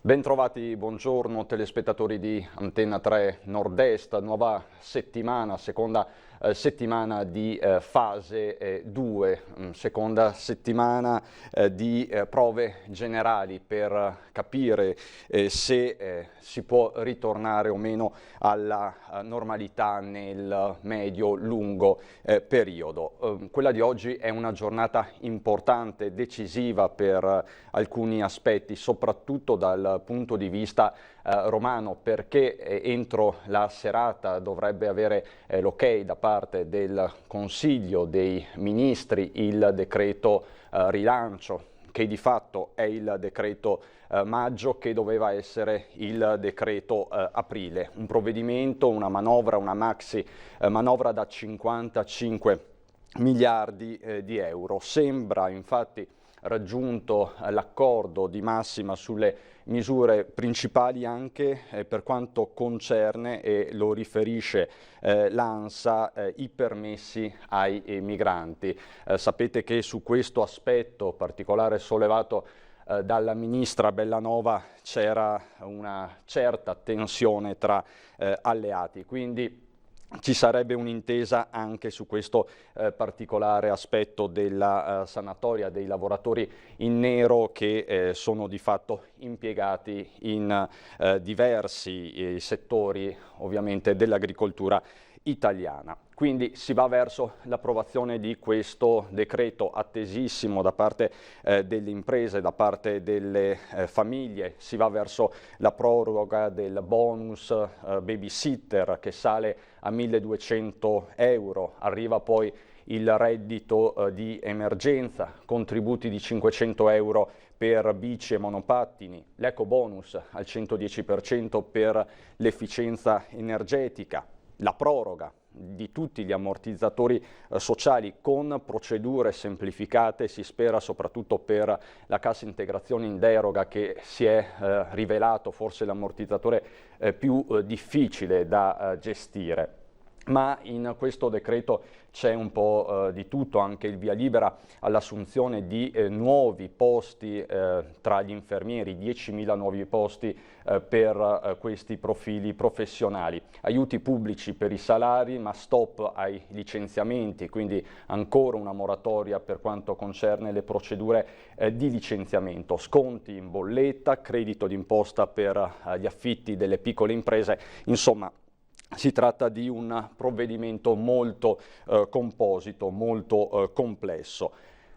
Bentrovati, buongiorno telespettatori di Antenna 3 Nord-Est, nuova settimana, seconda settimana di fase 2, seconda settimana di prove generali per capire se si può ritornare o meno alla normalità nel medio-lungo periodo. Quella di oggi è una giornata importante, decisiva per alcuni aspetti, soprattutto dal punto di vista romano, perché entro la serata dovrebbe avere l'ok da parte del Consiglio dei Ministri il decreto rilancio, che di fatto è il decreto maggio, che doveva essere il decreto aprile. Un provvedimento, una manovra, una maxi manovra da 55 miliardi di euro. Sembra infatti raggiunto l'accordo di massima sulle misure principali anche per quanto concerne, e lo riferisce l'ANSA, i permessi ai migranti. Sapete che su questo aspetto particolare sollevato dalla ministra Bellanova c'era una certa tensione tra alleati, quindi ci sarebbe un'intesa anche su questo particolare aspetto della sanatoria dei lavoratori in nero che sono di fatto impiegati in diversi settori, ovviamente, dell'agricoltura italiana. Quindi si va verso l'approvazione di questo decreto attesissimo da parte delle imprese, da parte delle famiglie. Si va verso la proroga del bonus babysitter che sale a 1.200 euro, arriva poi il reddito di emergenza, contributi di 500 euro per bici e monopattini, l'eco bonus al 110% per l'efficienza energetica, la proroga di tutti gli ammortizzatori sociali con procedure semplificate, si spera soprattutto per la cassa integrazione in deroga, che si è rivelato forse l'ammortizzatore più difficile da gestire. Ma in questo decreto c'è un po' di tutto, anche il via libera all'assunzione di nuovi posti tra gli infermieri, 10.000 nuovi posti per questi profili professionali, aiuti pubblici per i salari, ma stop ai licenziamenti, quindi ancora una moratoria per quanto concerne le procedure di licenziamento, sconti in bolletta, credito d'imposta per gli affitti delle piccole imprese, insomma. Si tratta di un provvedimento molto composito, molto complesso.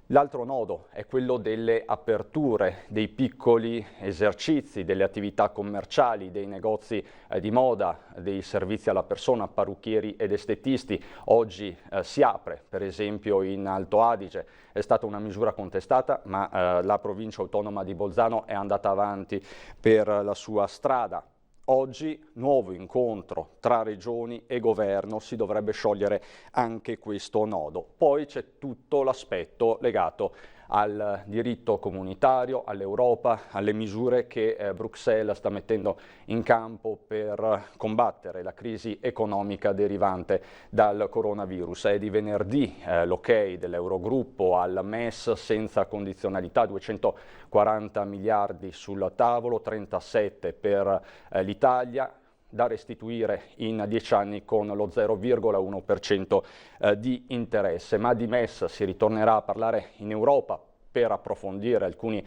L'altro nodo è quello delle aperture, dei piccoli esercizi, delle attività commerciali, dei negozi di moda, dei servizi alla persona, parrucchieri ed estetisti. Oggi si apre, per esempio in Alto Adige, è stata una misura contestata, ma la provincia autonoma di Bolzano è andata avanti per la sua strada. Oggi nuovo incontro tra regioni e governo, si dovrebbe sciogliere anche questo nodo. Poi c'è tutto l'aspetto legato al diritto comunitario, all'Europa, alle misure che Bruxelles sta mettendo in campo per combattere la crisi economica derivante dal coronavirus. È di venerdì l'ok dell'Eurogruppo al MES senza condizionalità, 240 miliardi sul tavolo, 37 per l'Italia, da restituire in 10 anni con lo 0,1% di interesse. Ma di MES si ritornerà a parlare in Europa per approfondire alcuni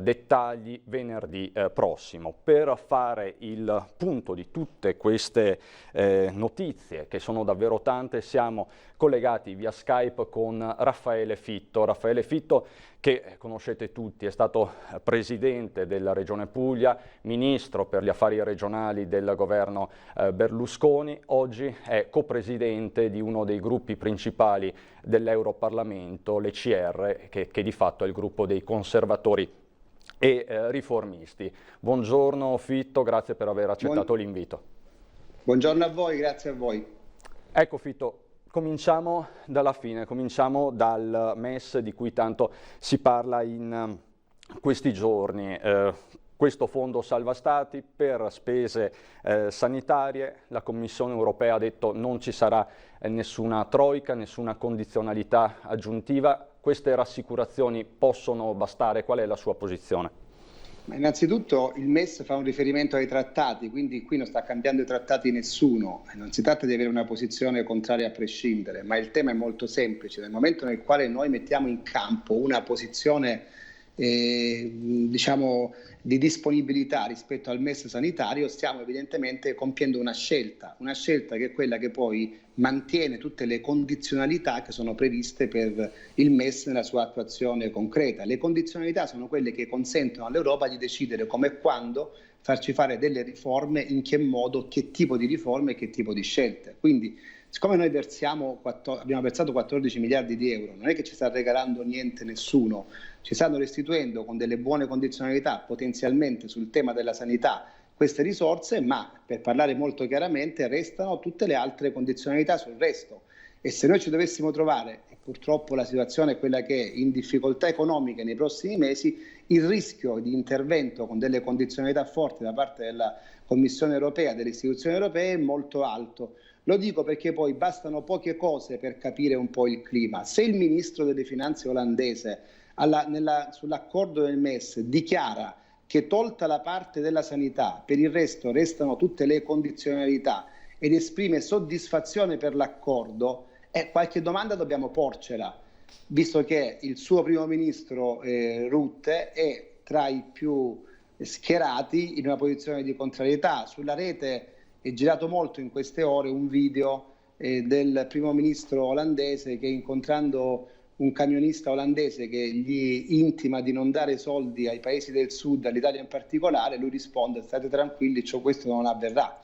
dettagli venerdì prossimo. Per fare il punto di tutte queste notizie, che sono davvero tante, siamo collegati via Skype con Raffaele Fitto. Raffaele Fitto, che conoscete tutti, è stato presidente della Regione Puglia, ministro per gli affari regionali del governo Berlusconi, oggi è copresidente di uno dei gruppi principali dell'Europarlamento, l'ECR, che di fatto è il gruppo dei conservatori e riformisti. Buongiorno Fitto, grazie per aver accettato l'invito. Buongiorno a voi, grazie a voi. Ecco Fitto, cominciamo dalla fine, cominciamo dal MES di cui tanto si parla in questi giorni. Questo fondo salva stati per spese sanitarie, la Commissione europea ha detto non ci sarà nessuna troica, nessuna condizionalità aggiuntiva. Queste rassicurazioni possono bastare? Qual è la sua posizione? Ma innanzitutto il MES fa un riferimento ai trattati, quindi qui non sta cambiando i trattati nessuno, non si tratta di avere una posizione contraria a prescindere, ma il tema è molto semplice. Nel momento nel quale noi mettiamo in campo una posizione diciamo di disponibilità rispetto al MES sanitario, stiamo evidentemente compiendo una scelta che è quella che poi mantiene tutte le condizionalità che sono previste per il MES nella sua attuazione concreta. Le condizionalità sono quelle che consentono all'Europa di decidere come e quando farci fare delle riforme, in che modo, che tipo di riforme e che tipo di scelte. Quindi, siccome noi abbiamo versato 14 miliardi di euro, non è che ci sta regalando niente nessuno, ci stanno restituendo con delle buone condizionalità potenzialmente sul tema della sanità queste risorse, ma per parlare molto chiaramente restano tutte le altre condizionalità sul resto. E se noi ci dovessimo trovare, e purtroppo la situazione è quella che è, in difficoltà economiche nei prossimi mesi, il rischio di intervento con delle condizionalità forti da parte della Commissione europea, delle istituzioni europee, è molto alto. Lo dico perché poi bastano poche cose per capire un po' il clima. Se il ministro delle finanze olandese sull'accordo del MES dichiara che, tolta la parte della sanità, per il resto restano tutte le condizionalità, ed esprime soddisfazione per l'accordo, qualche domanda dobbiamo porcela, visto che il suo primo ministro Rutte è tra i più schierati in una posizione di contrarietà. Sulla rete è girato molto in queste ore un video del primo ministro olandese che, incontrando un camionista olandese che gli intima di non dare soldi ai paesi del sud, all'Italia in particolare, lui risponde: state tranquilli, questo non avverrà.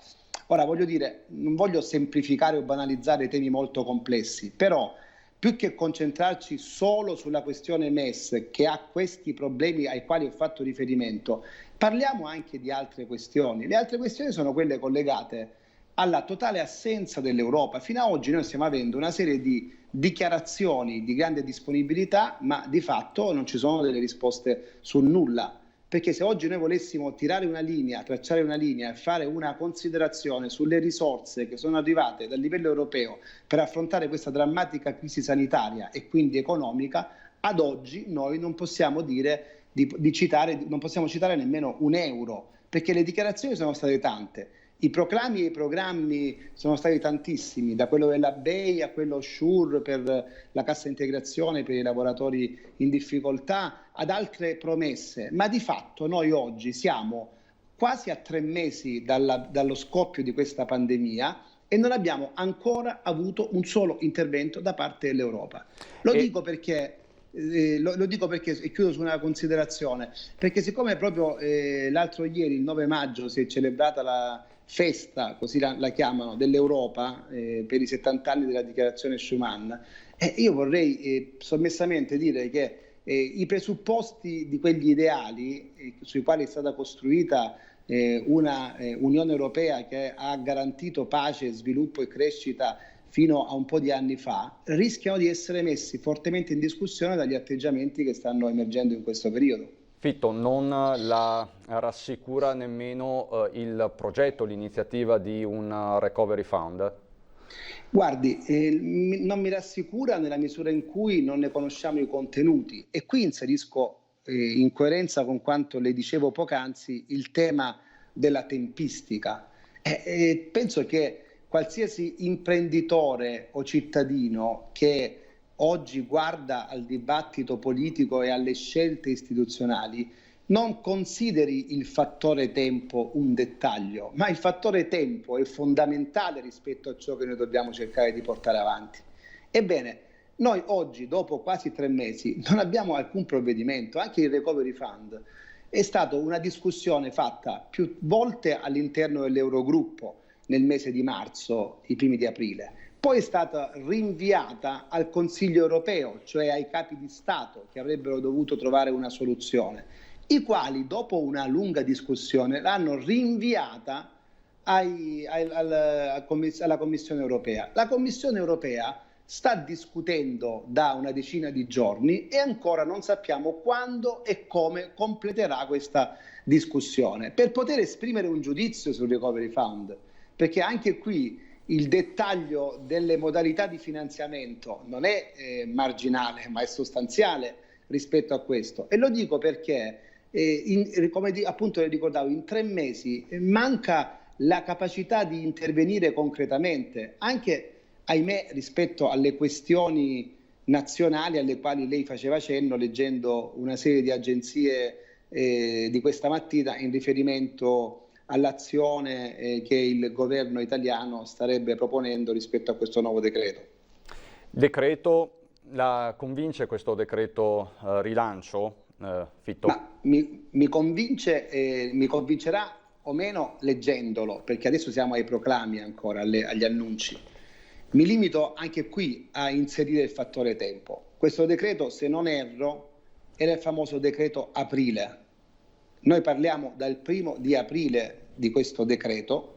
Ora, voglio dire, non voglio semplificare o banalizzare temi molto complessi, però più che concentrarci solo sulla questione MES, che ha questi problemi ai quali ho fatto riferimento, parliamo anche di altre questioni. Le altre questioni sono quelle collegate alla totale assenza dell'Europa. Fino ad oggi noi stiamo avendo una serie di dichiarazioni di grande disponibilità, ma di fatto non ci sono delle risposte su nulla. Perché se oggi noi volessimo tirare una linea, tracciare una linea e fare una considerazione sulle risorse che sono arrivate dal livello europeo per affrontare questa drammatica crisi sanitaria e quindi economica, ad oggi noi non possiamo dire non possiamo citare nemmeno un euro, perché le dichiarazioni sono state tante. I proclami e i programmi sono stati tantissimi, da quello della BEI a quello SURE per la cassa integrazione per i lavoratori in difficoltà, ad altre promesse, ma di fatto noi oggi siamo quasi a 3 mesi dallo scoppio di questa pandemia e non abbiamo ancora avuto un solo intervento da parte dell'Europa. Lo dico perché, e chiudo su una considerazione, perché siccome proprio l'altro ieri, il 9 maggio, si è celebrata la festa, così la chiamano, dell'Europa per i 70 anni della dichiarazione Schuman, io vorrei sommessamente dire che i presupposti di quegli ideali sui quali è stata costruita una Unione Europea che ha garantito pace, sviluppo e crescita fino a un po' di anni fa, rischiano di essere messi fortemente in discussione dagli atteggiamenti che stanno emergendo in questo periodo. Fitto, non la rassicura nemmeno il progetto, l'iniziativa di un recovery fund? Guardi, non mi rassicura nella misura in cui non ne conosciamo i contenuti, e qui inserisco, in coerenza con quanto le dicevo poc'anzi, il tema della tempistica. Penso che qualsiasi imprenditore o cittadino che oggi guarda al dibattito politico e alle scelte istituzionali non consideri il fattore tempo un dettaglio, ma il fattore tempo è fondamentale rispetto a ciò che noi dobbiamo cercare di portare avanti. Ebbene, noi oggi, dopo quasi 3 mesi, non abbiamo alcun provvedimento. Anche il Recovery Fund è stata una discussione fatta più volte all'interno dell'Eurogruppo nel mese di marzo, i primi di aprile. Poi è stata rinviata al Consiglio europeo, cioè ai capi di Stato che avrebbero dovuto trovare una soluzione, i quali dopo una lunga discussione l'hanno rinviata alla Commissione europea. La Commissione europea sta discutendo da una decina di giorni e ancora non sappiamo quando e come completerà questa discussione per poter esprimere un giudizio sul Recovery Fund, perché anche qui il dettaglio delle modalità di finanziamento non è marginale, ma è sostanziale rispetto a questo. E lo dico perché come appunto ricordavo, in 3 mesi manca la capacità di intervenire concretamente, anche, ahimè, rispetto alle questioni nazionali alle quali lei faceva cenno leggendo una serie di agenzie di questa mattina in riferimento all'azione che il governo italiano starebbe proponendo rispetto a questo nuovo decreto. La convince questo decreto rilancio, Fitto? Ma mi convincerà o meno leggendolo, perché adesso siamo ai proclami ancora, agli annunci. Mi limito anche qui a inserire il fattore tempo. Questo decreto, se non erro, era il famoso decreto aprile. Noi parliamo dal 1° di aprile di questo decreto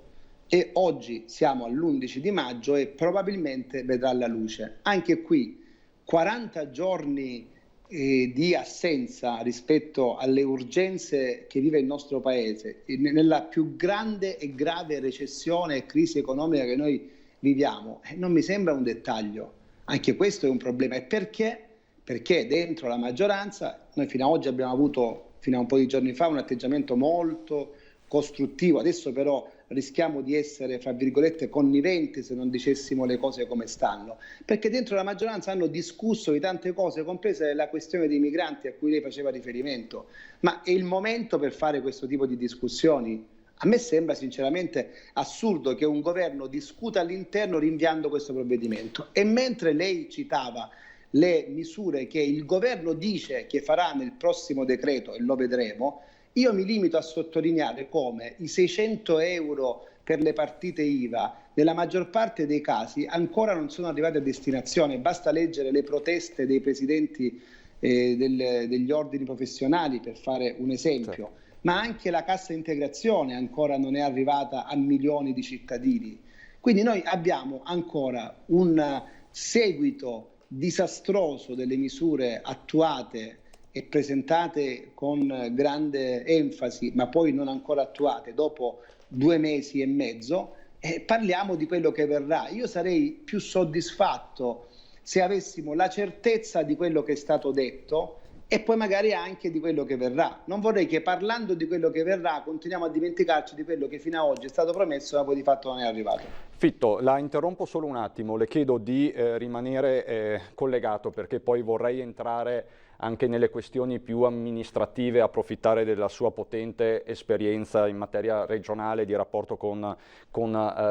e oggi siamo all'11 di maggio e probabilmente vedrà la luce. Anche qui 40 giorni di assenza rispetto alle urgenze che vive il nostro Paese, nella più grande e grave recessione e crisi economica che noi viviamo, non mi sembra un dettaglio. Anche questo è un problema. E perché? Perché dentro la maggioranza noi fino ad oggi abbiamo avuto, fino a un po' di giorni fa, un atteggiamento molto costruttivo. Adesso però rischiamo di essere, fra virgolette, conniventi se non dicessimo le cose come stanno, perché dentro la maggioranza hanno discusso di tante cose, compresa la questione dei migranti a cui lei faceva riferimento. Ma è il momento per fare questo tipo di discussioni? A me sembra sinceramente assurdo che un governo discuta all'interno rinviando questo provvedimento. E mentre lei citava le misure che il governo dice che farà nel prossimo decreto, e lo vedremo, io mi limito a sottolineare come i 600 euro per le partite IVA nella maggior parte dei casi ancora non sono arrivati a destinazione. Basta leggere le proteste dei presidenti degli ordini professionali, per fare un esempio. Certo. Ma anche la cassa integrazione ancora non è arrivata a milioni di cittadini. Quindi noi abbiamo ancora un seguito disastroso delle misure attuate e presentate con grande enfasi, ma poi non ancora attuate dopo 2 mesi e mezzo, e parliamo di quello che verrà. Io sarei più soddisfatto se avessimo la certezza di quello che è stato detto e poi magari anche di quello che verrà. Non vorrei che parlando di quello che verrà continuiamo a dimenticarci di quello che fino ad oggi è stato promesso ma poi di fatto non è arrivato. Fitto, la interrompo solo un attimo, le chiedo di rimanere collegato perché poi vorrei entrare anche nelle questioni più amministrative, approfittare della sua potente esperienza in materia regionale di rapporto con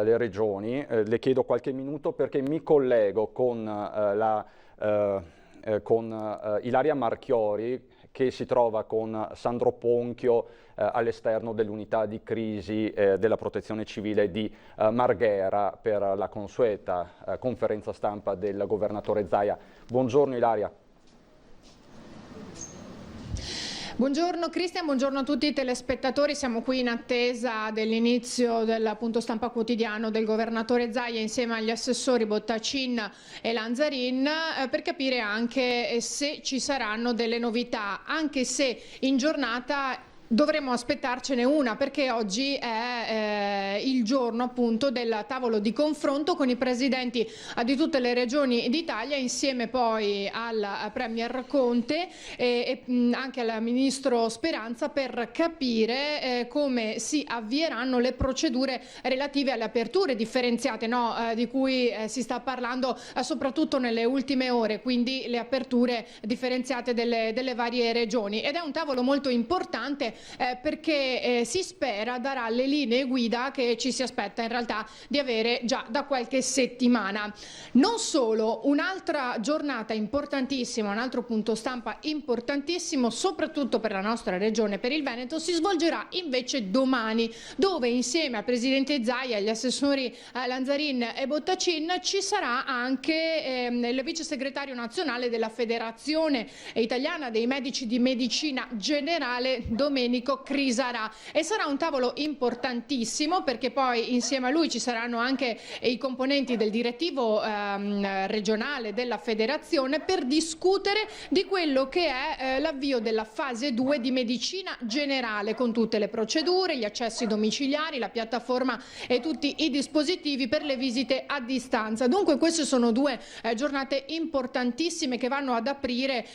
le regioni. Le chiedo qualche minuto perché mi collego con Ilaria Marchiori, che si trova con Sandro Ponchio all'esterno dell'unità di crisi della Protezione Civile di Marghera per la consueta conferenza stampa del governatore Zaia. Buongiorno Ilaria. Buongiorno Cristian, buongiorno a tutti i telespettatori. Siamo qui in attesa dell'inizio del punto stampa quotidiano del governatore Zaia insieme agli assessori Bottacin e Lanzarin per capire anche se ci saranno delle novità, anche se in giornata dovremmo aspettarcene una, perché oggi è il giorno appunto del tavolo di confronto con i presidenti di tutte le regioni d'Italia, insieme poi al Premier Conte e anche al Ministro Speranza, per capire come si avvieranno le procedure relative alle aperture differenziate, di cui si sta parlando soprattutto nelle ultime ore, quindi le aperture differenziate delle varie regioni. Ed è un tavolo molto importante perché si spera darà le linee guida che ci si aspetta in realtà di avere già da qualche settimana. Non solo, un'altra giornata importantissima, un altro punto stampa importantissimo, soprattutto per la nostra regione, per il Veneto, si svolgerà invece domani, dove insieme al presidente Zaia, agli assessori Lanzarin e Bottacin ci sarà anche il vice segretario nazionale della Federazione Italiana dei Medici di Medicina Generale, Domenico Domenico Crisarà, e sarà un tavolo importantissimo perché poi insieme a lui ci saranno anche i componenti del direttivo regionale della federazione per discutere di quello che è l'avvio della fase 2 di medicina generale, con tutte le procedure, gli accessi domiciliari, la piattaforma e tutti i dispositivi per le visite a distanza. Dunque queste sono due giornate importantissime che vanno ad aprire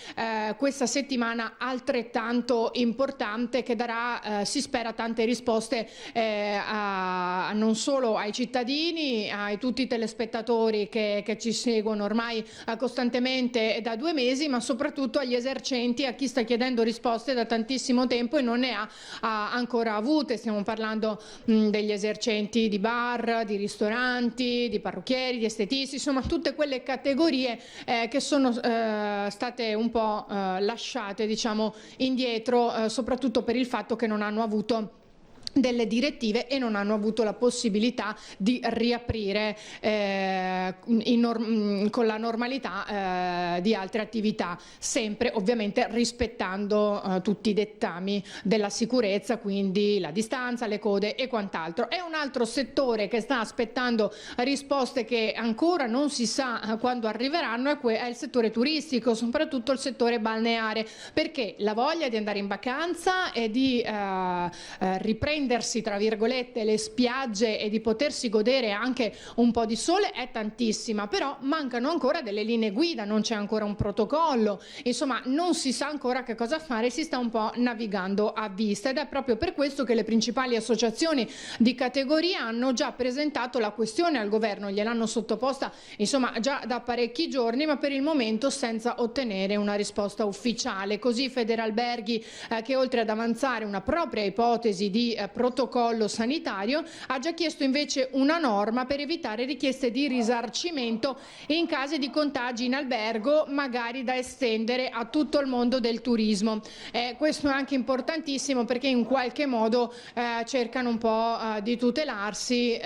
questa settimana altrettanto importante, che darà, si spera, tante risposte non solo ai cittadini, a tutti i telespettatori che ci seguono ormai costantemente da 2 mesi, ma soprattutto agli esercenti, a chi sta chiedendo risposte da tantissimo tempo e non ne ha ancora avute. Stiamo parlando degli esercenti di bar, di ristoranti, di parrucchieri, di estetisti, insomma tutte quelle categorie che sono state un po' lasciate, diciamo, indietro, soprattutto per il fatto che non hanno avuto delle direttive e non hanno avuto la possibilità di riaprire con la normalità di altre attività, sempre ovviamente rispettando tutti i dettami della sicurezza, quindi la distanza, le code e quant'altro. È un altro settore che sta aspettando risposte che ancora non si sa quando arriveranno, è il settore turistico, soprattutto il settore balneare, perché la voglia di andare in vacanza e di riprendersi, tra virgolette, le spiagge e di potersi godere anche un po' di sole è tantissima, però mancano ancora delle linee guida, non c'è ancora un protocollo, insomma non si sa ancora che cosa fare, si sta un po' navigando a vista, ed è proprio per questo che le principali associazioni di categoria hanno già presentato la questione al governo, gliel'hanno sottoposta insomma già da parecchi giorni, ma per il momento senza ottenere una risposta ufficiale. Così Federalberghi, che oltre ad avanzare una propria ipotesi di protocollo sanitario, ha già chiesto invece una norma per evitare richieste di risarcimento in casi di contagi in albergo, magari da estendere a tutto il mondo del turismo. Questo è anche importantissimo perché in qualche modo cercano un po' di tutelarsi,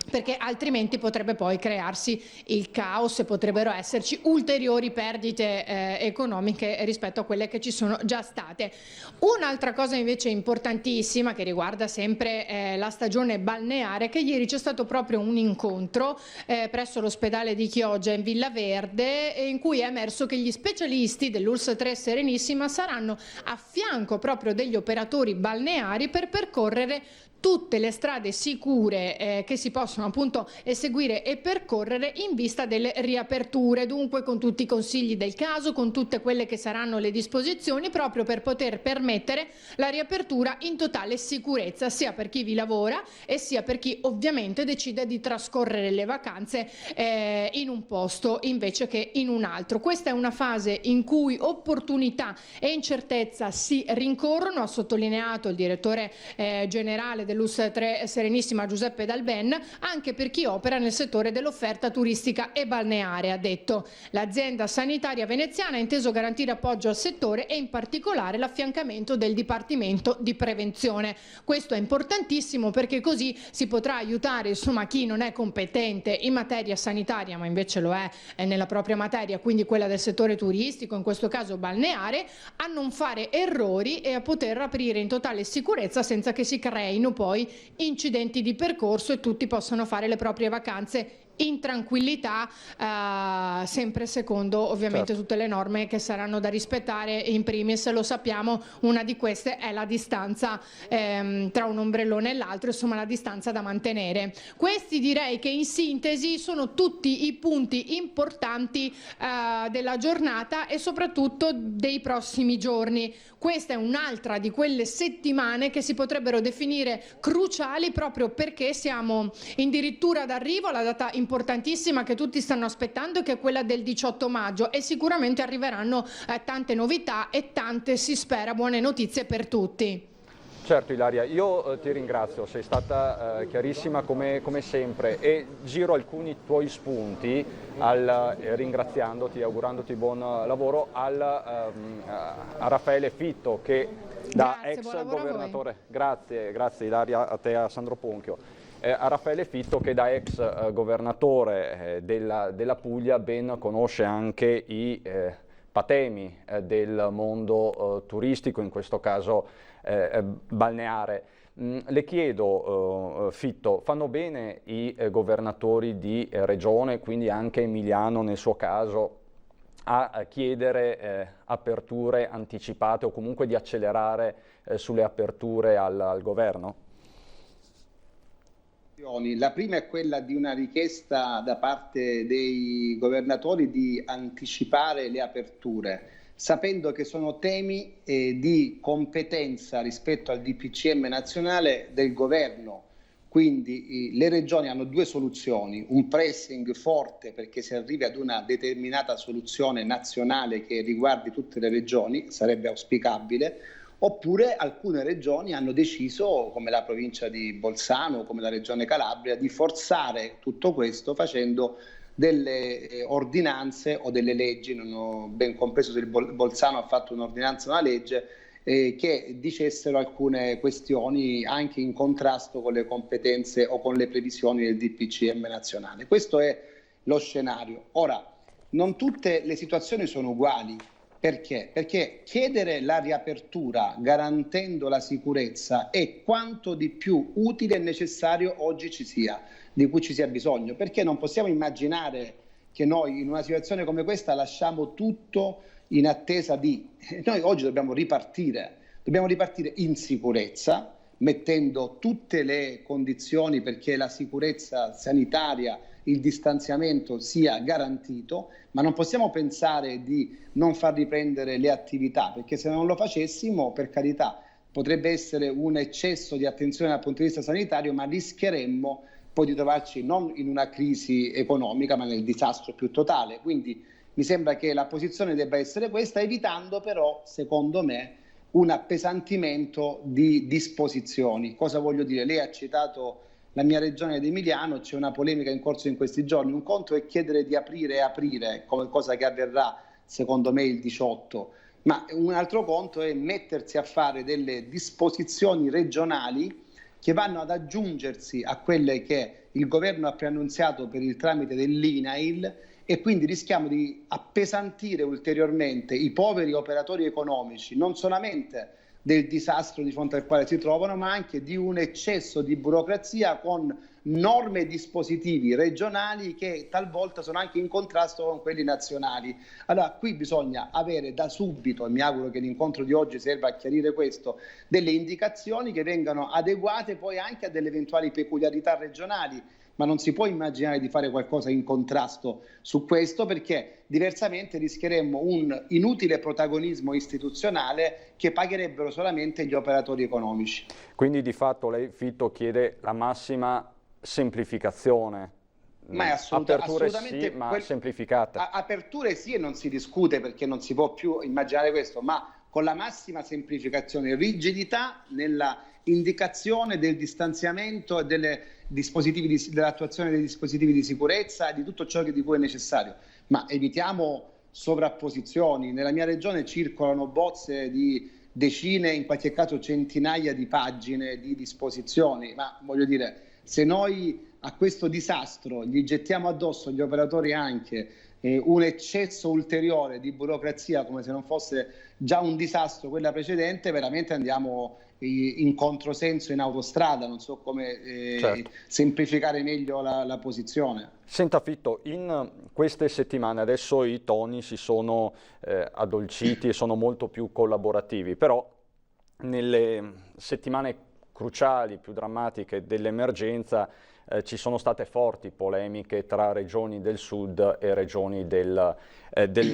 perché altrimenti potrebbe poi crearsi il caos e potrebbero esserci ulteriori perdite economiche rispetto a quelle che ci sono già state. Un'altra cosa invece importantissima che riguarda sempre la stagione balneare, che ieri c'è stato proprio un incontro presso l'ospedale di Chioggia in Villa Verde, in cui è emerso che gli specialisti dell'ULSS 3 Serenissima saranno a fianco proprio degli operatori balneari per percorrere tutte le strade sicure che si possono appunto eseguire e percorrere in vista delle riaperture, dunque con tutti i consigli del caso, con tutte quelle che saranno le disposizioni proprio per poter permettere la riapertura in totale sicurezza, sia per chi vi lavora e sia per chi ovviamente decide di trascorrere le vacanze in un posto invece che in un altro. Questa è una fase in cui opportunità e incertezza si rincorrono, ha sottolineato il direttore generale dell'ULSS 3 Serenissima Giuseppe Dalben, anche per chi opera nel settore dell'offerta turistica e balneare. Ha detto: l'azienda sanitaria veneziana ha inteso garantire appoggio al settore e in particolare l'affiancamento del Dipartimento di Prevenzione. Questo è importantissimo perché così si potrà aiutare insomma chi non è competente in materia sanitaria ma invece lo è nella propria materia, quindi quella del settore turistico, in questo caso balneare, a non fare errori e a poter aprire in totale sicurezza senza che si creino poi incidenti di percorso e tutti possano fare le proprie vacanze in tranquillità, sempre secondo ovviamente tutte le norme che saranno da rispettare. In primis, lo sappiamo, una di queste è la distanza tra un ombrellone e l'altro, insomma la distanza da mantenere. Questi direi che in sintesi sono tutti i punti importanti della giornata e soprattutto dei prossimi giorni. Questa è un'altra di quelle settimane che si potrebbero definire cruciali proprio perché siamo addirittura d'arrivo alla data importantissima che tutti stanno aspettando, che è quella del 18 maggio, e sicuramente arriveranno tante novità e tante, si spera, buone notizie per tutti. Certo Ilaria, io ti ringrazio, sei stata chiarissima come sempre, e giro alcuni tuoi spunti ringraziandoti, augurandoti buon lavoro a Raffaele Fitto, che da ex governatore, grazie Ilaria, a te, a Sandro Ponchio, a Raffaele Fitto, che da ex governatore della Puglia ben conosce anche i patemi del mondo turistico, in questo caso balneare. Le chiedo, Fitto, fanno bene i governatori di regione, quindi anche Emiliano nel suo caso, a chiedere aperture anticipate o comunque di accelerare sulle aperture al governo? La prima è quella di una richiesta da parte dei governatori di anticipare le aperture, sapendo che sono temi di competenza rispetto al DPCM nazionale del governo. Quindi le regioni hanno due soluzioni: un pressing forte perché si arrivi ad una determinata soluzione nazionale che riguardi tutte le regioni, sarebbe auspicabile, oppure alcune regioni hanno deciso, come la provincia di Bolzano, come la regione Calabria, di forzare tutto questo facendo delle ordinanze o delle leggi. Non ho ben compreso se il Bolzano ha fatto un'ordinanza o una legge che dicessero alcune questioni anche in contrasto con le competenze o con le previsioni del DPCM nazionale. Questo è lo scenario. Ora, non tutte le situazioni sono uguali. Perché? Perché chiedere la riapertura garantendo la sicurezza è quanto di più utile e necessario oggi ci sia, di cui ci sia bisogno, perché non possiamo immaginare che noi in una situazione come questa lasciamo tutto in attesa di... Noi oggi dobbiamo ripartire in sicurezza, mettendo tutte le condizioni perché la sicurezza sanitaria, il distanziamento sia garantito, ma non possiamo pensare di non far riprendere le attività, perché se non lo facessimo, per carità, potrebbe essere un eccesso di attenzione dal punto di vista sanitario, ma rischieremmo poi di trovarci non in una crisi economica, ma nel disastro più totale. Quindi mi sembra che la posizione debba essere questa, evitando però, secondo me, un appesantimento di disposizioni. Cosa voglio dire? Lei ha citato la mia regione di Emiliano, c'è una polemica in corso in questi giorni. Un conto è chiedere di aprire, come cosa che avverrà secondo me il 18, ma un altro conto è mettersi a fare delle disposizioni regionali che vanno ad aggiungersi a quelle che il governo ha preannunziato per il tramite dell'INAIL, e quindi rischiamo di appesantire ulteriormente i poveri operatori economici, non solamente del disastro di fronte al quale si trovano, ma anche di un eccesso di burocrazia con norme e dispositivi regionali che talvolta sono anche in contrasto con quelli nazionali. Allora qui bisogna avere da subito, e mi auguro che l'incontro di oggi serva a chiarire questo, delle indicazioni che vengano adeguate poi anche a delle eventuali peculiarità regionali, ma non si può immaginare di fare qualcosa in contrasto su questo, perché diversamente rischieremmo un inutile protagonismo istituzionale che pagherebbero solamente gli operatori economici. Quindi di fatto lei, Fitto, chiede la massima semplificazione. Ma è assolutamente sì, ma semplificata. Aperture sì, e non si discute, perché non si può più immaginare questo, ma con la massima semplificazione, rigidità nella indicazione del distanziamento e dell'attuazione dei dispositivi di sicurezza e di tutto ciò di cui è necessario, ma evitiamo sovrapposizioni. Nella mia regione circolano bozze di decine, in qualche caso centinaia di pagine di disposizioni, ma voglio dire, se noi a questo disastro gli gettiamo addosso agli operatori anche un eccesso ulteriore di burocrazia, come se non fosse già un disastro quella precedente, veramente andiamo in controsenso in autostrada. Non so come certo. semplificare meglio la posizione. Senta Fitto, in queste settimane adesso i toni si sono addolciti e sono molto più collaborativi, però nelle settimane cruciali, più drammatiche dell'emergenza, ci sono state forti polemiche tra regioni del sud e regioni del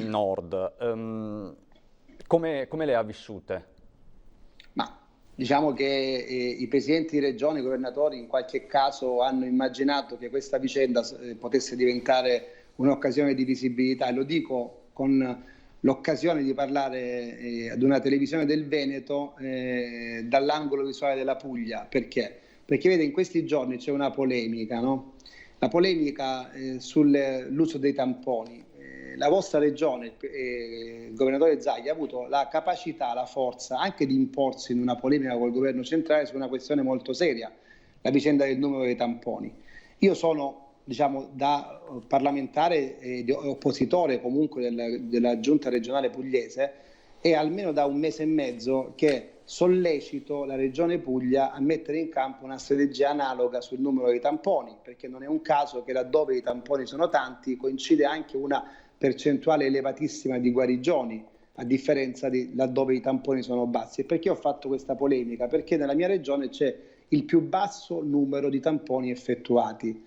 nord. Come le ha vissute? Ma diciamo che i presidenti di regione, i governatori in qualche caso hanno immaginato che questa vicenda potesse diventare un'occasione di visibilità, e lo dico con l'occasione di parlare ad una televisione del Veneto dall'angolo visuale della Puglia. Perché? Perché vede, in questi giorni c'è una polemica, no? La polemica sull'uso dei tamponi. La vostra regione, il governatore Zaia, ha avuto la capacità, la forza anche di imporsi in una polemica col governo centrale su una questione molto seria, la vicenda del numero dei tamponi. Io sono diciamo, da parlamentare e oppositore comunque della giunta regionale pugliese, è almeno da un mese e mezzo che sollecito la Regione Puglia a mettere in campo una strategia analoga sul numero dei tamponi, perché non è un caso che laddove i tamponi sono tanti coincide anche una percentuale elevatissima di guarigioni, a differenza di laddove i tamponi sono bassi. E perché ho fatto questa polemica? Perché nella mia regione c'è il più basso numero di tamponi effettuati.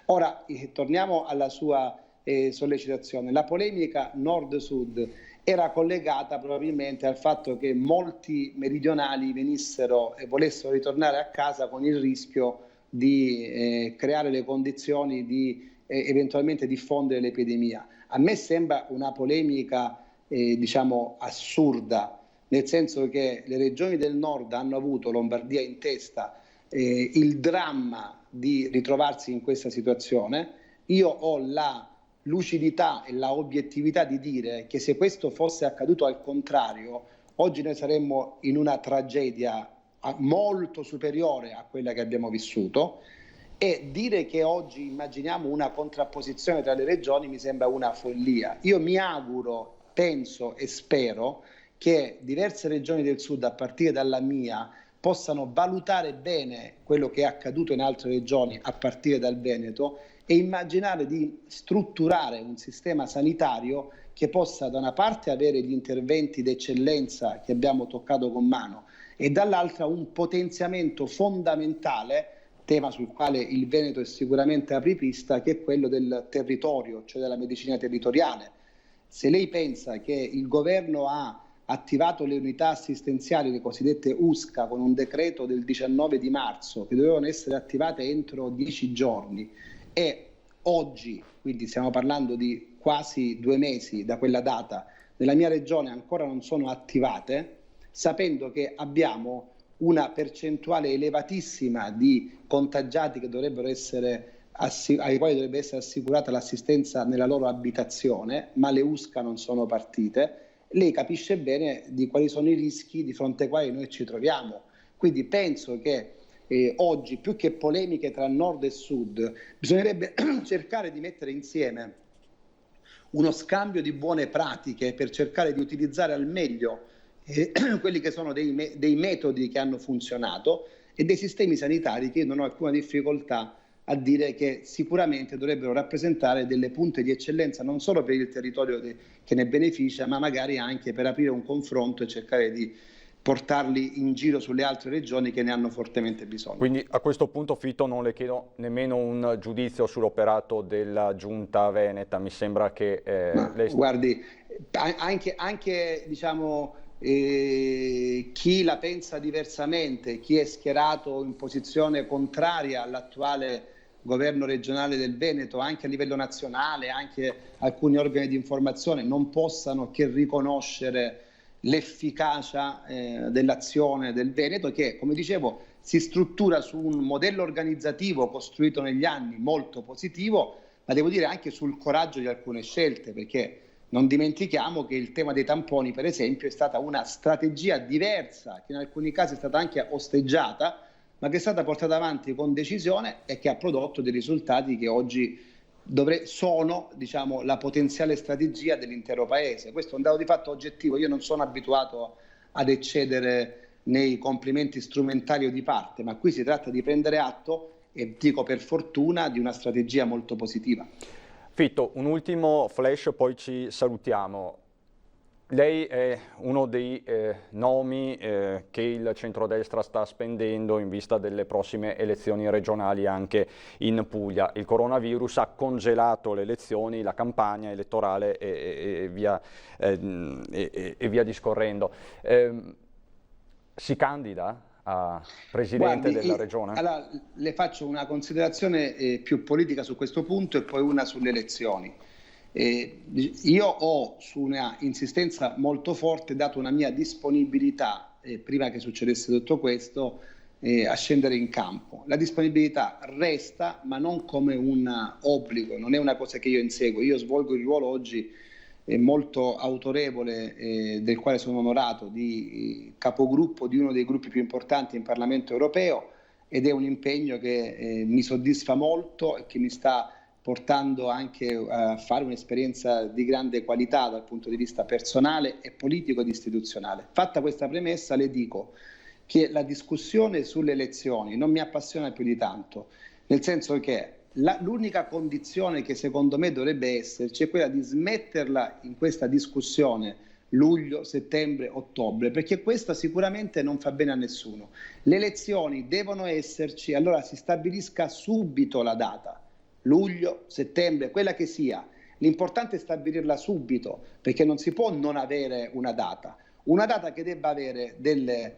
Ora, torniamo alla sua sollecitazione. La polemica nord-sud era collegata probabilmente al fatto che molti meridionali venissero e volessero ritornare a casa con il rischio di creare le condizioni di eventualmente diffondere l'epidemia. A me sembra una polemica diciamo assurda, nel senso che le regioni del nord hanno avuto, Lombardia in testa, il dramma di ritrovarsi in questa situazione. Io ho la lucidità e la obiettività di dire che se questo fosse accaduto al contrario, oggi noi saremmo in una tragedia molto superiore a quella che abbiamo vissuto, e dire che oggi immaginiamo una contrapposizione tra le regioni mi sembra una follia. Io mi auguro, penso e spero che diverse regioni del sud, a partire dalla mia, possano valutare bene quello che è accaduto in altre regioni, a partire dal Veneto, e immaginare di strutturare un sistema sanitario che possa da una parte avere gli interventi d'eccellenza che abbiamo toccato con mano e dall'altra un potenziamento fondamentale, tema sul quale il Veneto è sicuramente apripista, che è quello del territorio, cioè della medicina territoriale. Se lei pensa che il governo ha attivato le unità assistenziali, le cosiddette USCA, con un decreto del 19 di marzo, che dovevano essere attivate entro 10 giorni, e oggi, quindi stiamo parlando di quasi 2 mesi da quella data, nella mia regione ancora non sono attivate, sapendo che abbiamo una percentuale elevatissima di contagiati che dovrebbero essere ai quali dovrebbe essere assicurata l'assistenza nella loro abitazione, ma le USCA non sono partite, lei capisce bene di quali sono i rischi di fronte ai quali noi ci troviamo. Quindi penso che oggi, più che polemiche tra nord e sud, bisognerebbe cercare di mettere insieme uno scambio di buone pratiche per cercare di utilizzare al meglio quelli che sono dei metodi che hanno funzionato e dei sistemi sanitari che io non ho alcuna difficoltà a dire che sicuramente dovrebbero rappresentare delle punte di eccellenza non solo per il territorio che ne beneficia, ma magari anche per aprire un confronto e cercare di portarli in giro sulle altre regioni che ne hanno fortemente bisogno. Quindi a questo punto, Fitto, non le chiedo nemmeno un giudizio sull'operato della giunta veneta, mi sembra che lei... Guardi, anche diciamo, chi la pensa diversamente, chi è schierato in posizione contraria all'attuale governo regionale del Veneto, anche a livello nazionale, anche alcuni organi di informazione, non possano che riconoscere l'efficacia dell'azione del Veneto, che, come dicevo, si struttura su un modello organizzativo costruito negli anni molto positivo, ma devo dire anche sul coraggio di alcune scelte, perché non dimentichiamo che il tema dei tamponi, per esempio, è stata una strategia diversa, che in alcuni casi è stata anche osteggiata, ma che è stata portata avanti con decisione e che ha prodotto dei risultati che oggi sono, diciamo, la potenziale strategia dell'intero paese. Questo è un dato di fatto oggettivo. Io non sono abituato ad eccedere nei complimenti strumentali o di parte, ma qui si tratta di prendere atto, e dico per fortuna, di una strategia molto positiva. Fitto, un ultimo flash, poi ci salutiamo. Lei è uno dei nomi che il centrodestra sta spendendo in vista delle prossime elezioni regionali anche in Puglia. Il coronavirus ha congelato le elezioni, la campagna elettorale e via discorrendo. Si candida a presidente della regione? Allora, le faccio una considerazione più politica su questo punto e poi una sulle elezioni. Io ho, su una insistenza molto forte, dato una mia disponibilità, prima che succedesse tutto questo, a scendere in campo. La disponibilità resta, ma non come un obbligo, non è una cosa che io inseguo. Io svolgo il ruolo oggi molto autorevole, del quale sono onorato, di capogruppo di uno dei gruppi più importanti in Parlamento europeo, ed è un impegno che mi soddisfa molto e che mi sta portando anche a fare un'esperienza di grande qualità dal punto di vista personale e politico ed istituzionale. Fatta questa premessa, le dico che la discussione sulle elezioni non mi appassiona più di tanto, nel senso che l'unica condizione che secondo me dovrebbe esserci è quella di smetterla in questa discussione luglio, settembre, ottobre, perché questa sicuramente non fa bene a nessuno. Le elezioni devono esserci, allora si stabilisca subito la data, luglio, settembre, quella che sia. L'importante è stabilirla subito, perché non si può non avere una data che debba avere delle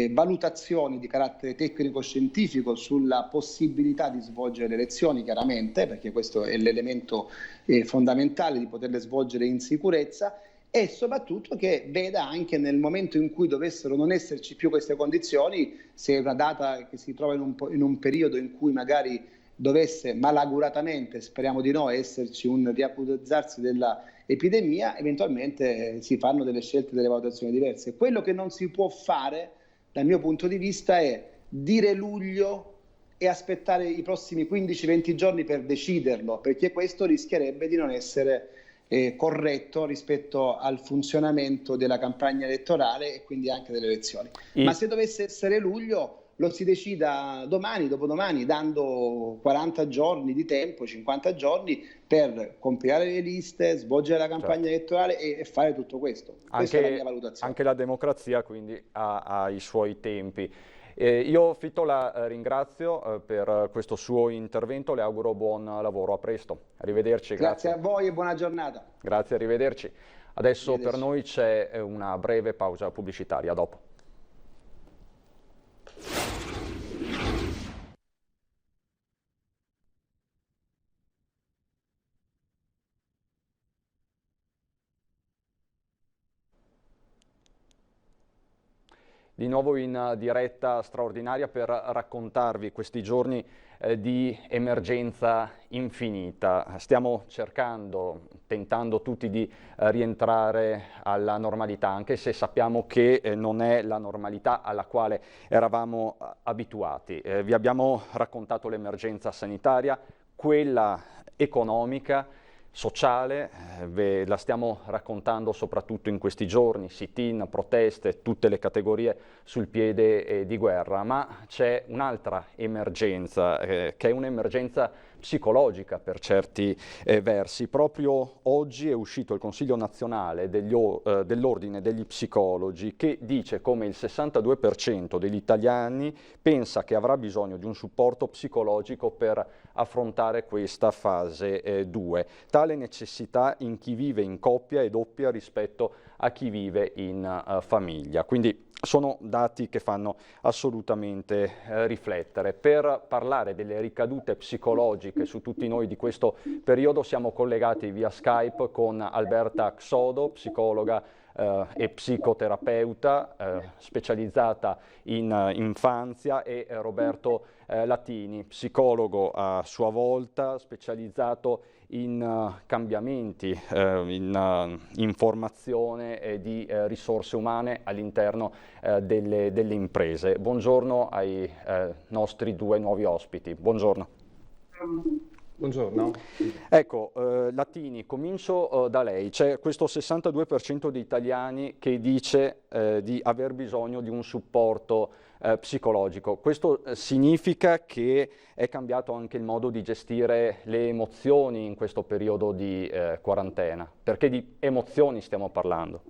valutazioni di carattere tecnico-scientifico sulla possibilità di svolgere le elezioni, chiaramente, perché questo è l'elemento fondamentale di poterle svolgere in sicurezza, e soprattutto che veda anche nel momento in cui dovessero non esserci più queste condizioni, se è una data che si trova in un periodo in cui magari dovesse malauguratamente, speriamo di no, esserci un riacutizzarsi della epidemia, eventualmente si fanno delle scelte, delle valutazioni diverse. Quello che non si può fare dal mio punto di vista è dire luglio e aspettare i prossimi 15-20 giorni per deciderlo, perché questo rischierebbe di non essere corretto rispetto al funzionamento della campagna elettorale e quindi anche delle elezioni. Ma se dovesse essere luglio lo si decida domani, dopodomani, dando 40 giorni di tempo, 50 giorni per compilare le liste, svolgere la campagna elettorale e fare tutto questo. Questa è la mia valutazione. Anche la democrazia quindi ha i suoi tempi. Io Fitto la ringrazio per questo suo intervento, le auguro buon lavoro, a presto, arrivederci. Grazie a voi e buona giornata. Grazie, arrivederci. Adesso per noi c'è una breve pausa pubblicitaria, a dopo. Di nuovo in diretta straordinaria per raccontarvi questi giorni di emergenza infinita. Stiamo tentando tutti di rientrare alla normalità, anche se sappiamo che non è la normalità alla quale eravamo abituati. Vi abbiamo raccontato l'emergenza sanitaria, quella economica, sociale, ve la stiamo raccontando soprattutto in questi giorni, sit-in, proteste, tutte le categorie sul piede di guerra, ma c'è un'altra emergenza, che è un'emergenza psicologica per certi versi. Proprio oggi è uscito il Consiglio nazionale dell'Ordine degli Psicologi, che dice come il 62% degli italiani pensa che avrà bisogno di un supporto psicologico per affrontare questa fase 2. Tale necessità in chi vive in coppia è doppia rispetto a chi vive in famiglia. Quindi sono dati che fanno assolutamente riflettere. Per parlare delle ricadute psicologiche su tutti noi di questo periodo siamo collegati via Skype con Alberta Xodo, psicologa e psicoterapeuta specializzata in infanzia, e Roberto Latini, psicologo a sua volta, specializzato in cambiamenti, in informazione e di risorse umane all'interno delle imprese. Buongiorno ai nostri due nuovi ospiti. Buongiorno. Buongiorno. Ecco, Latini, comincio da lei. C'è questo 62% di italiani che dice di aver bisogno di un supporto psicologico. Questo significa che è cambiato anche il modo di gestire le emozioni in questo periodo di quarantena. Perché di emozioni stiamo parlando?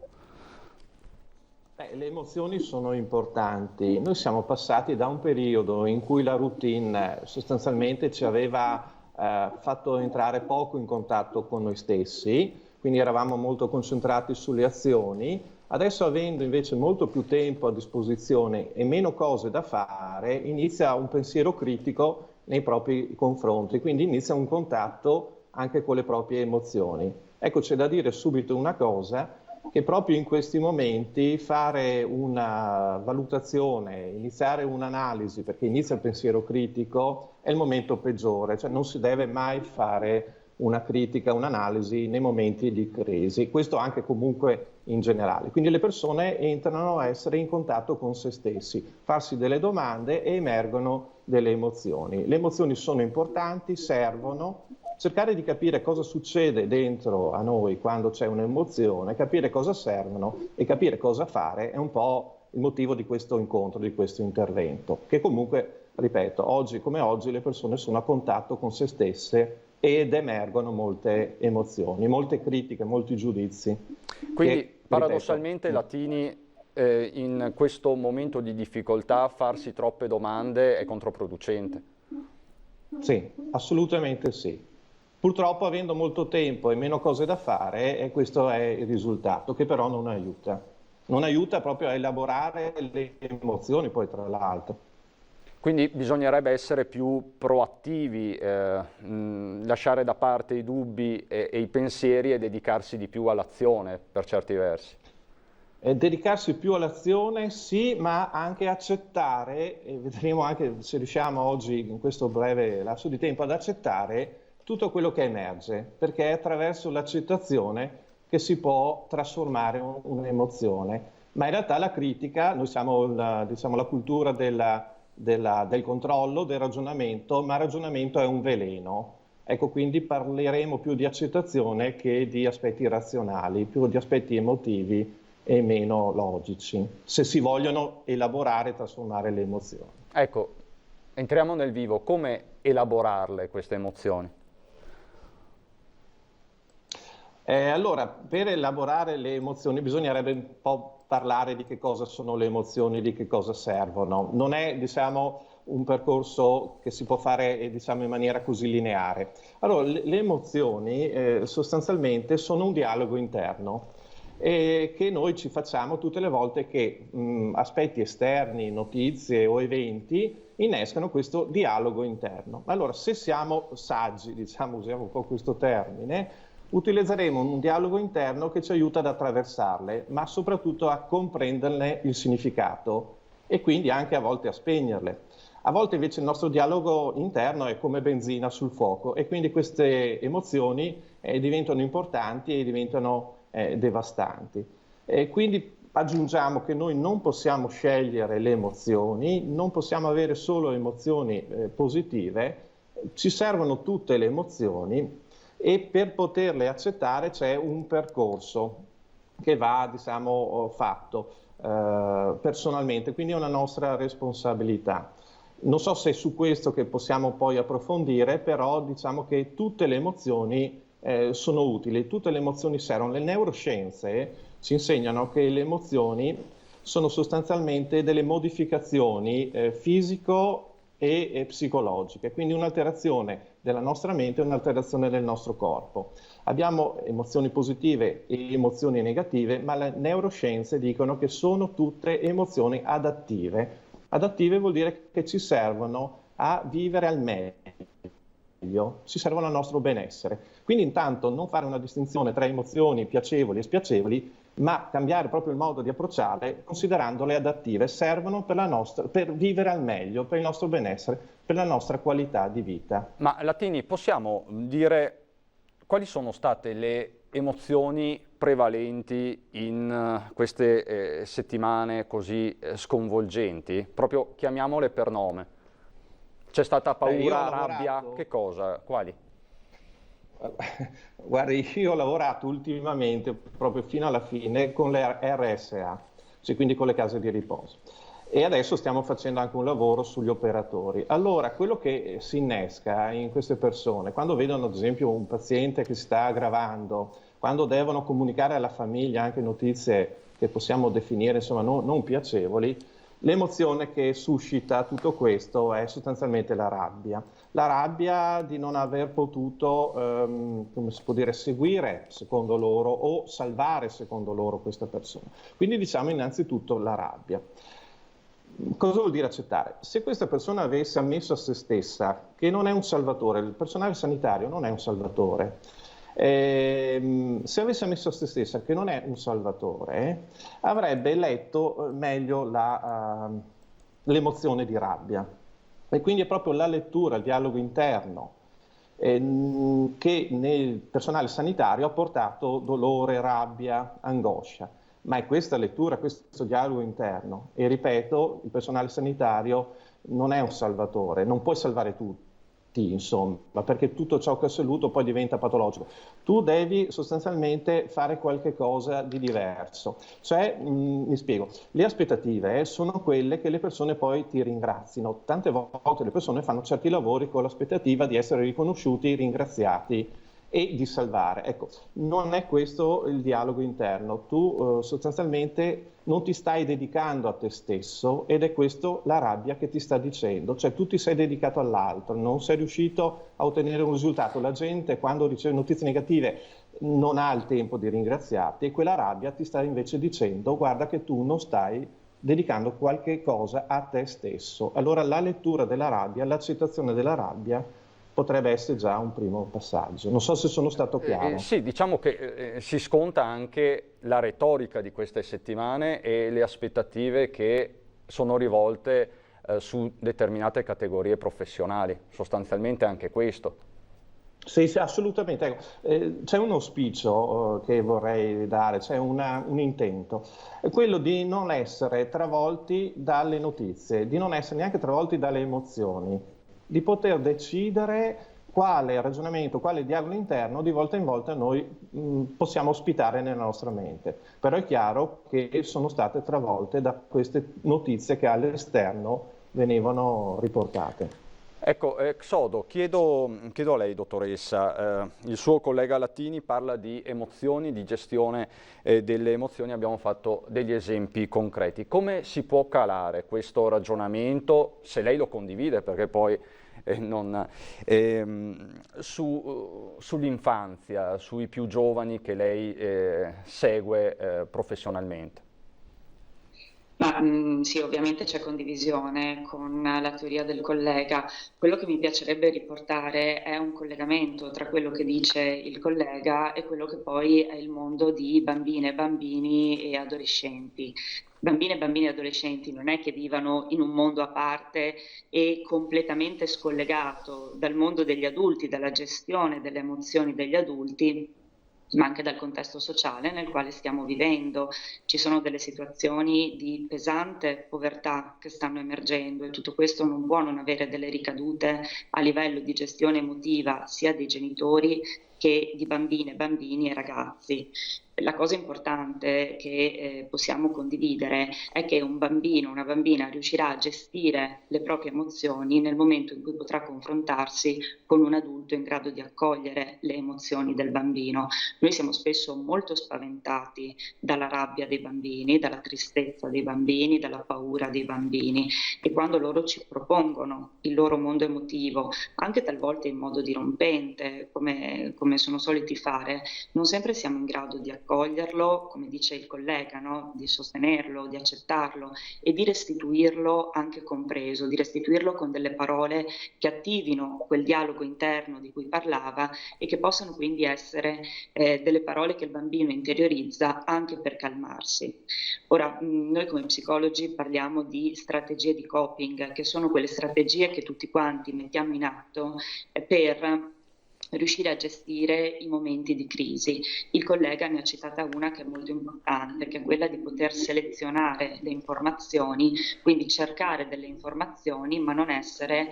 Le emozioni sono importanti. Noi siamo passati da un periodo in cui la routine sostanzialmente ci aveva fatto entrare poco in contatto con noi stessi, quindi eravamo molto concentrati sulle azioni. Adesso, avendo invece molto più tempo a disposizione e meno cose da fare, inizia un pensiero critico nei propri confronti, quindi inizia un contatto anche con le proprie emozioni. Ecco, c'è da dire subito una cosa, che proprio in questi momenti fare una valutazione, iniziare un'analisi, perché inizia il pensiero critico, è il momento peggiore, cioè non si deve mai fare una critica, un'analisi nei momenti di crisi, questo anche comunque in generale. Quindi le persone entrano a essere in contatto con se stessi, farsi delle domande e emergono delle emozioni. Le emozioni sono importanti, servono, cercare di capire cosa succede dentro a noi quando c'è un'emozione, capire cosa servono e capire cosa fare è un po' il motivo di questo incontro, di questo intervento, che comunque, ripeto, oggi come oggi le persone sono a contatto con se stesse ed emergono molte emozioni, molte critiche, molti giudizi. Quindi che, paradossalmente ripeto, Latini in questo momento di difficoltà farsi troppe domande è controproducente. sì, assolutamente sì. Purtroppo avendo molto tempo e meno cose da fare, e questo è il risultato, che però non aiuta. Non aiuta proprio a elaborare le emozioni, poi tra l'altro. Quindi bisognerebbe essere più proattivi, lasciare da parte i dubbi e i pensieri e dedicarsi di più all'azione per certi versi. Dedicarsi più all'azione, sì, ma anche accettare, e vedremo anche se riusciamo oggi in questo breve lasso di tempo ad accettare tutto quello che emerge, perché è attraverso l'accettazione che si può trasformare un'emozione. Ma in realtà la critica, noi siamo diciamo, la cultura del controllo, del ragionamento, ma il ragionamento è un veleno. Ecco, quindi parleremo più di accettazione che di aspetti razionali, più di aspetti emotivi e meno logici, se si vogliono elaborare e trasformare le emozioni. Ecco, entriamo nel vivo. Come elaborarle queste emozioni? Allora, per elaborare le emozioni bisognerebbe un po' parlare di che cosa sono le emozioni, di che cosa servono. Non è, diciamo, un percorso che si può fare, diciamo, in maniera così lineare. Allora, le emozioni sostanzialmente sono un dialogo interno che noi ci facciamo tutte le volte che aspetti esterni, notizie o eventi innescano questo dialogo interno. Allora, se siamo saggi, diciamo, usiamo un po' questo termine, utilizzeremo un dialogo interno che ci aiuta ad attraversarle, ma soprattutto a comprenderne il significato e quindi anche a volte a spegnerle. A volte invece il nostro dialogo interno è come benzina sul fuoco e quindi queste emozioni diventano importanti e diventano devastanti. E quindi aggiungiamo che noi non possiamo scegliere le emozioni, non possiamo avere solo emozioni positive, ci servono tutte le emozioni e per poterle accettare c'è un percorso che va, diciamo, fatto personalmente, quindi è una nostra responsabilità. Non so se è su questo che possiamo poi approfondire, però diciamo che tutte le emozioni sono utili, tutte le emozioni servono. Le neuroscienze ci insegnano che le emozioni sono sostanzialmente delle modificazioni fisico e psicologiche, quindi un'alterazione della nostra mente e un'alterazione del nostro corpo. Abbiamo emozioni positive e emozioni negative, ma le neuroscienze dicono che sono tutte emozioni adattive. Adattive vuol dire che ci servono a vivere al meglio, ci servono al nostro benessere. Quindi intanto non fare una distinzione tra emozioni piacevoli e spiacevoli, ma cambiare proprio il modo di approcciarle, considerandole adattive, servono per vivere al meglio, per il nostro benessere, per la nostra qualità di vita. Ma Latini, possiamo dire quali sono state le emozioni prevalenti in queste settimane così sconvolgenti? Proprio chiamiamole per nome. C'è stata paura, rabbia, che cosa? Quali? Guardi, io ho lavorato ultimamente, proprio fino alla fine, con le RSA, cioè quindi con le case di riposo. E adesso stiamo facendo anche un lavoro sugli operatori. Allora, quello che si innesca in queste persone, quando vedono ad esempio un paziente che si sta aggravando, quando devono comunicare alla famiglia anche notizie che possiamo definire insomma non piacevoli, l'emozione che suscita tutto questo è sostanzialmente la rabbia. La rabbia di non aver potuto, come si può dire, seguire secondo loro o salvare secondo loro questa persona. Quindi diciamo innanzitutto la rabbia. Cosa vuol dire accettare? Se questa persona avesse ammesso a se stessa che non è un salvatore, il personale sanitario non è un salvatore, se avesse ammesso a se stessa che non è un salvatore, avrebbe letto meglio l'emozione di rabbia. E quindi è proprio la lettura, il dialogo interno che nel personale sanitario ha portato dolore, rabbia, angoscia. Ma è questa lettura, questo dialogo interno. E ripeto, il personale sanitario non è un salvatore, non puoi salvare tutto. insomma, perché tutto ciò che è assoluto poi diventa patologico. Tu devi sostanzialmente fare qualche cosa di diverso. Cioè, mi spiego, le aspettative sono quelle che le persone poi ti ringrazino. Tante volte le persone fanno certi lavori con l'aspettativa di essere riconosciuti, ringraziati e di salvare. Ecco, non è questo il dialogo interno. Tu sostanzialmente non ti stai dedicando a te stesso ed è questo la rabbia che ti sta dicendo. Cioè tu ti sei dedicato all'altro, non sei riuscito a ottenere un risultato. La gente quando riceve notizie negative non ha il tempo di ringraziarti e quella rabbia ti sta invece dicendo guarda che tu non stai dedicando qualche cosa a te stesso. Allora la lettura della rabbia, l'accettazione della rabbia potrebbe essere già un primo passaggio. Non so se sono stato chiaro. Sì, diciamo che si sconta anche la retorica di queste settimane e le aspettative che sono rivolte su determinate categorie professionali, sostanzialmente anche questo. Sì, sì, assolutamente. Ecco, c'è un auspicio che vorrei dare, c'è un intento, è quello di non essere travolti dalle notizie, di non essere neanche travolti dalle emozioni, di poter decidere quale ragionamento, quale dialogo interno di volta in volta noi possiamo ospitare nella nostra mente. Però è chiaro che sono state travolte da queste notizie che all'esterno venivano riportate. Ecco, Xodo, chiedo a lei, dottoressa, il suo collega Latini parla di emozioni, di gestione delle emozioni, abbiamo fatto degli esempi concreti. Come si può calare questo ragionamento, se lei lo condivide, perché poi sull'infanzia, sui più giovani che lei segue professionalmente? Sì, ovviamente c'è condivisione con la teoria del collega. Quello che mi piacerebbe riportare è un collegamento tra quello che dice il collega e quello che poi è il mondo di bambine, bambini e adolescenti. Bambine, bambini e adolescenti non è che vivano in un mondo a parte e completamente scollegato dal mondo degli adulti, dalla gestione delle emozioni degli adulti, ma anche dal contesto sociale nel quale stiamo vivendo. Ci sono delle situazioni di pesante povertà che stanno emergendo e tutto questo non può non avere delle ricadute a livello di gestione emotiva sia dei genitori che di bambine, bambini e ragazzi. La cosa importante che possiamo condividere è che un bambino, una bambina riuscirà a gestire le proprie emozioni nel momento in cui potrà confrontarsi con un adulto in grado di accogliere le emozioni del bambino. Noi siamo spesso molto spaventati dalla rabbia dei bambini, dalla tristezza dei bambini, dalla paura dei bambini e quando loro ci propongono il loro mondo emotivo, anche talvolta in modo dirompente, come sono soliti fare, non sempre siamo in grado di accoglierlo, come dice il collega, no? Di sostenerlo, di accettarlo e di restituirlo anche compreso, di restituirlo con delle parole che attivino quel dialogo interno di cui parlava e che possano quindi essere delle parole che il bambino interiorizza anche per calmarsi. Ora, noi come psicologi parliamo di strategie di coping, che sono quelle strategie che tutti quanti mettiamo in atto per riuscire a gestire i momenti di crisi. Il collega ne ha citata una che è molto importante, che è quella di poter selezionare le informazioni, quindi cercare delle informazioni ma non essere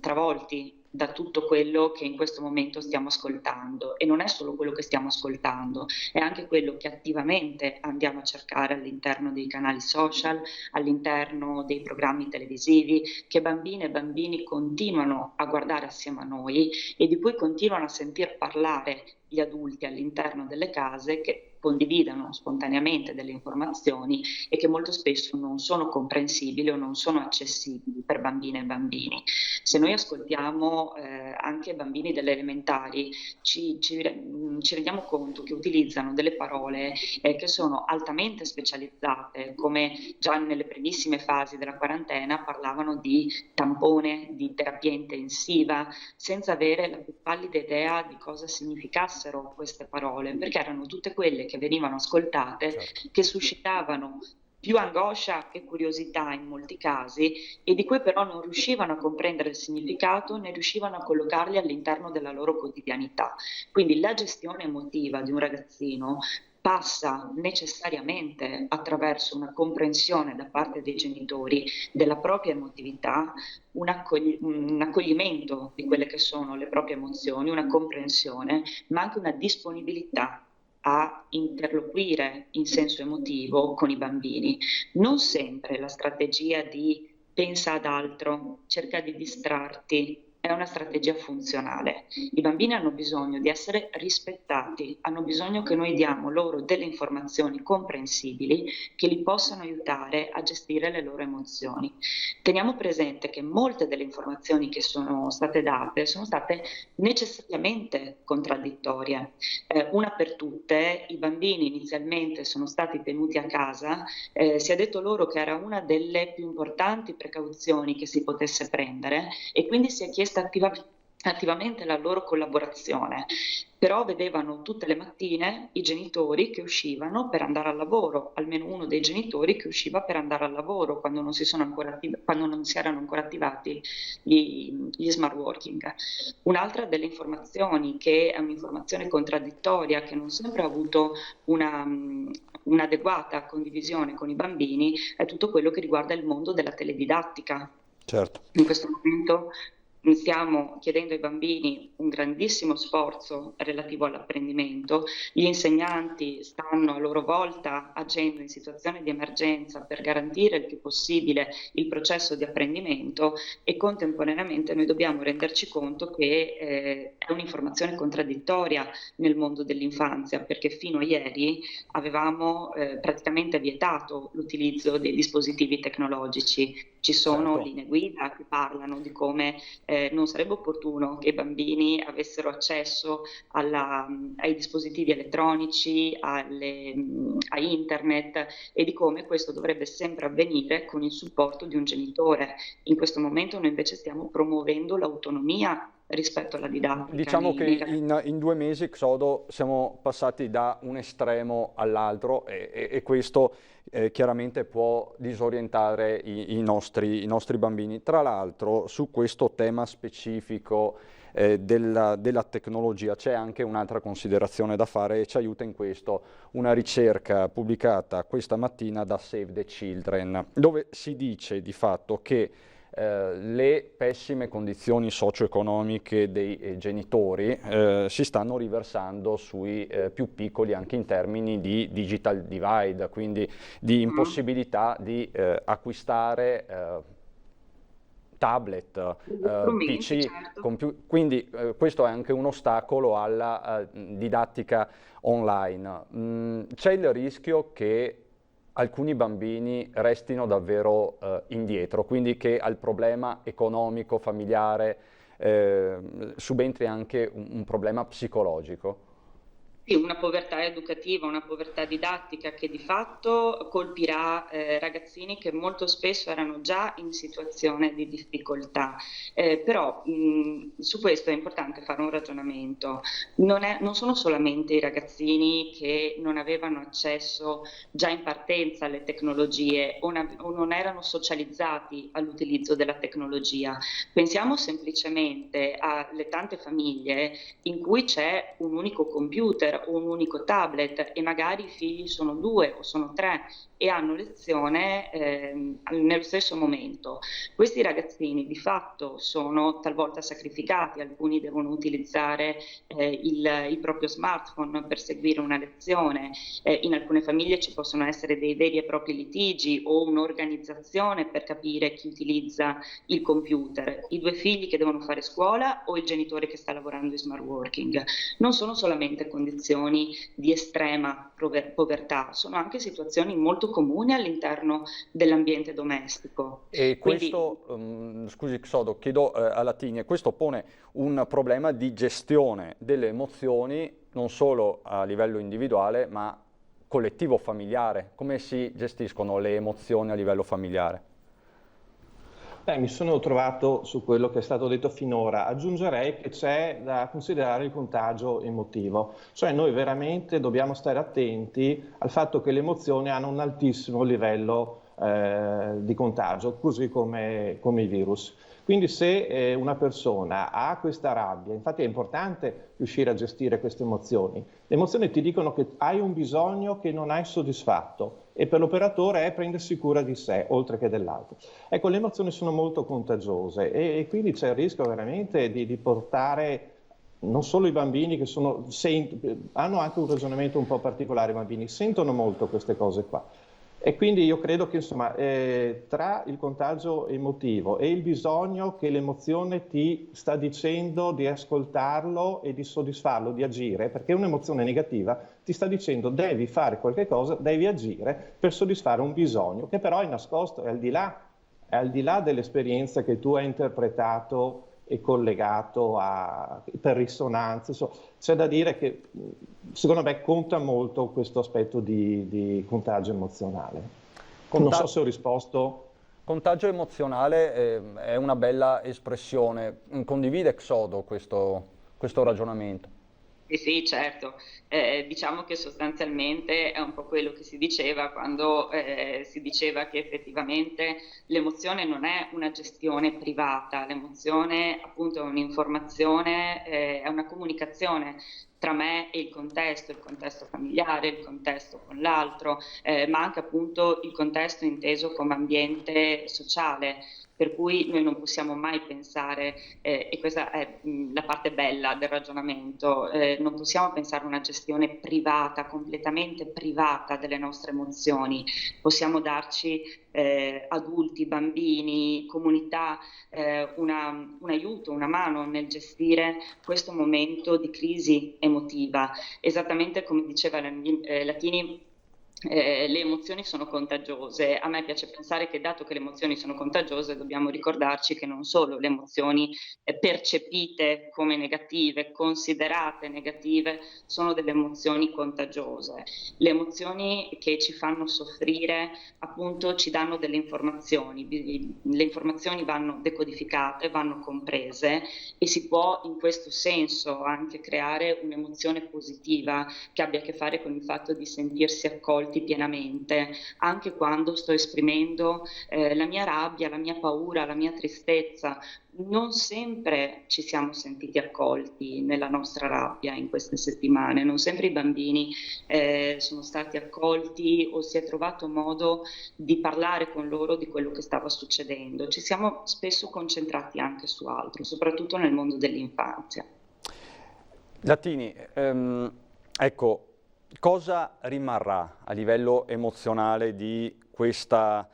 travolti da tutto quello che in questo momento stiamo ascoltando. E non è solo quello che stiamo ascoltando, è anche quello che attivamente andiamo a cercare all'interno dei canali social, all'interno dei programmi televisivi, che bambine e bambini continuano a guardare assieme a noi e di cui continuano a sentir parlare gli adulti all'interno delle case, che condividano spontaneamente delle informazioni e che molto spesso non sono comprensibili o non sono accessibili per bambine e bambini. Se noi ascoltiamo anche bambini delle elementari, ci rendiamo conto che utilizzano delle parole che sono altamente specializzate, come già nelle primissime fasi della quarantena parlavano di tampone, di terapia intensiva, senza avere la più pallida idea di cosa significassero queste parole, perché erano tutte quelle che venivano ascoltate, certo, che suscitavano più angoscia che curiosità in molti casi e di cui però non riuscivano a comprendere il significato né riuscivano a collocarli all'interno della loro quotidianità. Quindi la gestione emotiva di un ragazzino passa necessariamente attraverso una comprensione da parte dei genitori della propria emotività, un accoglimento di quelle che sono le proprie emozioni, una comprensione, ma anche una disponibilità a interloquire in senso emotivo con i bambini. Non sempre la strategia di pensa ad altro, cerca di distrarti, è una strategia funzionale. I bambini hanno bisogno di essere rispettati, hanno bisogno che noi diamo loro delle informazioni comprensibili che li possano aiutare a gestire le loro emozioni. Teniamo presente che molte delle informazioni che sono state date sono state necessariamente contraddittorie. Una per tutte, i bambini inizialmente sono stati tenuti a casa, si è detto loro che era una delle più importanti precauzioni che si potesse prendere e quindi si è chiesto attivamente la loro collaborazione, però vedevano tutte le mattine i genitori che uscivano per andare al lavoro, almeno uno dei genitori che usciva per andare al lavoro quando non si erano ancora attivati gli smart working. Un'altra delle informazioni, che è un'informazione contraddittoria, che non sempre ha avuto un'adeguata condivisione con i bambini, è tutto quello che riguarda il mondo della teledidattica. Certo. In questo momento stiamo chiedendo ai bambini un grandissimo sforzo relativo all'apprendimento. Gli insegnanti stanno a loro volta agendo in situazioni di emergenza per garantire il più possibile il processo di apprendimento e contemporaneamente noi dobbiamo renderci conto che è un'informazione contraddittoria nel mondo dell'infanzia, perché fino a ieri avevamo praticamente vietato l'utilizzo dei dispositivi tecnologici. Ci sono linee guida che parlano di come non sarebbe opportuno che i bambini avessero accesso ai dispositivi elettronici, a internet, e di come questo dovrebbe sempre avvenire con il supporto di un genitore. In questo momento noi invece stiamo promuovendo l'autonomia rispetto alla didattica. Diciamo che in 2 mesi, Xodo, siamo passati da un estremo all'altro e questo chiaramente può disorientare i nostri bambini. Tra l'altro, su questo tema specifico della tecnologia c'è anche un'altra considerazione da fare e ci aiuta in questo una ricerca pubblicata questa mattina da Save the Children, dove si dice di fatto che le pessime condizioni socio-economiche dei genitori si stanno riversando sui più piccoli anche in termini di digital divide, quindi di impossibilità di acquistare tablet, PC, certo. Quindi questo è anche un ostacolo alla didattica online. C'è il rischio che alcuni bambini restino davvero indietro, quindi che al problema economico, familiare, subentri anche un problema psicologico. Sì, una povertà educativa, una povertà didattica che di fatto colpirà ragazzini che molto spesso erano già in situazione di difficoltà. Però su questo è importante fare un ragionamento. Non sono solamente i ragazzini che non avevano accesso già in partenza alle tecnologie o non erano socializzati all'utilizzo della tecnologia. Pensiamo semplicemente alle tante famiglie in cui c'è un unico computer, un unico tablet e magari i figli sono 2 o sono 3 e hanno lezione nello stesso momento. Questi ragazzini di fatto sono talvolta sacrificati, alcuni devono utilizzare il proprio smartphone per seguire una lezione, in alcune famiglie ci possono essere dei veri e propri litigi o un'organizzazione per capire chi utilizza il computer, i 2 figli che devono fare scuola o il genitore che sta lavorando in smart working. Non sono solamente condizioni di estrema povertà, sono anche situazioni molto comuni all'interno dell'ambiente domestico. E questo, scusi Xodo, chiedo alla Tini, questo pone un problema di gestione delle emozioni non solo a livello individuale ma collettivo familiare. Come si gestiscono le emozioni a livello familiare? Mi sono trovato su quello che è stato detto finora. Aggiungerei che c'è da considerare il contagio emotivo, cioè noi veramente dobbiamo stare attenti al fatto che le emozioni hanno un altissimo livello di contagio, così come i virus. Quindi se una persona ha questa rabbia, infatti è importante riuscire a gestire queste emozioni. Le emozioni ti dicono che hai un bisogno che non hai soddisfatto e per l'operatore è prendersi cura di sé, oltre che dell'altro. Ecco, le emozioni sono molto contagiose e quindi c'è il rischio veramente di portare non solo i bambini che hanno anche un ragionamento un po' particolare, i bambini sentono molto queste cose qua. E quindi io credo che insomma, tra il contagio emotivo e il bisogno che l'emozione ti sta dicendo di ascoltarlo e di soddisfarlo, di agire, perché un'emozione negativa ti sta dicendo devi fare qualche cosa, devi agire per soddisfare un bisogno che però è nascosto, è al di là dell'esperienza che tu hai interpretato e collegato per risonanza. C'è da dire che secondo me conta molto questo aspetto di contagio emozionale. Non so se ho risposto. Contagio emozionale è una bella espressione. Condivide Xodo questo ragionamento? Sì, certo. Diciamo che sostanzialmente è un po' quello che si diceva quando si diceva che effettivamente l'emozione non è una gestione privata, l'emozione appunto è un'informazione, è una comunicazione tra me e il contesto familiare, il contesto con l'altro, ma anche appunto il contesto inteso come ambiente sociale. Per cui noi non possiamo mai pensare, e questa è la parte bella del ragionamento, non possiamo pensare a una gestione privata, completamente privata delle nostre emozioni. Possiamo darci adulti, bambini, comunità, un aiuto, una mano nel gestire questo momento di crisi emotiva. Esattamente come diceva Latini, le emozioni sono contagiose. A me piace pensare che dato che le emozioni sono contagiose dobbiamo ricordarci che non solo le emozioni percepite come negative, considerate negative, sono delle emozioni contagiose. Le emozioni che ci fanno soffrire appunto ci danno delle informazioni, le informazioni vanno decodificate, vanno comprese e si può in questo senso anche creare un'emozione positiva che abbia a che fare con il fatto di sentirsi accolti pienamente, anche quando sto esprimendo la mia rabbia, la mia paura, la mia tristezza. Non sempre ci siamo sentiti accolti nella nostra rabbia in queste settimane, non sempre i bambini sono stati accolti o si è trovato modo di parlare con loro di quello che stava succedendo. Ci siamo spesso concentrati anche su altro, soprattutto nel mondo dell'infanzia. Latini, ecco, cosa rimarrà a livello emozionale di questa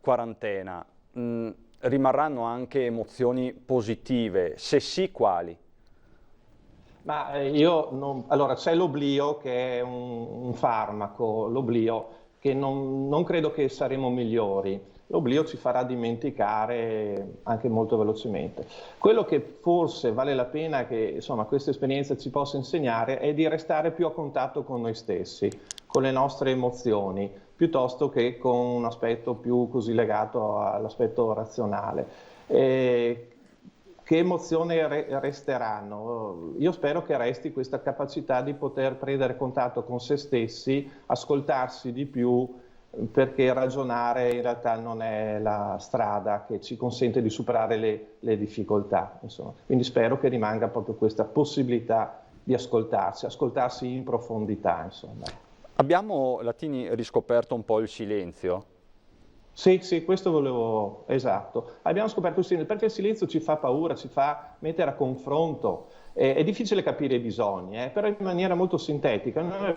quarantena? Rimarranno anche emozioni positive? Se sì, quali? Ma allora c'è l'oblio che è un farmaco, l'oblio che non credo che saremo migliori. L'oblio ci farà dimenticare anche molto velocemente. Quello che forse vale la pena che insomma, questa esperienza ci possa insegnare è di restare più a contatto con noi stessi, con le nostre emozioni, piuttosto che con un aspetto più così legato all'aspetto razionale. Che emozioni resteranno? Io spero che resti questa capacità di poter prendere contatto con se stessi, ascoltarsi di più, perché ragionare in realtà non è la strada che ci consente di superare le difficoltà. Insomma. Quindi spero che rimanga proprio questa possibilità di ascoltarsi in profondità. Insomma. Abbiamo, Latini, riscoperto un po' il silenzio? Sì, questo volevo, esatto. Abbiamo scoperto il silenzio, perché il silenzio ci fa paura, ci fa mettere a confronto. È difficile capire i bisogni, però in maniera molto sintetica. Noi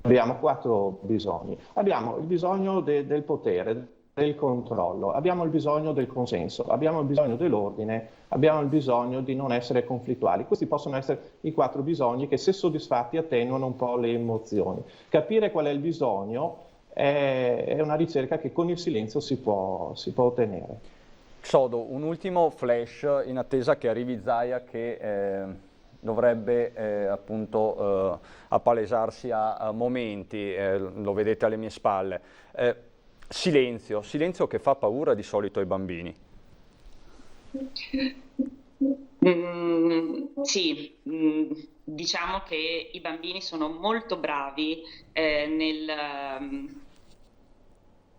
abbiamo 4 bisogni. Abbiamo il bisogno del potere, del controllo, abbiamo il bisogno del consenso, abbiamo il bisogno dell'ordine, abbiamo il bisogno di non essere conflittuali. Questi possono essere i 4 bisogni che, se soddisfatti, attenuano un po' le emozioni. Capire qual è il bisogno è una ricerca che con il silenzio si può ottenere. Xodo, un ultimo flash in attesa che arrivi Zaia, che dovrebbe appunto appalesarsi a momenti, lo vedete alle mie spalle. Silenzio che fa paura di solito ai bambini. Sì, diciamo che i bambini sono molto bravi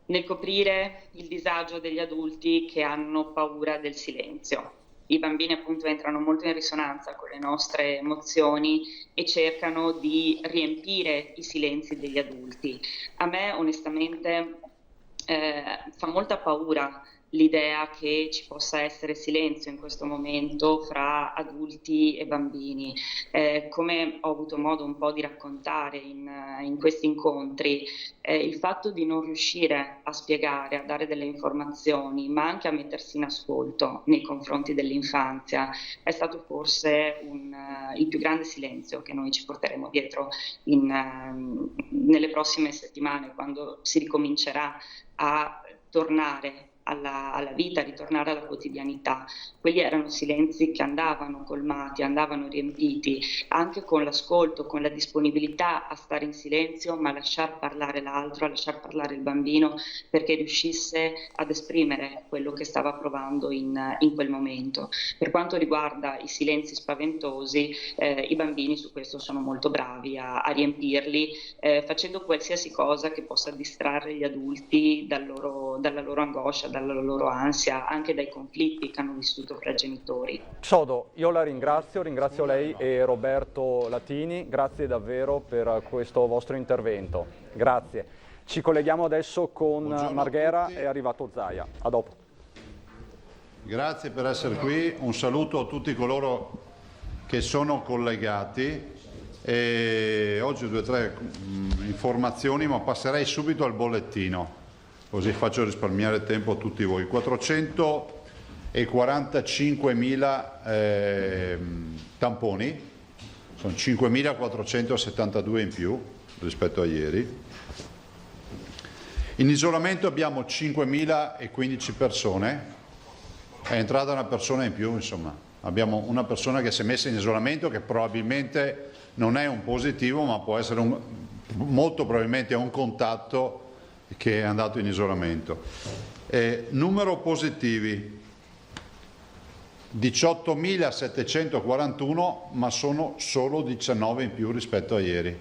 nel coprire il disagio degli adulti che hanno paura del silenzio. I bambini appunto entrano molto in risonanza con le nostre emozioni e cercano di riempire i silenzi degli adulti. A me onestamente fa molta paura l'idea che ci possa essere silenzio in questo momento fra adulti e bambini. Come ho avuto modo un po' di raccontare in questi incontri, il fatto di non riuscire a spiegare, a dare delle informazioni, ma anche a mettersi in ascolto nei confronti dell'infanzia, è stato forse il più grande silenzio che noi ci porteremo dietro nelle prossime settimane, quando si ricomincerà a tornare alla vita, ritornare alla quotidianità. Quelli erano silenzi che andavano colmati, andavano riempiti, anche con l'ascolto, con la disponibilità a stare in silenzio, ma a lasciar parlare l'altro, a lasciar parlare il bambino, perché riuscisse ad esprimere quello che stava provando in quel momento. Per quanto riguarda i silenzi spaventosi, i bambini su questo sono molto bravi a riempirli, facendo qualsiasi cosa che possa distrarre gli adulti dalla loro angoscia, dalla loro ansia, anche dai conflitti che hanno vissuto fra genitori. Sodo, io la ringrazio lei e Roberto Latini, grazie davvero per questo vostro intervento. Grazie. Ci colleghiamo adesso con Marghera, è arrivato Zaia. A dopo. Grazie per essere qui, un saluto a tutti coloro che sono collegati. Oggi 2 o 3 informazioni, ma passerei subito al bollettino. Così faccio risparmiare tempo a tutti voi. 445.000 tamponi, sono 5.472 in più rispetto a ieri. In isolamento abbiamo 5.015 persone, è entrata una persona in più, insomma. Abbiamo una persona che si è messa in isolamento che probabilmente non è un positivo, ma può essere molto probabilmente un contatto che è andato in isolamento. Numero positivi 18.741, ma sono solo 19 in più rispetto a ieri.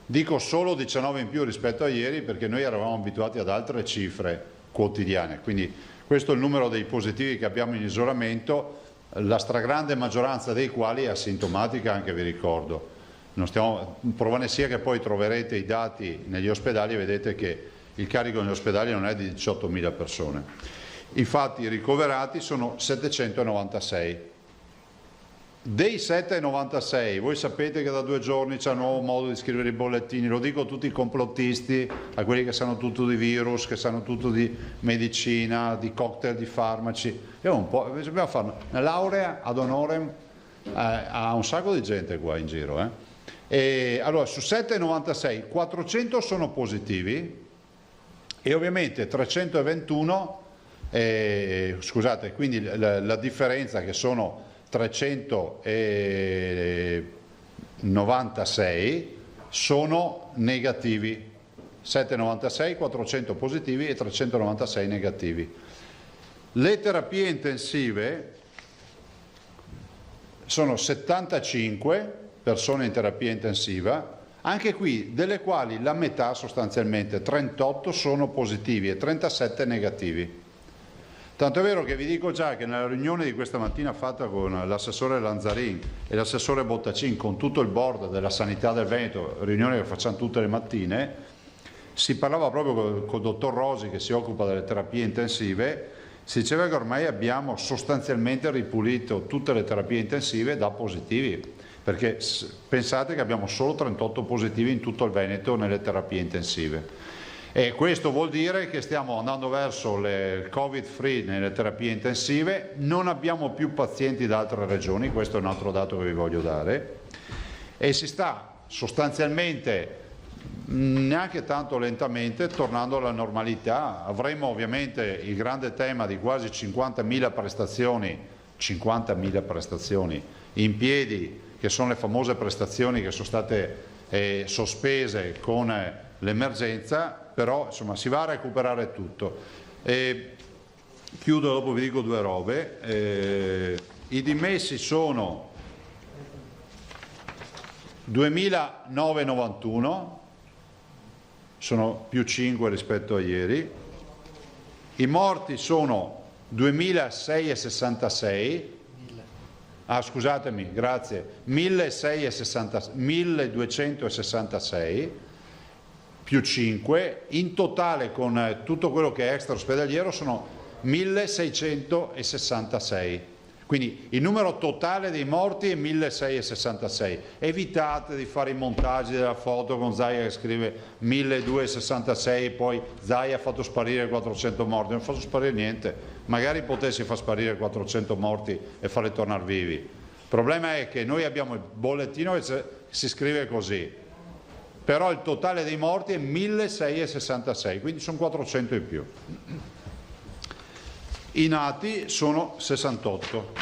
Dico solo 19 in più rispetto a ieri perché noi eravamo abituati ad altre cifre quotidiane, quindi questo è il numero dei positivi che abbiamo in isolamento, la stragrande maggioranza dei quali è asintomatica, anche vi ricordo. Prova ne sia che poi troverete i dati negli ospedali e vedete che il carico negli ospedali non è di 18.000 persone. Infatti i ricoverati sono 796. Dei 796, voi sapete che da 2 giorni c'è un nuovo modo di scrivere i bollettini, lo dico a tutti i complottisti, a quelli che sanno tutto di virus, che sanno tutto di medicina, di cocktail, di farmaci. Dobbiamo fare una laurea ad honorem a un sacco di gente qua in giro. Allora, su 796, 400 sono positivi, e ovviamente 321, scusate, quindi la differenza che sono 396 sono negativi, 796, 400 positivi e 396 negativi. Le terapie intensive sono 75 persone in terapia intensiva, anche qui delle quali la metà sostanzialmente, 38 sono positivi e 37 negativi. Tanto è vero che vi dico già che nella riunione di questa mattina fatta con l'assessore Lanzarin e l'assessore Bottacin, con tutto il board della sanità del Veneto, riunione che facciamo tutte le mattine, si parlava proprio col dottor Rosi che si occupa delle terapie intensive, si diceva che ormai abbiamo sostanzialmente ripulito tutte le terapie intensive da positivi. Perché pensate che abbiamo solo 38 positivi in tutto il Veneto nelle terapie intensive. E questo vuol dire che stiamo andando verso il Covid free nelle terapie intensive, non abbiamo più pazienti da altre regioni, questo è un altro dato che vi voglio dare, e si sta sostanzialmente, neanche tanto lentamente, tornando alla normalità. Avremo ovviamente il grande tema di quasi 50.000 prestazioni in piedi, che sono le famose prestazioni che sono state sospese con l'emergenza, però insomma si va a recuperare tutto. Chiudo, dopo vi dico 2 robe. I dimessi sono 2.991, sono più 5 rispetto a ieri. I morti sono 2.666, scusatemi, grazie, 1.266 più 5, in totale con tutto quello che è extra ospedaliero sono 1.666. Quindi il numero totale dei morti è 1.666. Evitate di fare i montaggi della foto con Zaia che scrive 1.266, poi Zaia ha fatto sparire 400 morti. Non faccio sparire niente, magari potessi far sparire 400 morti e farli tornare vivi. Il problema è che noi abbiamo il bollettino che si scrive così, però il totale dei morti è 1.666, quindi sono 400 in più. I nati sono 68.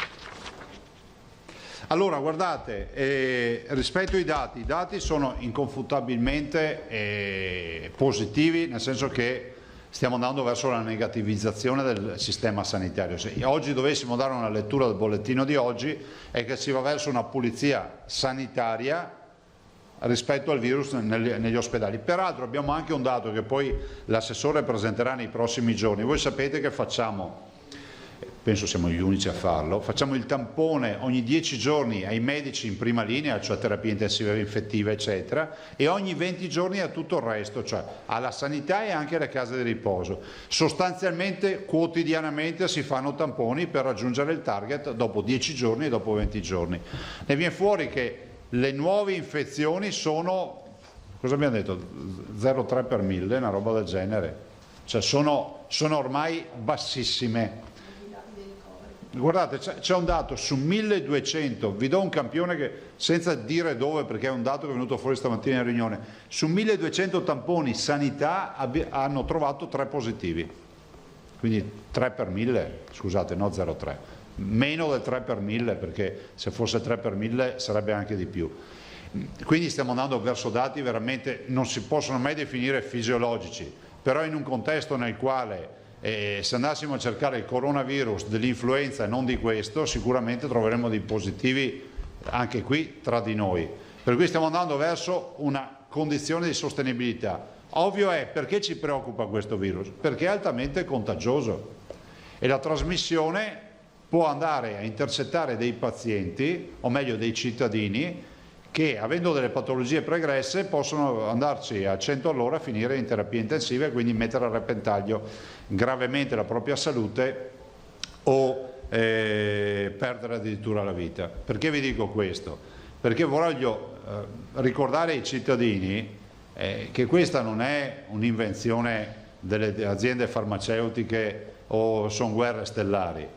Allora guardate, rispetto ai dati, i dati sono inconfutabilmente positivi, nel senso che stiamo andando verso la negativizzazione del sistema sanitario. Se oggi dovessimo dare una lettura del bollettino di oggi è che si va verso una pulizia sanitaria rispetto al virus negli ospedali. Peraltro abbiamo anche un dato che poi l'assessore presenterà nei prossimi giorni. Voi sapete che facciamo, penso siamo gli unici a farlo, facciamo il tampone ogni 10 giorni ai medici in prima linea, cioè terapia intensiva infettiva eccetera, e ogni 20 giorni a tutto il resto, cioè alla sanità e anche alle case di riposo. Sostanzialmente quotidianamente si fanno tamponi per raggiungere il target dopo 10 giorni e dopo 20 giorni. Ne viene fuori che le nuove infezioni sono, cosa abbiamo detto, 0,3 per 1000, una roba del genere, cioè sono ormai bassissime. Guardate, c'è un dato su 1200, vi do un campione che, senza dire dove perché è un dato che è venuto fuori stamattina in riunione, su 1200 tamponi sanità hanno trovato 3 positivi, quindi 3 per 1000, scusate, no 0,3, meno del 3 per 1000 perché se fosse 3 per 1000 sarebbe anche di più. Quindi stiamo andando verso dati veramente non si possono mai definire fisiologici, però in un contesto nel quale se andassimo a cercare il coronavirus dell'influenza e non di questo, sicuramente troveremo dei positivi anche qui tra di noi. Per cui stiamo andando verso una condizione di sostenibilità. Ovvio è, perché ci preoccupa questo virus? Perché è altamente contagioso e la trasmissione può andare a intercettare dei pazienti, o meglio dei cittadini, che avendo delle patologie pregresse possono andarci a 100 all'ora a finire in terapia intensiva e quindi mettere a repentaglio gravemente la propria salute o perdere addirittura la vita. Perché vi dico questo? Perché voglio ricordare ai cittadini che questa non è un'invenzione delle aziende farmaceutiche o sono guerre stellari.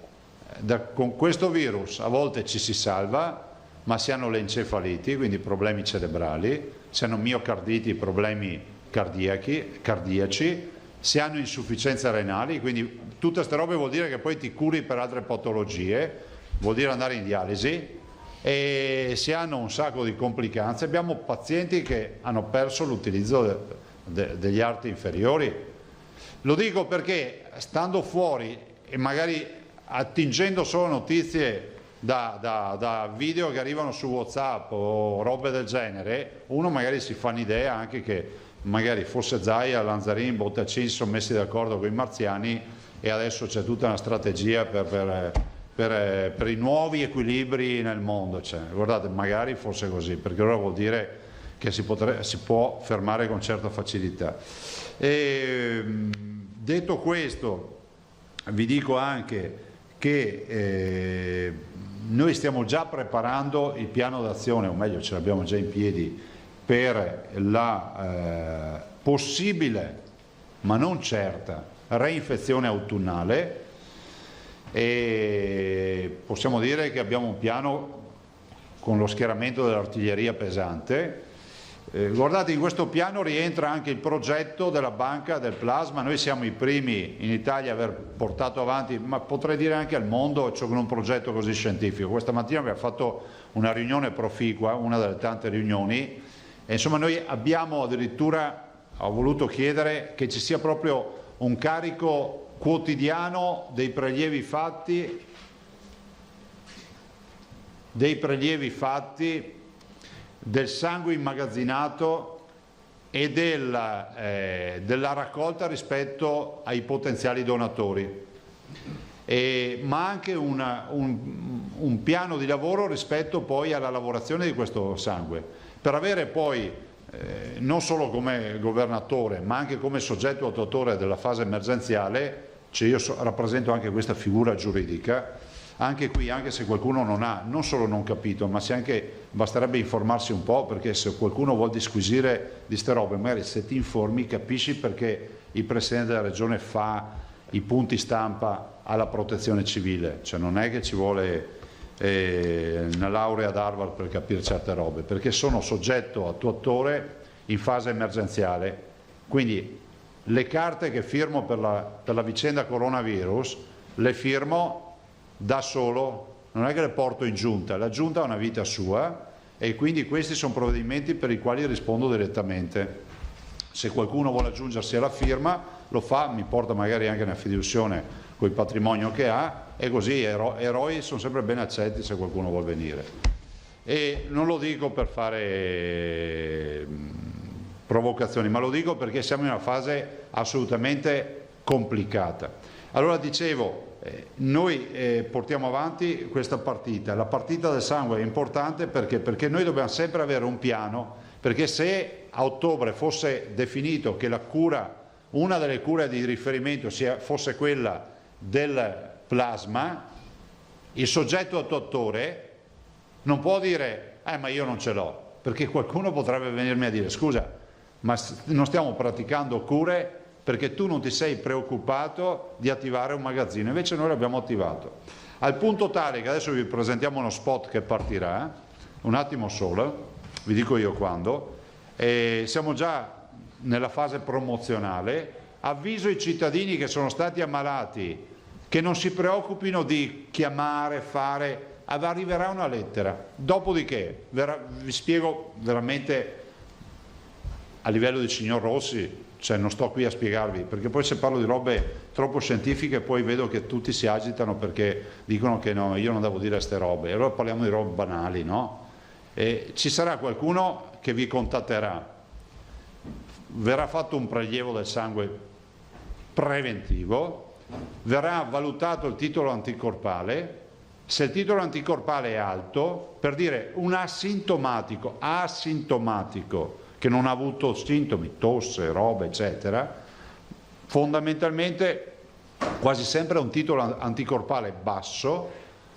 Con questo virus a volte ci si salva, ma si hanno le encefaliti, quindi problemi cerebrali, si hanno miocarditi, problemi cardiaci, si hanno insufficienze renali, quindi tutte queste robe vuol dire che poi ti curi per altre patologie, vuol dire andare in dialisi e si hanno un sacco di complicanze. Abbiamo pazienti che hanno perso l'utilizzo degli arti inferiori. Lo dico perché stando fuori e magari attingendo solo notizie da video che arrivano su WhatsApp o robe del genere, uno magari si fa un'idea anche che magari forse Zaia, Lanzarin, Bottacin si sono messi d'accordo con i marziani e adesso c'è tutta una strategia per i nuovi equilibri nel mondo. Cioè, guardate, magari fosse così, perché allora vuol dire che si può fermare con certa facilità. Detto questo, vi dico anche che noi stiamo già preparando il piano d'azione, o meglio ce l'abbiamo già in piedi, per la possibile, ma non certa, reinfezione autunnale e possiamo dire che abbiamo un piano con lo schieramento dell'artiglieria pesante. Guardate, in questo piano rientra anche il progetto della banca del plasma. Noi siamo i primi in Italia a aver portato avanti, ma potrei dire anche al mondo, cioè con un progetto così scientifico. Questa mattina abbiamo fatto una riunione proficua, una delle tante riunioni, e insomma noi abbiamo addirittura, ho voluto chiedere che ci sia proprio un carico quotidiano dei prelievi fatti del sangue immagazzinato e della raccolta rispetto ai potenziali donatori, ma anche un piano di lavoro rispetto poi alla lavorazione di questo sangue, per avere poi non solo come governatore ma anche come soggetto attuatore della fase emergenziale, cioè io rappresento anche questa figura giuridica, anche qui, anche se qualcuno non solo non capito, ma se anche basterebbe informarsi un po', perché se qualcuno vuol disquisire di ste robe, magari se ti informi capisci perché il Presidente della Regione fa i punti stampa alla protezione civile, cioè non è che ci vuole una laurea ad Harvard per capire certe robe, perché sono soggetto attuatore in fase emergenziale. Quindi le carte che firmo per la vicenda coronavirus le firmo da solo, non è che le porto in giunta, la giunta ha una vita sua e quindi questi sono provvedimenti per i quali rispondo direttamente. Se qualcuno vuole aggiungersi alla firma lo fa, mi porta magari anche una fiduzione con il patrimonio che ha, e così eroi sono sempre ben accetti se qualcuno vuole venire. E non lo dico per fare provocazioni, ma lo dico perché siamo in una fase assolutamente complicata. Allora dicevo, noi portiamo avanti questa partita, la partita del sangue è importante perché noi dobbiamo sempre avere un piano, perché se a ottobre fosse definito che la cura, una delle cure di riferimento fosse quella del plasma, il soggetto attuatore non può dire ma io non ce l'ho, perché qualcuno potrebbe venirmi a dire scusa, ma non stiamo praticando cure perché tu non ti sei preoccupato di attivare un magazzino, invece noi l'abbiamo attivato. Al punto tale che adesso vi presentiamo uno spot che partirà, un attimo solo, vi dico io quando, siamo già nella fase promozionale, avviso i cittadini che sono stati ammalati che non si preoccupino di chiamare, arriverà una lettera, dopodiché vi spiego veramente a livello di signor Rossi, cioè non sto qui a spiegarvi, perché poi se parlo di robe troppo scientifiche poi vedo che tutti si agitano perché dicono che no, io non devo dire queste robe, allora parliamo di robe banali, no? E ci sarà qualcuno che vi contatterà, verrà fatto un prelievo del sangue preventivo, verrà valutato il titolo anticorpale, se il titolo anticorpale è alto, per dire un asintomatico che non ha avuto sintomi, tosse, roba, eccetera, fondamentalmente quasi sempre un titolo anticorpale basso,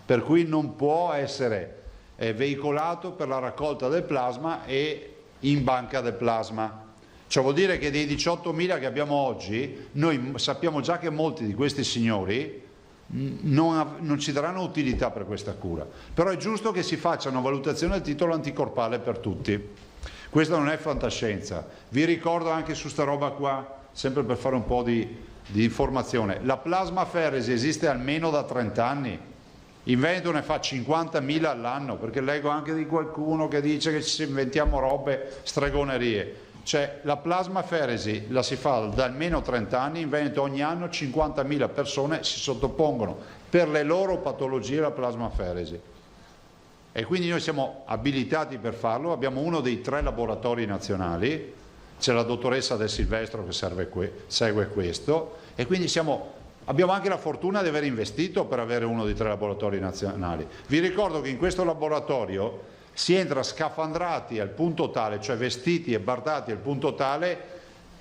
per cui non può essere veicolato per la raccolta del plasma e in banca del plasma. Ciò vuol dire che dei 18.000 che abbiamo oggi, noi sappiamo già che molti di questi signori non ci daranno utilità per questa cura, però è giusto che si faccia una valutazione del titolo anticorpale per tutti. Questa non è fantascienza. Vi ricordo anche su sta roba qua, sempre per fare un po' di informazione, la plasmaferesi esiste almeno da 30 anni, in Veneto ne fa 50.000 all'anno, perché leggo anche di qualcuno che dice che ci inventiamo robe, stregonerie. Cioè la plasmaferesi la si fa da almeno 30 anni, in Veneto ogni anno 50.000 persone si sottopongono per le loro patologie alla plasmaferesi. E quindi noi siamo abilitati per farlo, abbiamo uno dei 3 laboratori nazionali, c'è la dottoressa De Silvestro che segue questo, e quindi abbiamo anche la fortuna di aver investito per avere uno dei 3 laboratori nazionali. Vi ricordo che in questo laboratorio si entra scafandrati al punto tale, cioè vestiti e bardati al punto tale,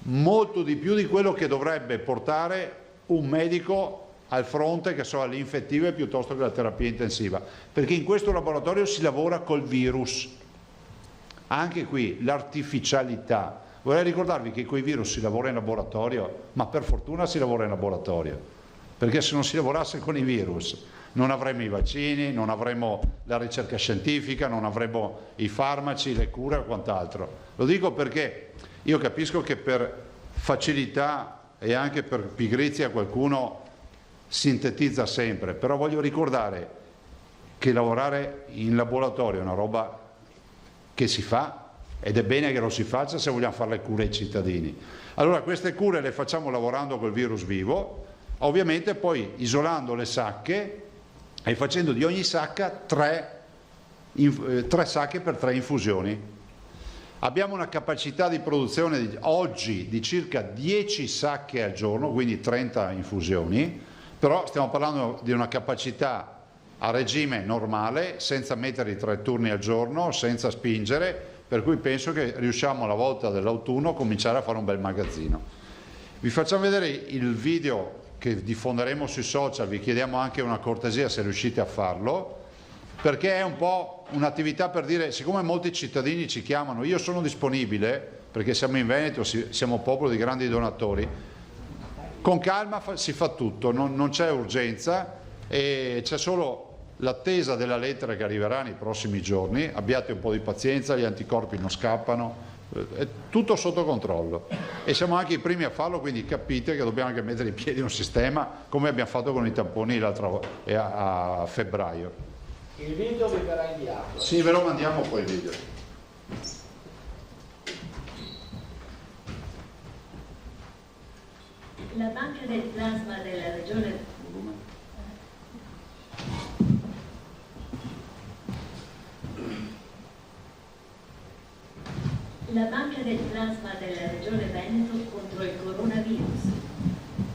molto di più di quello che dovrebbe portare un medico al fronte, che so, alle infettive piuttosto che alla terapia intensiva, perché in questo laboratorio si lavora col virus. Anche qui l'artificialità. Vorrei ricordarvi che con i virus si lavora in laboratorio, ma per fortuna si lavora in laboratorio, perché se non si lavorasse con i virus non avremmo i vaccini, non avremmo la ricerca scientifica, non avremmo i farmaci, le cure o quant'altro. Lo dico perché io capisco che per facilità e anche per pigrizia qualcuno sintetizza sempre, però voglio ricordare che lavorare in laboratorio è una roba che si fa, ed è bene che lo si faccia se vogliamo fare le cure ai cittadini. Allora queste cure le facciamo lavorando col virus vivo, ovviamente poi isolando le sacche e facendo di ogni sacca 3 sacche per 3 infusioni. Abbiamo una capacità di produzione oggi di circa 10 sacche al giorno, quindi 30 infusioni, però stiamo parlando di una capacità a regime normale, senza mettere i 3 turni al giorno, senza spingere, per cui penso che riusciamo alla volta dell'autunno a cominciare a fare un bel magazzino. Vi facciamo vedere il video che diffonderemo sui social, vi chiediamo anche una cortesia se riuscite a farlo, perché è un po' un'attività per dire, siccome molti cittadini ci chiamano, io sono disponibile, perché siamo in Veneto, siamo popolo di grandi donatori, con calma si fa tutto, non c'è urgenza e c'è solo l'attesa della lettera che arriverà nei prossimi giorni, abbiate un po' di pazienza, gli anticorpi non scappano, è tutto sotto controllo e siamo anche i primi a farlo, quindi capite che dobbiamo anche mettere in piedi un sistema come abbiamo fatto con i tamponi a febbraio. Il video vi verrà inviato. Sì, ve lo mandiamo poi il video. La banca del plasma della regione La banca del plasma della regione Veneto contro il coronavirus.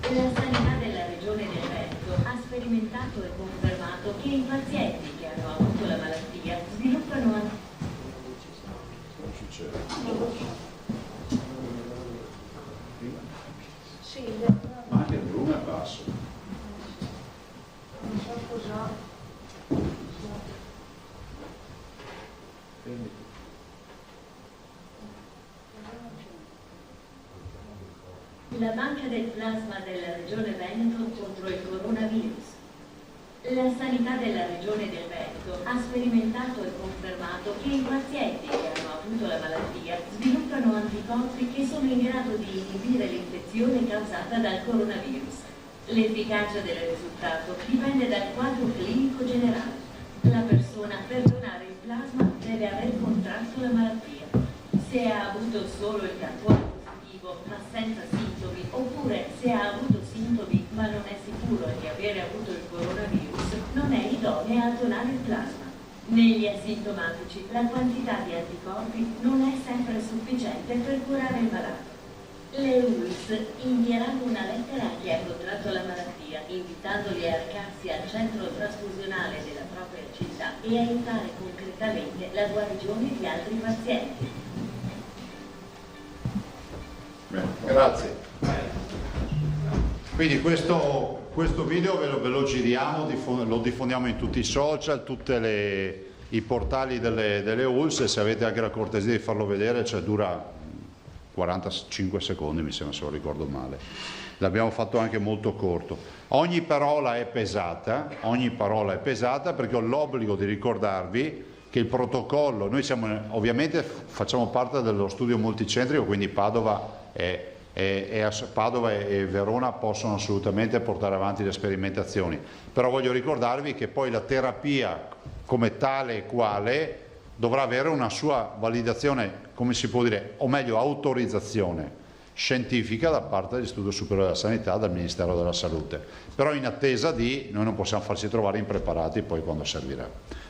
La sanità della regione del Veneto ha sperimentato e confermato che i pazienti che hanno avuto la malattia sviluppano anche... Ma anche il volume è basso. La banca del plasma della regione Veneto contro il coronavirus. La sanità della regione del Veneto ha sperimentato e confermato che i pazienti che hanno avuto la malattia sviluppano anticorpi che sono in grado di inibire l'infezione causata dal coronavirus. L'efficacia del risultato dipende dal quadro clinico generale. La persona per donare il plasma deve aver contratto la malattia. Se ha avuto solo il tampone positivo ma senza sintomi, oppure se ha avuto sintomi ma non è sicuro di avere avuto il coronavirus, non è idonea a donare il plasma. Negli asintomatici la quantità di anticorpi non è sempre sufficiente per curare il malato. Le ULSS invieranno una lettera a chi ha contratto la malattia, invitandoli a recarsi al centro trasfusionale della propria città e aiutare concretamente la guarigione di altri pazienti. Bene, grazie. Quindi questo video ve lo giriamo, lo diffondiamo in tutti i social, tutti i portali delle ULSS, e se avete anche la cortesia di farlo vedere, cioè dura 45 secondi, mi sembra, se non ricordo male. L'abbiamo fatto anche molto corto. Ogni parola è pesata perché ho l'obbligo di ricordarvi che il protocollo, noi ovviamente facciamo parte dello studio multicentrico, quindi Padova e Verona possono assolutamente portare avanti le sperimentazioni, però voglio ricordarvi che poi la terapia come tale e quale dovrà avere una sua validazione, come si può dire, o meglio autorizzazione scientifica da parte dell'Istituto Superiore della Sanità, dal Ministero della Salute, però in attesa noi non possiamo farci trovare impreparati poi quando servirà.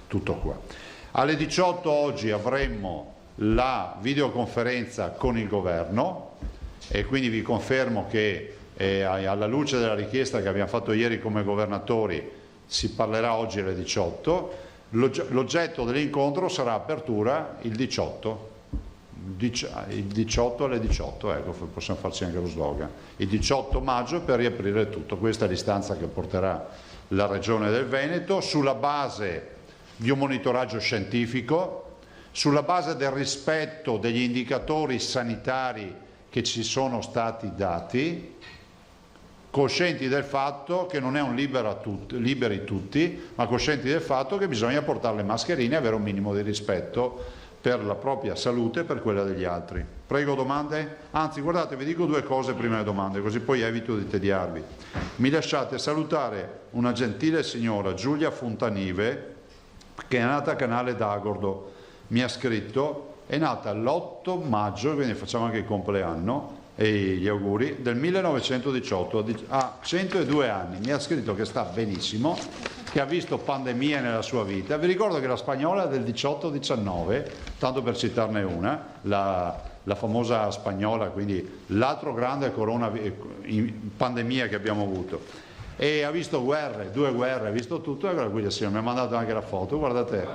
Tutto qua. Alle 18 oggi avremo la videoconferenza con il governo e quindi vi confermo che alla luce della richiesta che abbiamo fatto ieri come governatori si parlerà oggi alle 18. L'oggetto dell'incontro sarà apertura il 18 alle 18, ecco, possiamo farci anche lo slogan, il 18 maggio per riaprire tutto. Questa è l'istanza che porterà la Regione del Veneto sulla base di un monitoraggio scientifico, sulla base del rispetto degli indicatori sanitari che ci sono stati dati, coscienti del fatto che non è un liberi tutti, ma coscienti del fatto che bisogna portare le mascherine e avere un minimo di rispetto per la propria salute e per quella degli altri. Prego, domande? Anzi, guardate, vi dico due cose prima delle domande, così poi evito di tediarvi. Mi lasciate salutare una gentile signora, Giulia Fontanive, che è nata a Canale d'Agordo, mi ha scritto, è nata l'8 maggio, quindi facciamo anche il compleanno e gli auguri, del 1918, ha 102 anni, mi ha scritto che sta benissimo, che ha visto pandemie nella sua vita. Vi ricordo che la spagnola è del 18-19, tanto per citarne una, la famosa spagnola, quindi l'altro grande pandemia che abbiamo avuto. E ha visto guerre, 2 guerre, ha visto tutto, e qui mi ha mandato anche la foto, guardate,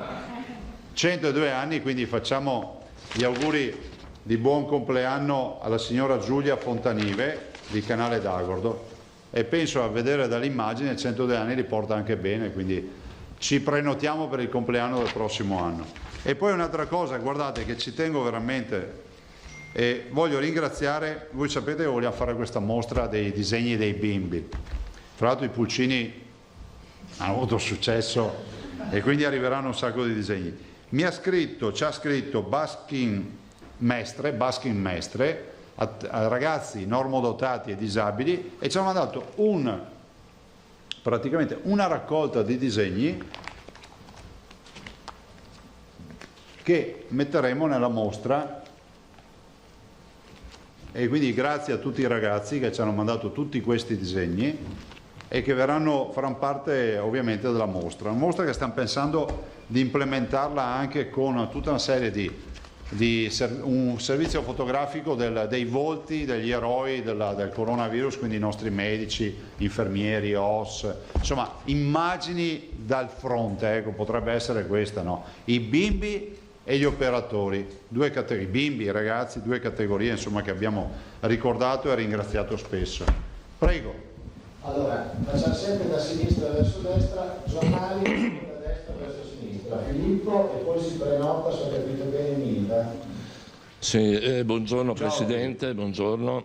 102 anni, quindi facciamo gli auguri di buon compleanno alla signora Giulia Fontanive di Canale d'Agordo, e penso, a vedere dall'immagine, 102 anni li porta anche bene, quindi ci prenotiamo per il compleanno del prossimo anno. E poi un'altra cosa, guardate, che ci tengo veramente, e voglio ringraziare, voi sapete che vogliamo fare questa mostra dei disegni dei bimbi, tra l'altro i pulcini hanno avuto successo e quindi arriveranno un sacco di disegni. Ci ha scritto Baskin Mestre, a ragazzi normodotati e disabili, e ci hanno mandato praticamente una raccolta di disegni che metteremo nella mostra, e quindi grazie a tutti i ragazzi che ci hanno mandato tutti questi disegni e che faranno parte ovviamente della mostra. Una mostra che stiamo pensando di implementarla anche con tutta una serie di un servizio fotografico dei volti degli eroi del coronavirus, quindi i nostri medici, infermieri, OS, insomma immagini dal fronte, ecco, potrebbe essere questa, no? I bimbi e gli operatori, 2 categorie, bimbi, ragazzi, 2 categorie insomma che abbiamo ricordato e ringraziato spesso. Prego. Allora, facciamo sempre da sinistra verso destra, giornali da destra verso sinistra. Filippo, e poi si prenota, se ho capito bene, Milda. Sì, buongiorno Presidente, buongiorno.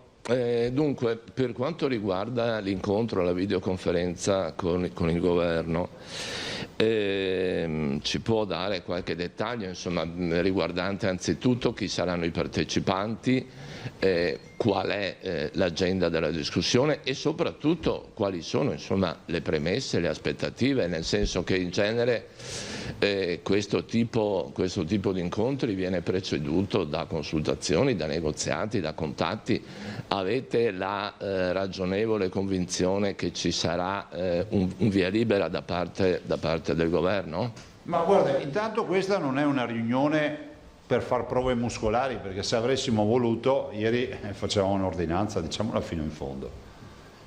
Dunque, per quanto riguarda l'incontro, la videoconferenza con il Governo, ci può dare qualche dettaglio, insomma, riguardante anzitutto chi saranno i partecipanti, qual è l'agenda della discussione e soprattutto quali sono, insomma, le premesse, le aspettative, nel senso che in genere questo tipo di incontri viene preceduto da consultazioni, da negoziati, da contatti. Avete la ragionevole convinzione che ci sarà un via libera da parte del Governo? Ma guarda, intanto questa non è una riunione per far prove muscolari, perché se avessimo voluto ieri facevamo un'ordinanza, diciamola fino in fondo.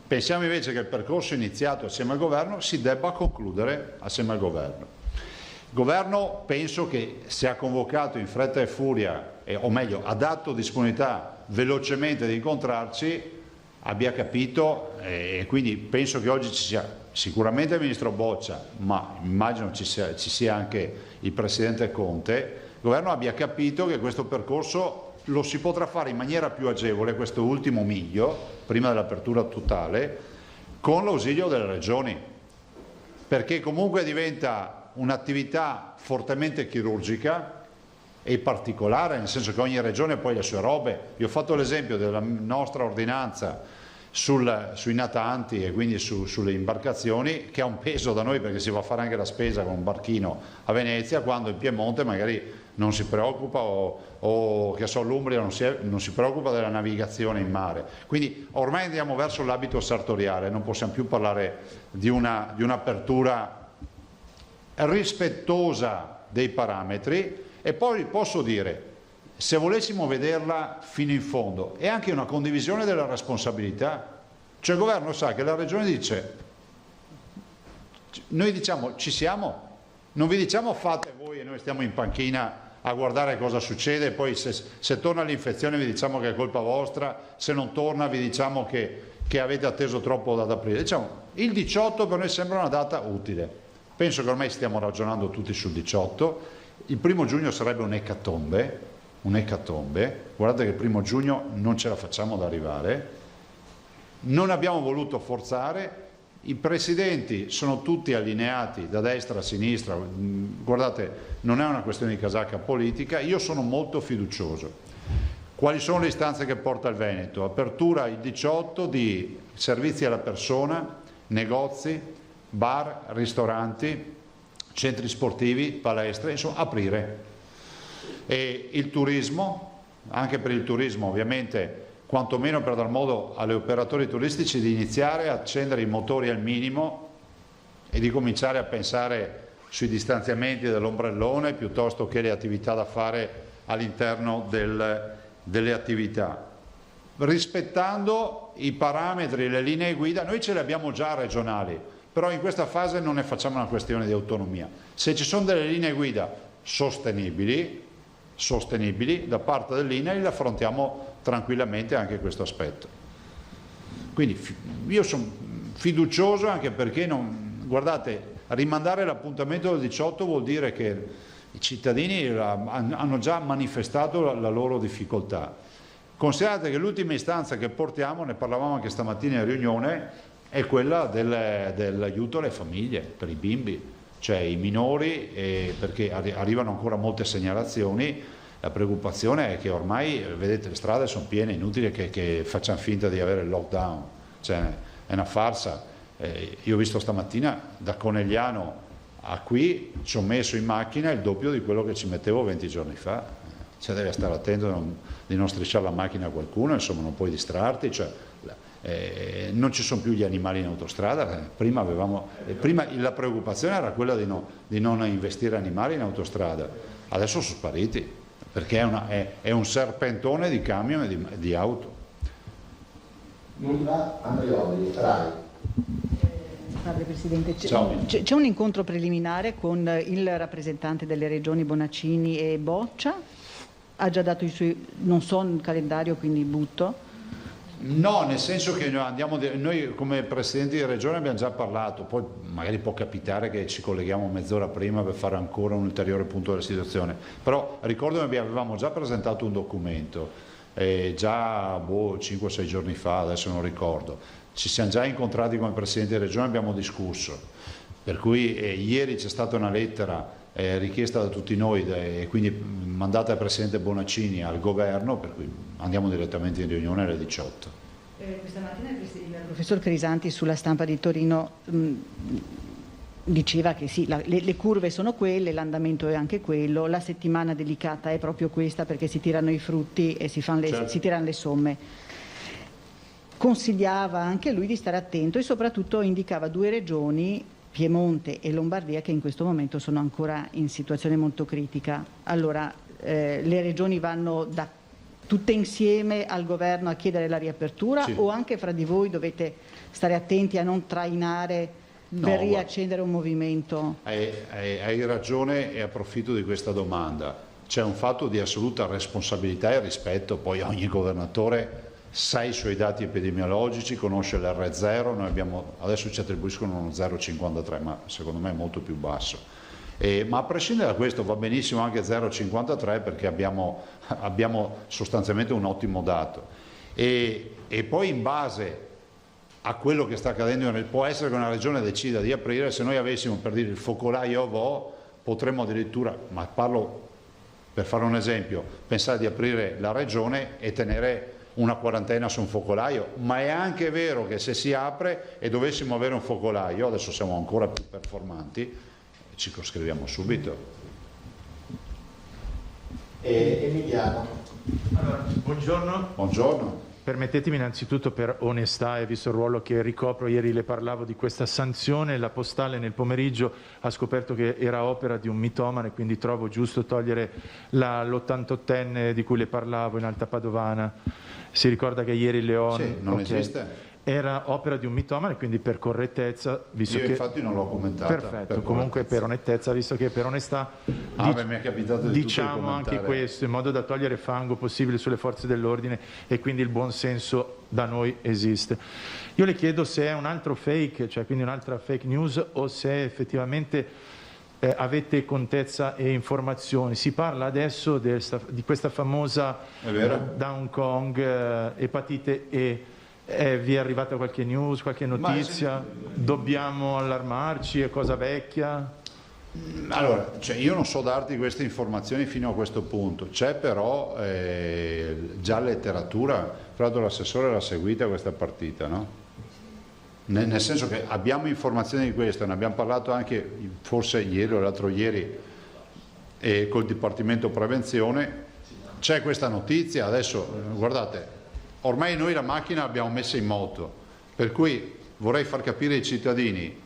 Pensiamo invece che il percorso iniziato assieme al Governo si debba concludere assieme al Governo. Il Governo penso che se ha convocato in fretta e furia, o meglio ha dato disponibilità velocemente di incontrarci, abbia capito, e quindi penso che oggi ci sia sicuramente il Ministro Boccia, ma immagino ci sia anche il Presidente Conte, il Governo abbia capito che questo percorso lo si potrà fare in maniera più agevole, questo ultimo miglio, prima dell'apertura totale, con l'ausilio delle regioni, perché comunque diventa un'attività fortemente chirurgica e particolare, nel senso che ogni regione poi ha le sue robe. Io ho fatto l'esempio della nostra ordinanza sui natanti e quindi sulle imbarcazioni, che ha un peso da noi perché si va a fare anche la spesa con un barchino a Venezia, quando in Piemonte magari non si preoccupa o che so, l'Umbria non si preoccupa della navigazione in mare. Quindi ormai andiamo verso l'abito sartoriale, non possiamo più parlare di un'apertura rispettosa dei parametri. E poi posso dire, se volessimo vederla fino in fondo, è anche una condivisione della responsabilità. Cioè il governo sa che la regione dice, noi diciamo ci siamo, non vi diciamo fate voi e noi stiamo in panchina a guardare cosa succede, e poi se torna l'infezione vi diciamo che è colpa vostra, se non torna vi diciamo che avete atteso troppo ad aprile. Diciamo, il 18 per noi sembra una data utile. Penso che ormai stiamo ragionando tutti sul 18, il 1° giugno sarebbe un'ecatombe, guardate che il 1° giugno non ce la facciamo ad arrivare, non abbiamo voluto forzare, i presidenti sono tutti allineati da destra a sinistra, guardate, non è una questione di casacca politica, io sono molto fiducioso. Quali sono le istanze che porta il Veneto? Apertura il 18 di servizi alla persona, negozi, bar, ristoranti, centri sportivi, palestre, insomma aprire. E il turismo, anche per il turismo ovviamente, quantomeno per dar modo agli operatori turistici di iniziare a accendere i motori al minimo e di cominciare a pensare sui distanziamenti dell'ombrellone piuttosto che le attività da fare all'interno delle attività, rispettando i parametri e le linee guida. Noi ce le abbiamo già regionali, però in questa fase non ne facciamo una questione di autonomia. Se ci sono delle linee guida sostenibili da parte dell'INAIL, affrontiamo tranquillamente anche questo aspetto. Quindi io sono fiducioso, anche perché guardate, rimandare l'appuntamento del 18 vuol dire che i cittadini hanno già manifestato la loro difficoltà. Considerate che l'ultima istanza che portiamo, ne parlavamo anche stamattina in riunione, è quella dell'aiuto alle famiglie, per i bimbi, cioè i minori, perché arrivano ancora molte segnalazioni. La preoccupazione è che ormai, vedete, le strade sono piene, è inutile che facciano finta di avere il lockdown, cioè è una farsa. Io ho visto stamattina da Conegliano a qui, ci ho messo in macchina il doppio di quello che ci mettevo 20 giorni fa. Cioè deve stare attento di non strisciare la macchina a qualcuno, insomma non puoi distrarti, cioè, non ci sono più gli animali in autostrada. Prima la preoccupazione era quella di non investire animali in autostrada, adesso sono spariti, perché è un serpentone di camion e di auto. Andreoli, RAI. Salve Presidente, Ciao. c'è un incontro preliminare con il rappresentante delle regioni Bonaccini e Boccia? Ha già dato i suoi, non so il calendario, quindi butto? No, nel senso che noi come Presidenti di Regione abbiamo già parlato, poi magari può capitare che ci colleghiamo mezz'ora prima per fare ancora un ulteriore punto della situazione, però ricordo che avevamo già presentato un documento, già 5-6 giorni fa, adesso non ricordo, ci siamo già incontrati come Presidenti di Regione, abbiamo discusso, per cui ieri c'è stata una lettera richiesta da tutti noi e quindi mandata al Presidente Bonaccini al Governo, per cui andiamo direttamente in riunione alle 18. Questa mattina il professor Crisanti sulla Stampa di Torino diceva che sì, le curve sono quelle, l'andamento è anche quello, la settimana delicata è proprio questa perché si tirano i frutti e si tirano le somme. Consigliava anche lui di stare attento e soprattutto indicava 2 regioni, Piemonte e Lombardia, che in questo momento sono ancora in situazione molto critica. Allora, le regioni vanno tutte insieme al governo a chiedere la riapertura, sì, o anche fra di voi dovete stare attenti a non trainare per riaccendere un movimento? Hai ragione e approfitto di questa domanda. C'è un fatto di assoluta responsabilità e rispetto, poi ogni governatore sa i suoi dati epidemiologici, conosce l'R0, adesso ci attribuiscono uno 0,53, ma secondo me è molto più basso. Ma a prescindere da questo va benissimo anche 0,53 perché abbiamo sostanzialmente un ottimo dato. E poi in base a quello che sta accadendo, può essere che una regione decida di aprire, se noi avessimo per dire il focolaio a Vo, potremmo addirittura, ma parlo per fare un esempio, pensare di aprire la regione e tenere una quarantena su un focolaio, ma è anche vero che se si apre e dovessimo avere un focolaio, adesso siamo ancora più performanti, ci coscriviamo subito. Emiliano. Allora, buongiorno. Buongiorno. Permettetemi innanzitutto, per onestà e visto il ruolo che ricopro, ieri le parlavo di questa sanzione, la Postale nel pomeriggio ha scoperto che era opera di un mitomane, quindi trovo giusto togliere l'88enne di cui le parlavo in Alta Padovana. Si ricorda che ieri Leone... Sì, non esiste. Era opera di un mitomane, quindi per correttezza, visto Io che... infatti non l'ho commentata. Perfetto, comunque per onettezza, visto che per onestà mi è capitato di diciamo anche questo, in modo da togliere fango possibile sulle forze dell'ordine, e quindi il buon senso da noi esiste. Io le chiedo se è un altro fake, cioè quindi un'altra fake news, o se effettivamente avete contezza e informazioni. Si parla adesso di questa famosa da Hong Kong epatite E. Vi è arrivata qualche news, qualche notizia? Dobbiamo allarmarci? È cosa vecchia? Allora, io non so darti queste informazioni fino a questo punto. C'è però già letteratura, tra l'altro l'assessore l'ha seguita questa partita, no? Nel senso che abbiamo informazioni di questo, ne abbiamo parlato anche forse ieri o l'altro ieri col Dipartimento Prevenzione. C'è questa notizia, adesso guardate, ormai noi la macchina l'abbiamo messa in moto, per cui vorrei far capire ai cittadini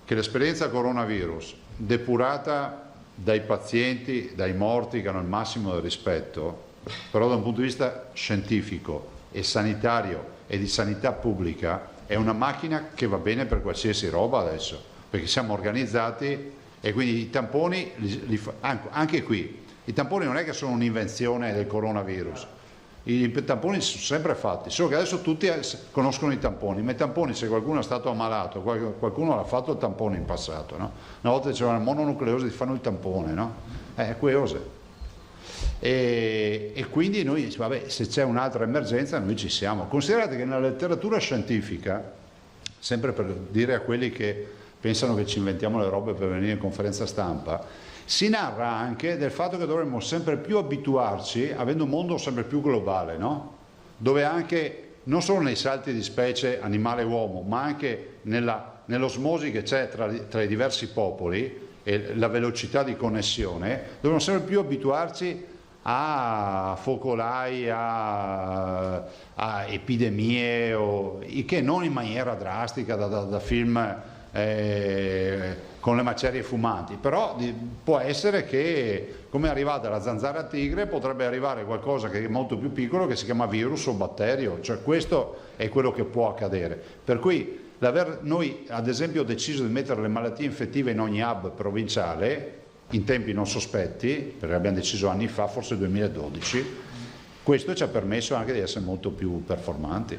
che l'esperienza coronavirus, depurata dai pazienti, dai morti che hanno il massimo del rispetto, però da un punto di vista scientifico e sanitario e di sanità pubblica, è una macchina che va bene per qualsiasi roba adesso, perché siamo organizzati e quindi i tamponi, anche qui, i tamponi non è che sono un'invenzione del coronavirus, i tamponi si sono sempre fatti, solo che adesso tutti conoscono i tamponi, ma i tamponi, se qualcuno è stato ammalato, qualcuno l'ha fatto il tampone in passato, no? Una volta dicevano mononucleosi, ti fanno il tampone, no? Queose. E quindi noi, vabbè, se c'è un'altra emergenza noi ci siamo. Considerate che nella letteratura scientifica, sempre per dire a quelli che pensano che ci inventiamo le robe per venire in conferenza stampa, si narra anche del fatto che dovremmo sempre più abituarci, avendo un mondo sempre più globale, no? Dove anche, non solo nei salti di specie animale-uomo, ma anche nell'osmosi che c'è tra i diversi popoli e la velocità di connessione, dovremmo sempre più abituarci a focolai, a epidemie, che non in maniera drastica da film con le macerie fumanti, però può essere che, come è arrivata la zanzara tigre, potrebbe arrivare qualcosa che è molto più piccolo, che si chiama virus o batterio, cioè questo è quello che può accadere. Per cui noi ad esempio deciso di mettere le malattie infettive in ogni hub provinciale in tempi non sospetti, perché l'abbiamo deciso anni fa, forse 2012, questo ci ha permesso anche di essere molto più performanti.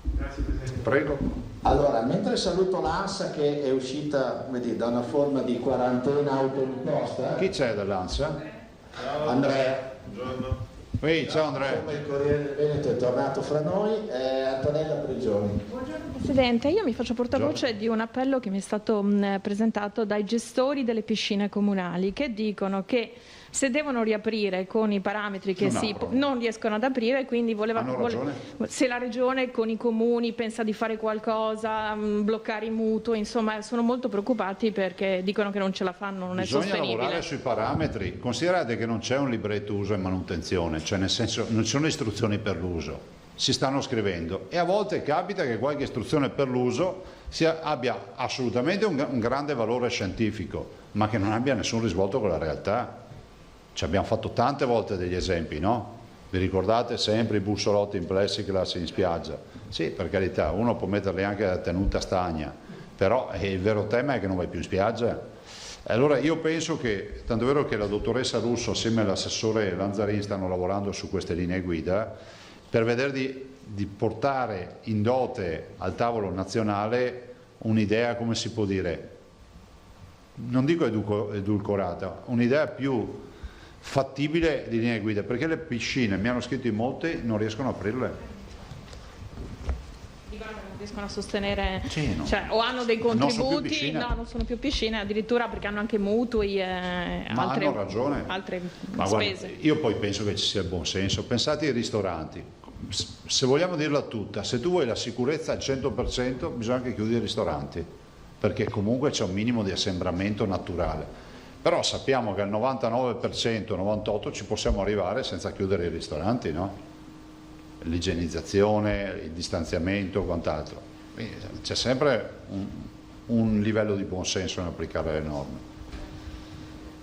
Grazie Presidente. Prego. Allora, mentre saluto l'ANSA che è uscita da una forma di quarantena autoimposta. Chi c'è dall'ANSA? Andrea. Buongiorno. Ciao Andrea. Come il Corriere del Veneto è tornato fra noi, Antonella Prigioni. Buongiorno Presidente, io mi faccio portavoce di un appello che mi è stato presentato dai gestori delle piscine comunali, che dicono che se devono riaprire con i parametri che non riescono ad aprire, quindi se la Regione con i comuni pensa di fare qualcosa, bloccare i mutui, insomma sono molto preoccupati perché dicono che non ce la fanno, non è sostenibile. Bisogna lavorare sui parametri, considerate che non c'è un libretto uso e manutenzione, cioè nel senso non ci sono istruzioni per l'uso, si stanno scrivendo e a volte capita che qualche istruzione per l'uso abbia assolutamente un grande valore scientifico, ma che non abbia nessun risvolto con la realtà. Ci abbiamo fatto tante volte degli esempi, no? Vi ricordate sempre i bussolotti in plexiglass in spiaggia? Sì, per carità, uno può metterli anche a tenuta stagna, però il vero tema è che non vai più in spiaggia. Allora io penso che, tanto è vero che la dottoressa Russo assieme all'assessore Lanzarin stanno lavorando su queste linee guida, per vedere di portare in dote al tavolo nazionale un'idea, come si può dire, non dico edulcorata, un'idea più fattibile di linee guida, perché le piscine, mi hanno scritto in molti, non riescono a aprirle. Dicono che non riescono a sostenere, sì, no. Cioè, o hanno dei contributi, non sono più piscine, addirittura perché hanno anche mutui e altre, hanno ragione. Altre Ma spese. Guarda, io poi penso che ci sia il buon senso. Pensate ai ristoranti, se vogliamo dirla tutta, se tu vuoi la sicurezza al 100% bisogna anche chiudere i ristoranti, perché comunque c'è un minimo di assembramento naturale. Però sappiamo che al 99%, 98% ci possiamo arrivare senza chiudere i ristoranti, no? L'igienizzazione, il distanziamento, quant'altro. Quindi c'è sempre un livello di buonsenso nell'applicare le norme.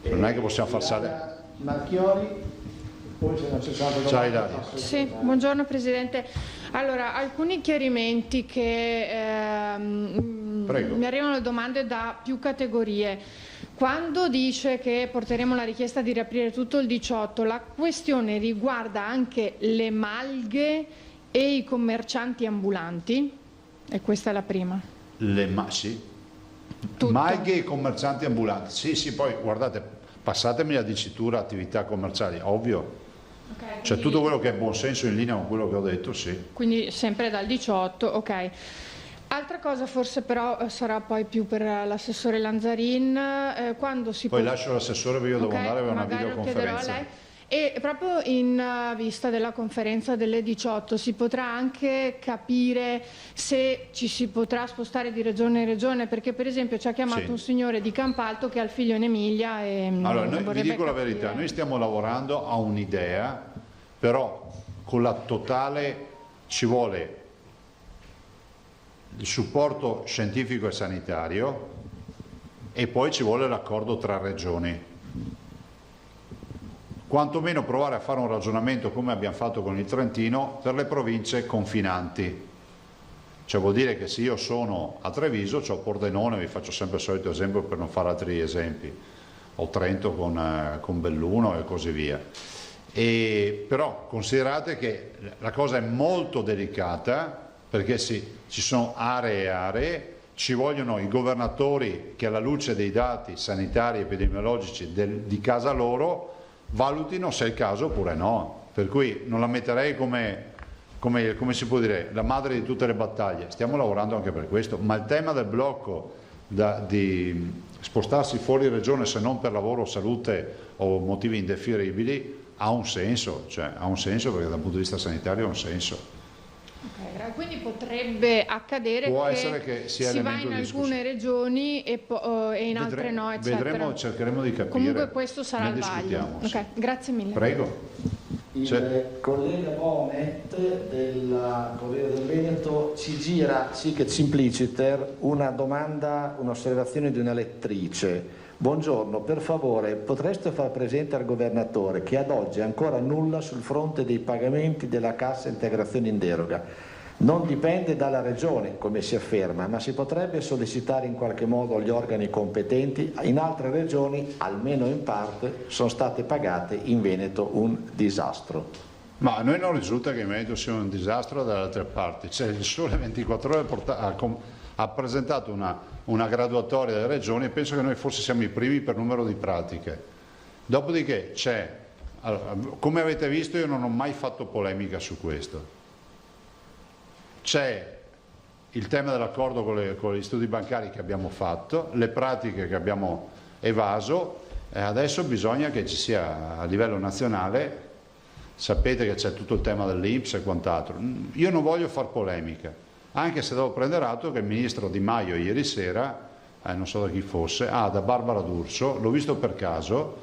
Non è che possiamo far salire. Marchiori, poi c'è stato. Ciao Ilaria. Sì, buongiorno Presidente. Allora, alcuni chiarimenti che mi arrivano domande da più categorie. Quando dice che porteremo la richiesta di riaprire tutto il 18, la questione riguarda anche le malghe e i commercianti ambulanti? E questa è la prima. Sì. Malghe e i commercianti ambulanti. Sì, poi guardate, passatemi la dicitura attività commerciali, ovvio. Okay, cioè tutto quello che è buon senso in linea con quello che ho detto, sì. Quindi sempre dal 18, ok. Altra cosa forse però sarà poi più per l'assessore Lanzarin, quando si poi lascio l'assessore perché io devo andare a una videoconferenza. E proprio in vista della conferenza delle 18 si potrà anche capire se ci si potrà spostare di regione in regione, perché per esempio ci ha chiamato un signore di Campalto che ha il figlio in Emilia e allora vi dico la verità, noi stiamo lavorando a un'idea, però con la totale ci vuole il supporto scientifico e sanitario e poi ci vuole l'accordo tra regioni. Quantomeno provare a fare un ragionamento come abbiamo fatto con il Trentino per le province confinanti. Cioè vuol dire che se io sono a Treviso, c'ho Pordenone, vi faccio sempre il solito esempio per non fare altri esempi, o Trento con Belluno e così via. Però considerate che la cosa è molto delicata, perché ci sono aree e aree, ci vogliono i governatori che alla luce dei dati sanitari e epidemiologici di casa loro valutino se è il caso oppure no. Per cui non la metterei come si può dire, la madre di tutte le battaglie. Stiamo lavorando anche per questo, ma il tema del blocco di spostarsi fuori regione se non per lavoro, salute o motivi indifferibili ha un senso, perché dal punto di vista sanitario ha un senso. Okay, quindi potrebbe accadere che si va in alcune regioni e in altre no, eccetera. Vedremo, cercheremo di capire. Comunque questo sarà il vaglio. Okay, grazie mille. Prego. Il collega Bonet del Corriere del Veneto ci gira, sic et simpliciter, una domanda, un'osservazione di una lettrice. Buongiorno, per favore potreste far presente al governatore che ad oggi ancora nulla sul fronte dei pagamenti della cassa integrazione in deroga. Non dipende dalla regione, come si afferma, ma si potrebbe sollecitare in qualche modo gli organi competenti. In altre regioni, almeno in parte, sono state pagate, in Veneto un disastro. Ma a noi non risulta che in Veneto sia un disastro dalle altre parti. Cioè, il Sole 24 Ore ha presentato una graduatoria delle regioni e penso che noi forse siamo i primi per numero di pratiche. Dopodiché come avete visto, io non ho mai fatto polemica su questo. C'è il tema dell'accordo con gli studi bancari che abbiamo fatto, le pratiche che abbiamo evaso, e adesso bisogna che ci sia a livello nazionale, sapete che c'è tutto il tema dell'INPS e quant'altro. Io non voglio far polemica, anche se devo prendere atto che il ministro Di Maio ieri sera, non so da chi fosse, da Barbara D'Urso, l'ho visto per caso,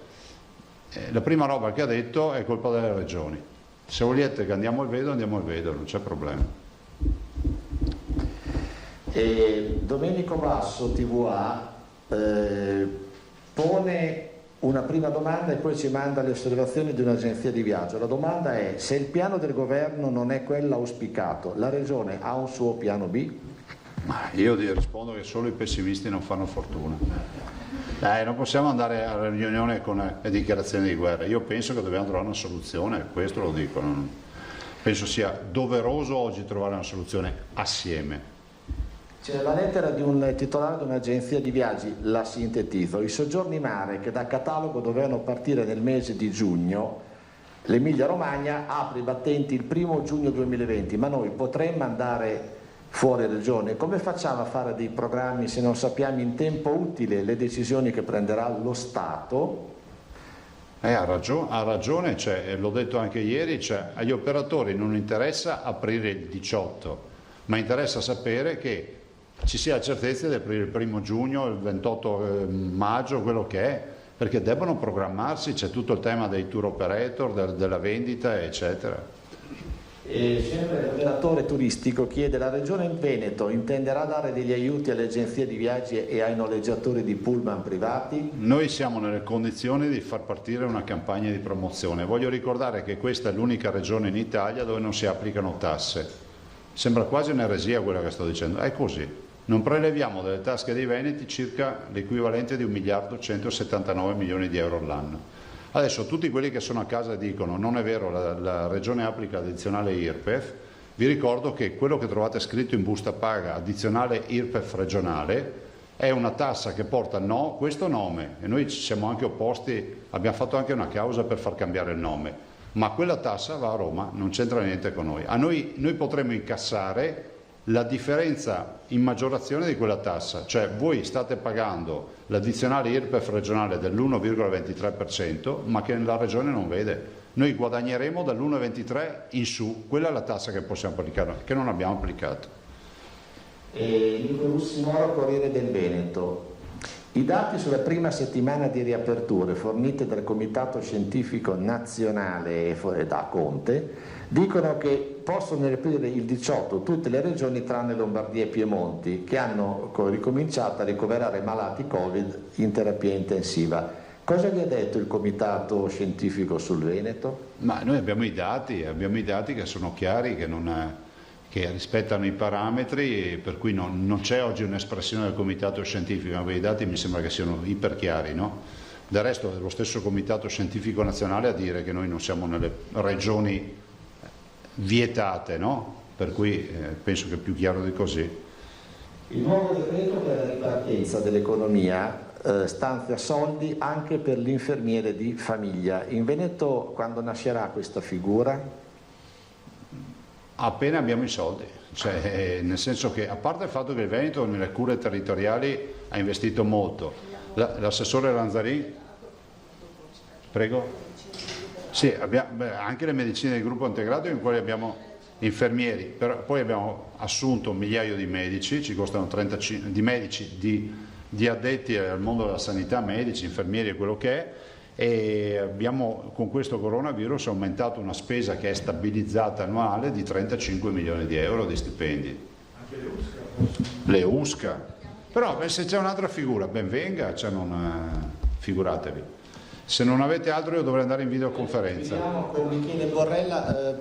la prima roba che ha detto è colpa delle regioni. Se volete che andiamo al vedo, non c'è problema. Domenico Basso, TVA, pone una prima domanda e poi ci manda le osservazioni di un'agenzia di viaggio. La domanda è: se il piano del governo non è quello auspicato, la regione ha un suo piano B? Io rispondo che solo i pessimisti non fanno fortuna. Non possiamo andare alla riunione con le dichiarazioni di guerra. Io penso che dobbiamo trovare una soluzione, questo lo dico. Penso sia doveroso oggi trovare una soluzione assieme. C'è la lettera di un titolare di un'agenzia di viaggi, la sintetizzo: i soggiorni mare che dal catalogo dovevano partire nel mese di giugno, l'Emilia Romagna apre i battenti il 1° giugno 2020, ma noi potremmo andare fuori regione. Come facciamo a fare dei programmi se non sappiamo in tempo utile le decisioni che prenderà lo Stato? Ha ragione, l'ho detto anche ieri, agli operatori non interessa aprire il 18, ma interessa sapere che ci sia certezza di aprire il 1° giugno, il 28 maggio, quello che è, perché debbono programmarsi, c'è tutto il tema dei tour operator, della vendita, eccetera. Sempre l'operatore turistico chiede: la Regione Veneto intenderà dare degli aiuti alle agenzie di viaggi e ai noleggiatori di pullman privati? Noi siamo nelle condizioni di far partire una campagna di promozione. Voglio ricordare che questa è l'unica regione in Italia dove non si applicano tasse. Sembra quasi un'eresia quello che sto dicendo, è così. Non preleviamo dalle tasche dei veneti circa l'equivalente di 1.179 milioni di euro all'anno. Adesso tutti quelli che sono a casa dicono non è vero, la regione applica l'addizionale IRPEF, vi ricordo che quello che trovate scritto in busta paga addizionale IRPEF regionale è una tassa che porta questo nome, e noi ci siamo anche opposti, abbiamo fatto anche una causa per far cambiare il nome, ma quella tassa va a Roma, non c'entra niente con noi. Noi potremmo incassare la differenza in maggiorazione di quella tassa, cioè voi state pagando l'addizionale IRPEF regionale dell'1,23%, ma che la regione non vede. Noi guadagneremo dall'1,23 in su, quella è la tassa che possiamo applicare, che non abbiamo applicato. Nico Russimoro, Corriere del Veneto. I dati sulla prima settimana di riaperture fornite dal Comitato Scientifico Nazionale da Conte dicono che possono riaprire il 18 tutte le regioni tranne Lombardia e Piemonte, che hanno ricominciato a ricoverare malati Covid in terapia intensiva. Cosa vi ha detto il Comitato Scientifico sul Veneto? Ma noi abbiamo i dati che sono chiari, che rispettano i parametri, per cui non c'è oggi un'espressione del Comitato Scientifico, ma quei dati mi sembra che siano iperchiari, no? Del resto è lo stesso Comitato Scientifico Nazionale a dire che noi non siamo nelle regioni vietate, no? Per cui penso che è più chiaro di così. Il nuovo decreto per la ripartenza dell'economia stanzia soldi anche per l'infermiere di famiglia. In Veneto quando nascerà questa figura? Appena abbiamo i soldi, cioè, nel senso che a parte il fatto che il Veneto nelle cure territoriali ha investito molto. L'assessore Lanzarin? Prego? Sì, anche le medicine del gruppo integrato in cui abbiamo infermieri, però poi abbiamo assunto un migliaio di medici, ci costano 35 di medici, di addetti al mondo della sanità, medici, infermieri e quello che è, e abbiamo con questo coronavirus aumentato una spesa che è stabilizzata annuale di 35 milioni di euro di stipendi. Anche le USCA. Però se c'è un'altra figura, ben venga, cioè figuratevi. Se non avete altro io dovrei andare in videoconferenza. Vediamo con Michele Borrella,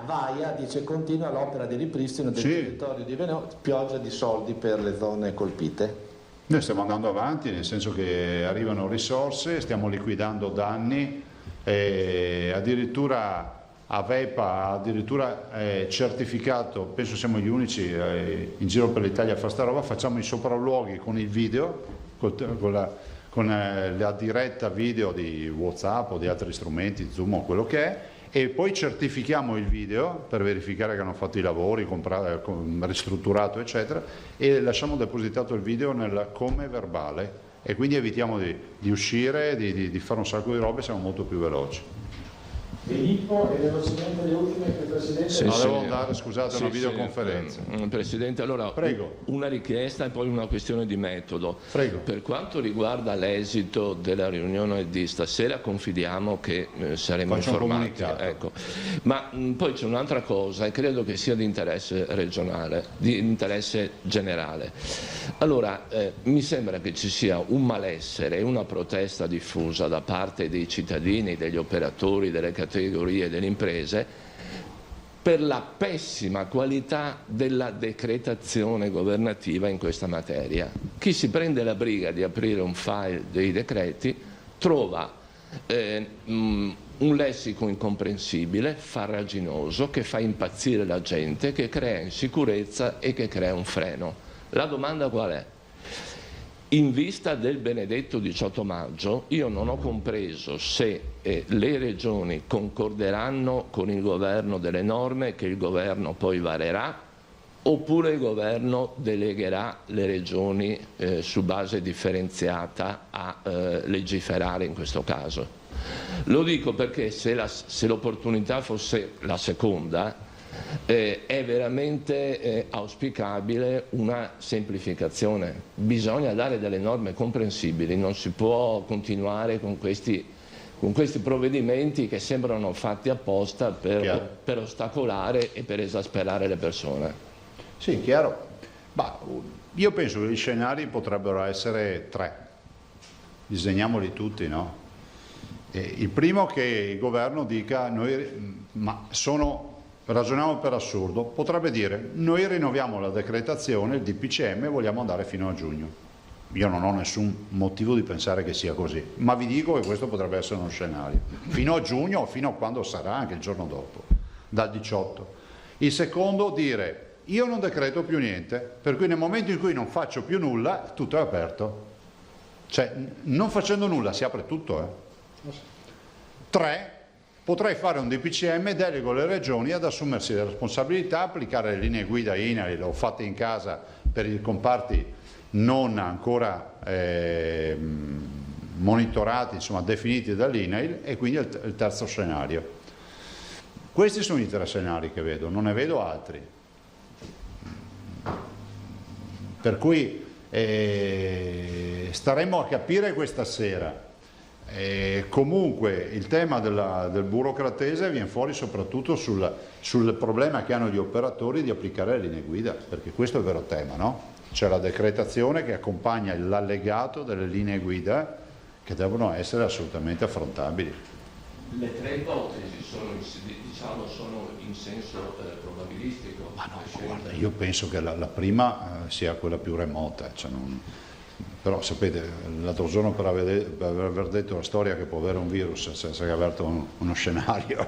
Vaia dice continua l'opera di ripristino del territorio di Veneto, pioggia di soldi per le zone colpite. Noi stiamo andando avanti, nel senso che arrivano risorse, stiamo liquidando danni, addirittura Avepa ha addirittura certificato, penso siamo gli unici in giro per l'Italia a fare sta roba, facciamo i sopralluoghi con il video, con la diretta video di WhatsApp o di altri strumenti, Zoom o quello che è, e poi certifichiamo il video per verificare che hanno fatto i lavori, ristrutturato eccetera, e lasciamo depositato il video nel come verbale, e quindi evitiamo di uscire, di fare un sacco di robe, siamo molto più veloci. Filippo, e velocemente le ultime che il Presidente... devo andare, scusate, una videoconferenza. Presidente, allora, prego. Una richiesta e poi una questione di metodo. Prego. Per quanto riguarda l'esito della riunione di stasera, confidiamo che saremo informati. Ecco. Ma poi c'è un'altra cosa, e credo che sia di interesse regionale, di interesse generale. Allora, mi sembra che ci sia un malessere e una protesta diffusa da parte dei cittadini, degli operatori, delle categorie, delle imprese, per la pessima qualità della decretazione governativa in questa materia. Chi si prende la briga di aprire un file dei decreti trova un lessico incomprensibile, farraginoso, che fa impazzire la gente, che crea insicurezza e che crea un freno. La domanda qual è? In vista del benedetto 18 maggio, io non ho compreso se le regioni concorderanno con il governo delle norme che il governo poi varerà, oppure il governo delegherà le regioni su base differenziata a legiferare in questo caso. Lo dico perché se l'opportunità fosse la seconda, è veramente auspicabile una semplificazione. Bisogna dare delle norme comprensibili, non si può continuare con questi provvedimenti che sembrano fatti apposta per ostacolare e per esasperare le persone. Sì, chiaro. Ma io penso che gli scenari potrebbero essere 3. Disegniamoli tutti, no? Il primo, che il governo dica ragioniamo per assurdo, potrebbe dire noi rinnoviamo la decretazione, il DPCM, e vogliamo andare fino a giugno. Io non ho nessun motivo di pensare che sia così, ma vi dico che questo potrebbe essere uno scenario. Fino a giugno o fino a quando sarà, anche il giorno dopo, dal 18. Il secondo, dire io non decreto più niente, per cui nel momento in cui non faccio più nulla, tutto è aperto. Cioè, non facendo nulla si apre tutto. 3. Potrei fare un DPCM, delego le regioni ad assumersi le responsabilità, applicare le linee guida INAIL, l'ho fatte in casa per i comparti non ancora monitorati, insomma definiti dall'INAIL, e quindi il terzo scenario. Questi sono i 3 scenari che vedo, non ne vedo altri. Per cui Staremo a capire questa sera. Comunque il tema del burocratese viene fuori soprattutto sul problema che hanno gli operatori di applicare le linee guida, perché questo è il vero tema, no? C'è la decretazione che accompagna l'allegato delle linee guida che devono essere assolutamente affrontabili. Le tre ipotesi sono in senso probabilistico. Ma no, guarda, io penso che la prima sia quella più remota, però sapete, l'altro giorno per aver detto la storia che può avere un virus senza che aver aperto uno scenario,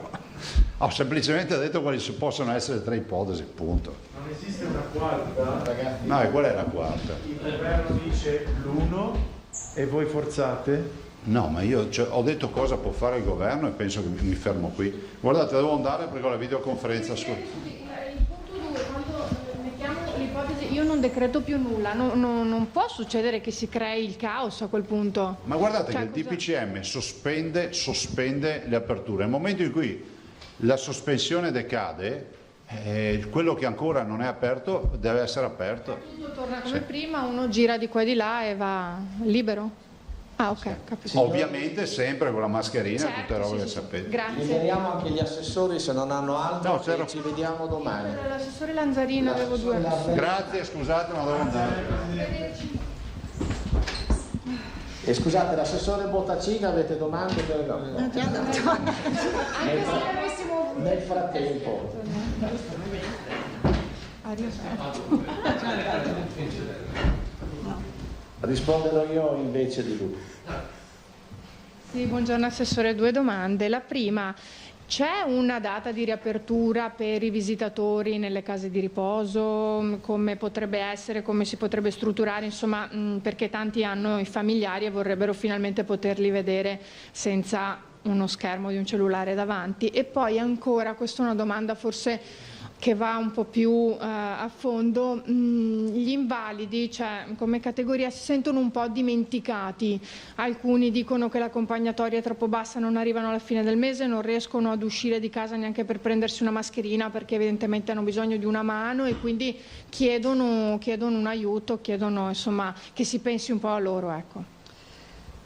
ho semplicemente detto quali possono essere le tre ipotesi, punto. Non esiste una quarta? Ragazzi, no, e qual è la quarta? Il governo dice l'1 e voi forzate? No, ma io ho detto cosa può fare il governo e penso che mi fermo qui. Guardate, devo andare perché ho la videoconferenza su... Io non decreto più nulla, non può succedere che si crei il caos a quel punto. Ma guardate che il DPCM sospende le aperture. Nel momento in cui la sospensione decade, quello che ancora non è aperto deve essere aperto. Tutto torna come prima, uno gira di qua e di là e va libero? Ah, ok, capisco. Ovviamente sempre con la mascherina, certo, tutte le robe che sapete. Grazie. Liberiamo anche gli assessori se non hanno altro, e ci vediamo domani. L'assessore Lanzarino avevo due. Grazie, scusate, ma devo andare. E scusate, l'assessore Bottaciga, avete domande per nel frattempo. Risponderò io invece di lui. Sì, buongiorno Assessore, due domande. La prima, c'è una data di riapertura per i visitatori nelle case di riposo? Come potrebbe essere, come si potrebbe strutturare, insomma, perché tanti hanno i familiari e vorrebbero finalmente poterli vedere senza uno schermo di un cellulare davanti. E poi ancora, questa è una domanda forse che va un po' più a fondo, gli invalidi, cioè come categoria, si sentono un po' dimenticati. Alcuni dicono che l'accompagnatoria è troppo bassa, non arrivano alla fine del mese, non riescono ad uscire di casa neanche per prendersi una mascherina perché evidentemente hanno bisogno di una mano e quindi chiedono un aiuto, chiedono insomma che si pensi un po' a loro, ecco.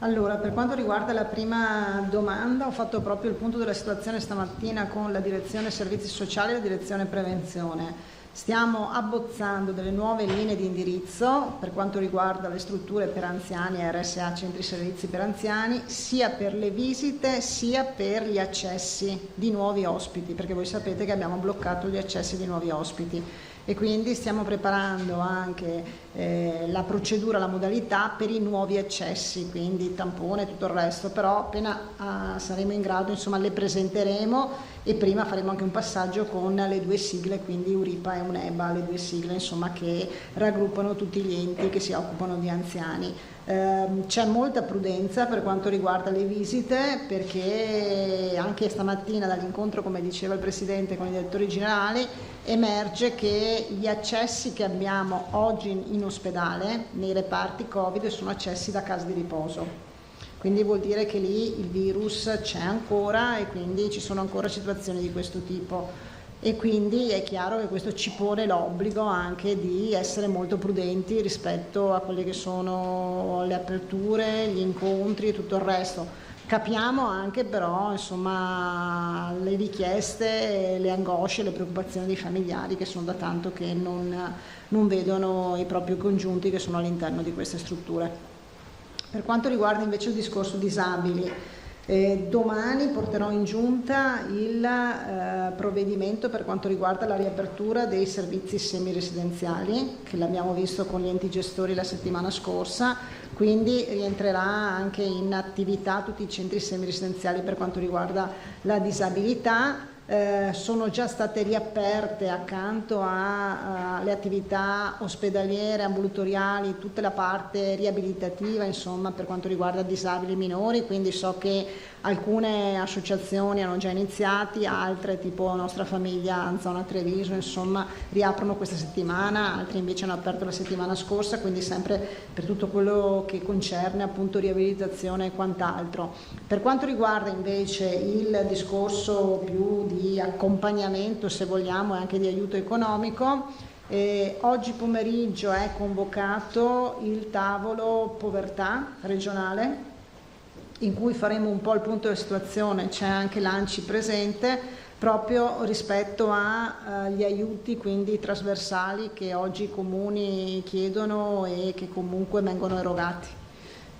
Allora, per quanto riguarda la prima domanda, ho fatto proprio il punto della situazione stamattina con la direzione servizi sociali e la direzione prevenzione. Stiamo abbozzando delle nuove linee di indirizzo per quanto riguarda le strutture per anziani e RSA, centri servizi per anziani, sia per le visite sia per gli accessi di nuovi ospiti, perché voi sapete che abbiamo bloccato gli accessi di nuovi ospiti. E quindi stiamo preparando anche la procedura, la modalità per i nuovi accessi, quindi tampone e tutto il resto, però appena saremo in grado, insomma, le presenteremo e prima faremo anche un passaggio con le due sigle, quindi URIPA e UNEBA, le due sigle insomma che raggruppano tutti gli enti che si occupano di anziani. C'è molta prudenza per quanto riguarda le visite, perché anche stamattina dall'incontro, come diceva il Presidente, con i direttori generali, emerge che gli accessi che abbiamo oggi in ospedale, nei reparti Covid, sono accessi da case di riposo. Quindi vuol dire che lì il virus c'è ancora e quindi ci sono ancora situazioni di questo tipo. E quindi è chiaro che questo ci pone l'obbligo anche di essere molto prudenti rispetto a quelle che sono le aperture, gli incontri e tutto il resto. Capiamo anche però insomma le richieste, le angosce, le preoccupazioni dei familiari che sono da tanto che non vedono i propri congiunti che sono all'interno di queste strutture. Per quanto riguarda invece il discorso disabili, domani porterò in giunta il provvedimento per quanto riguarda la riapertura dei servizi semiresidenziali, che l'abbiamo visto con gli enti gestori la settimana scorsa, quindi rientrerà anche in attività tutti i centri semiresidenziali per quanto riguarda la disabilità. Sono già state riaperte accanto alle attività ospedaliere, ambulatoriali, tutta la parte riabilitativa, insomma, per quanto riguarda disabili minori, quindi so che alcune associazioni hanno già iniziati, altre tipo Nostra Famiglia Zona Treviso, insomma, riaprono questa settimana, altre invece hanno aperto la settimana scorsa, quindi sempre per tutto quello che concerne appunto riabilitazione e quant'altro. Per quanto riguarda invece il discorso più di accompagnamento, se vogliamo, e anche di aiuto economico, Oggi pomeriggio è convocato il tavolo povertà regionale, in cui faremo un po' il punto della situazione, c'è anche l'ANCI presente, proprio rispetto agli aiuti quindi trasversali che oggi i comuni chiedono e che comunque vengono erogati.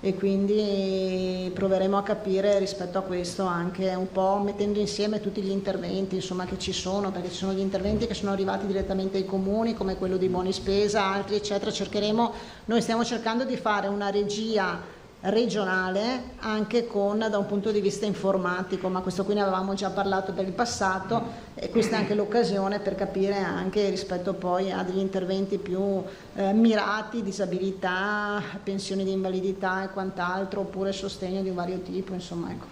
E quindi proveremo a capire rispetto a questo anche un po' mettendo insieme tutti gli interventi insomma, che ci sono, perché ci sono gli interventi che sono arrivati direttamente ai comuni come quello di buoni spesa, altri eccetera. Noi stiamo cercando di fare una regia regionale anche da un punto di vista informatico, ma questo qui ne avevamo già parlato per il passato e questa è anche l'occasione per capire anche rispetto poi a degli interventi più mirati, disabilità, pensioni di invalidità e quant'altro, oppure sostegno di un vario tipo, insomma, ecco.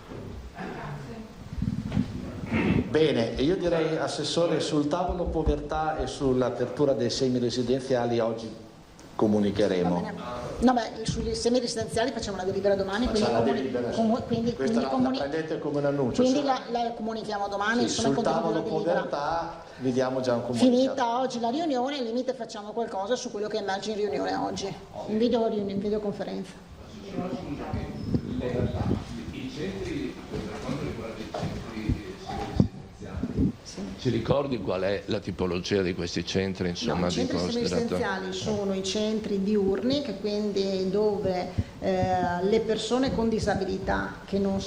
Bene, io direi, Assessore, sul tavolo povertà e sull'apertura dei semiresidenziali oggi comunicheremo. No, beh, sugli semiresidenziali facciamo la delibera domani, questa la prendete come un annuncio. Quindi la comunichiamo domani. Sì, sul tavolo povertà vi diamo già un comunicato. Finita oggi la riunione, al limite facciamo qualcosa su quello che emerge in riunione oggi, in videoconferenza. I centri, per quanto riguarda i centri semiresidenziali, ci ricordi qual è la tipologia di questi centri? Insomma, I centri semiresidenziali sono i centri diurni, che quindi dove le persone con disabilità che non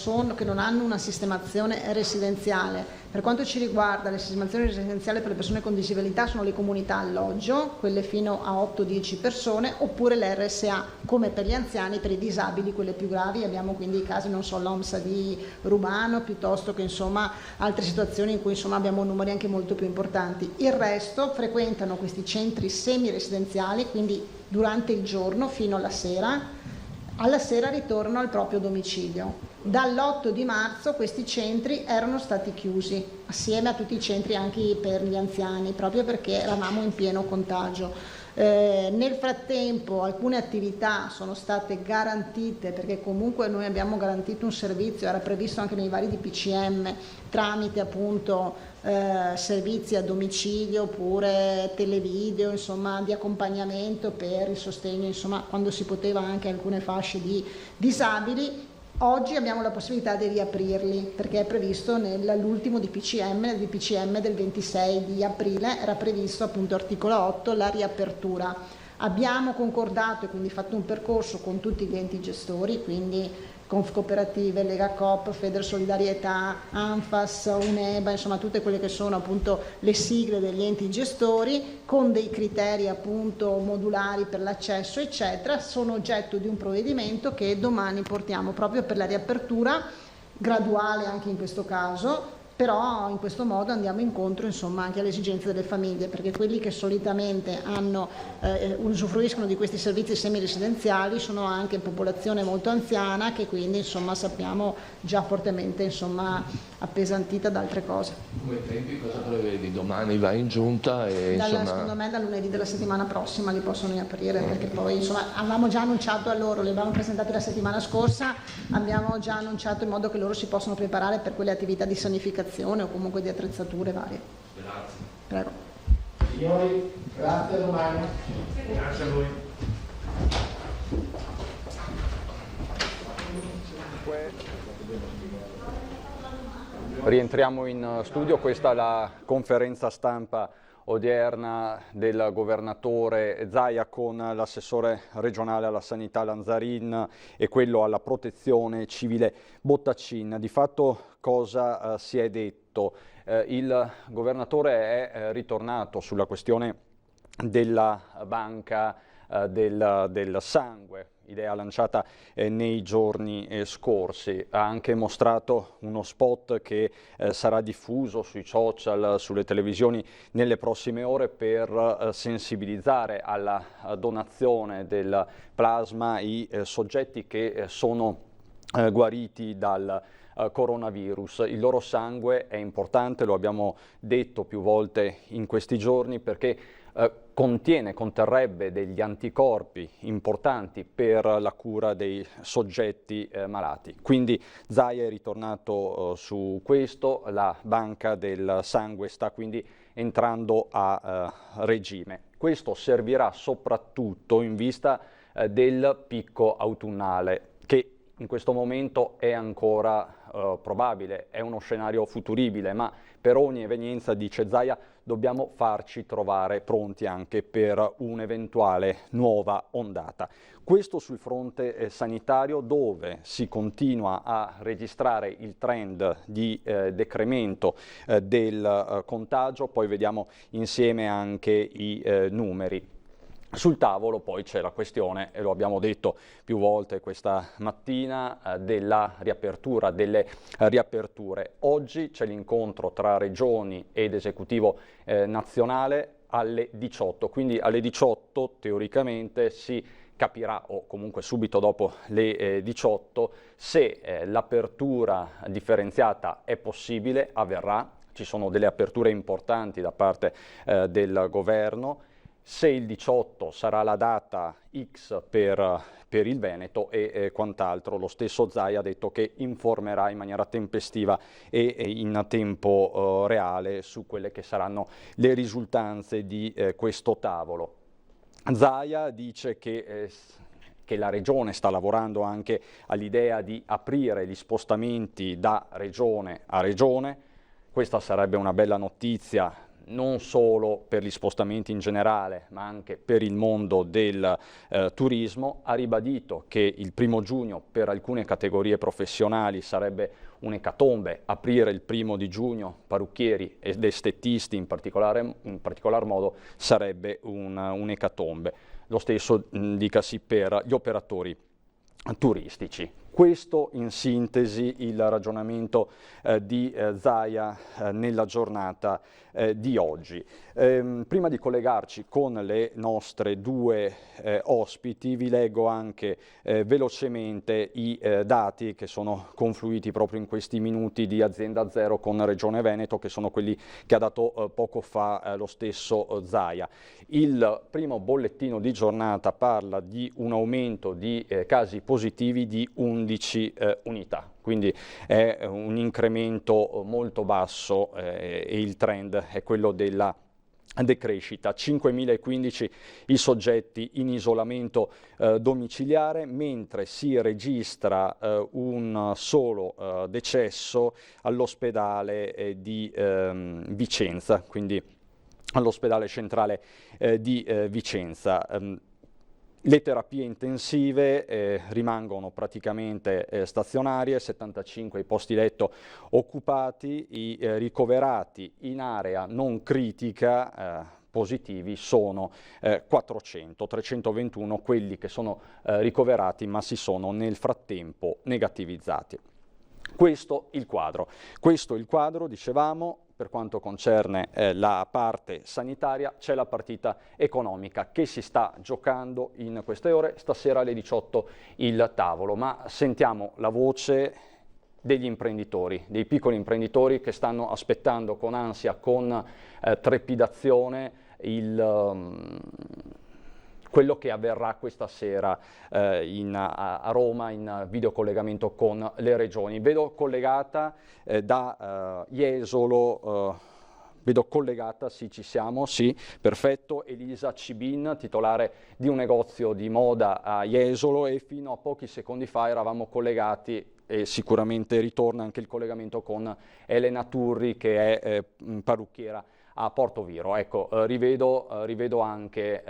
hanno una sistemazione residenziale. Per quanto ci riguarda, le sistemazioni residenziali per le persone con disabilità sono le comunità alloggio, quelle fino a 8-10 persone, oppure le RSA, come per gli anziani, per i disabili, quelle più gravi. Abbiamo quindi i casi, non so, l'OMSA di Rubano, piuttosto che insomma altre situazioni in cui insomma abbiamo numeri anche molto più importanti. Il resto frequentano questi centri semiresidenziali, quindi durante il giorno fino alla sera ritornano al proprio domicilio. Dall'8 di marzo questi centri erano stati chiusi, assieme a tutti i centri anche per gli anziani, proprio perché eravamo in pieno contagio. Nel frattempo alcune attività sono state garantite, perché comunque noi abbiamo garantito un servizio, era previsto anche nei vari DPCM, tramite appunto servizi a domicilio oppure televideo, insomma, di accompagnamento per il sostegno, insomma, quando si poteva anche alcune fasce di disabili. Oggi abbiamo la possibilità di riaprirli perché è previsto nell'ultimo DPCM, nel DPCM del 26 di aprile era previsto appunto articolo 8 la riapertura. Abbiamo concordato e quindi fatto un percorso con tutti gli enti gestori, quindi Confcooperative, Lega Coop, Feder Solidarietà, Anfas, Uneba, insomma tutte quelle che sono appunto le sigle degli enti gestori, con dei criteri appunto modulari per l'accesso eccetera, sono oggetto di un provvedimento che domani portiamo proprio per la riapertura graduale anche in questo caso, però in questo modo andiamo incontro insomma anche alle esigenze delle famiglie, perché quelli che solitamente usufruiscono di questi servizi semiresidenziali sono anche popolazione molto anziana che quindi insomma sappiamo già fortemente insomma appesantita da altre cose. Come tempi cosa prevedi? Domani va in giunta e insomma... Secondo me da lunedì della settimana prossima li possono riaprire, perché poi insomma avevamo già annunciato a loro, li avevamo presentati la settimana scorsa, abbiamo già annunciato in modo che loro si possano preparare per quelle attività di sanificazione o comunque di attrezzature varie. Grazie. Prego. Signori, grazie, a domani. Grazie a voi. Rientriamo in studio, questa è la conferenza stampa odierna del governatore Zaia con l'assessore regionale alla sanità Lanzarin e quello alla protezione civile Bottacin. Di fatto cosa si è detto? Il governatore è ritornato sulla questione della banca del sangue, idea lanciata nei giorni scorsi. Ha anche mostrato uno spot che sarà diffuso sui social, sulle televisioni nelle prossime ore per sensibilizzare alla donazione del plasma i soggetti che sono guariti dal coronavirus. Il loro sangue è importante, lo abbiamo detto più volte in questi giorni, perché conterrebbe degli anticorpi importanti per la cura dei soggetti malati. Quindi Zaia è ritornato su questo, la banca del sangue sta quindi entrando a regime. Questo servirà soprattutto in vista del picco autunnale, che in questo momento è ancora probabile, è uno scenario futuribile, ma per ogni evenienza, dice Zaia, dobbiamo farci trovare pronti anche per un'eventuale nuova ondata. Questo sul fronte sanitario, dove si continua a registrare il trend di decremento del contagio, poi vediamo insieme anche i numeri. Sul tavolo poi c'è la questione, e lo abbiamo detto più volte questa mattina, della riapertura, delle riaperture. Oggi c'è l'incontro tra regioni ed esecutivo nazionale alle 18, quindi alle 18 teoricamente si capirà, o comunque subito dopo le 18, se l'apertura differenziata è possibile, avverrà. Ci sono delle aperture importanti da parte del governo. Se il 18 sarà la data X per il Veneto e quant'altro. Lo stesso Zaia ha detto che informerà in maniera tempestiva e in tempo reale su quelle che saranno le risultanze di questo tavolo. Zaia dice che la Regione sta lavorando anche all'idea di aprire gli spostamenti da regione a regione. Questa sarebbe una bella notizia, non solo per gli spostamenti in generale, ma anche per il mondo del turismo. Ha ribadito che il 1° giugno per alcune categorie professionali sarebbe un'ecatombe, aprire il 1° giugno parrucchieri ed estetisti in particolar modo sarebbe un'ecatombe. Lo stesso dicasi per gli operatori turistici. Questo in sintesi il ragionamento di Zaia nella giornata di oggi. Prima di collegarci con le nostre due ospiti vi leggo anche velocemente i dati che sono confluiti proprio in questi minuti di Azienda Zero con Regione Veneto, che sono quelli che ha dato poco fa lo stesso Zaia. Il primo bollettino di giornata parla di un aumento di casi positivi di 11 unità, quindi è un incremento molto basso e il trend è quello della decrescita. 5.015 i soggetti in isolamento domiciliare, mentre si registra un solo decesso all'ospedale di Vicenza, quindi all'ospedale centrale di Vicenza. Le terapie intensive rimangono praticamente stazionarie, 75 i posti letto occupati, i ricoverati in area non critica positivi sono 400, 321 quelli che sono ricoverati ma si sono nel frattempo negativizzati. Questo il quadro, dicevamo. Per quanto concerne la parte sanitaria, c'è la partita economica che si sta giocando in queste ore. Stasera alle 18 il tavolo, ma sentiamo la voce degli imprenditori, dei piccoli imprenditori che stanno aspettando con ansia, con trepidazione quello che avverrà questa sera a Roma in videocollegamento con le regioni. Vedo collegata da Jesolo, sì, ci siamo, sì, perfetto, Elisa Cibin, titolare di un negozio di moda a Jesolo, e fino a pochi secondi fa eravamo collegati, e sicuramente ritorna anche il collegamento con Elena Turri, che è parrucchiera a Portoviro. Ecco, rivedo anche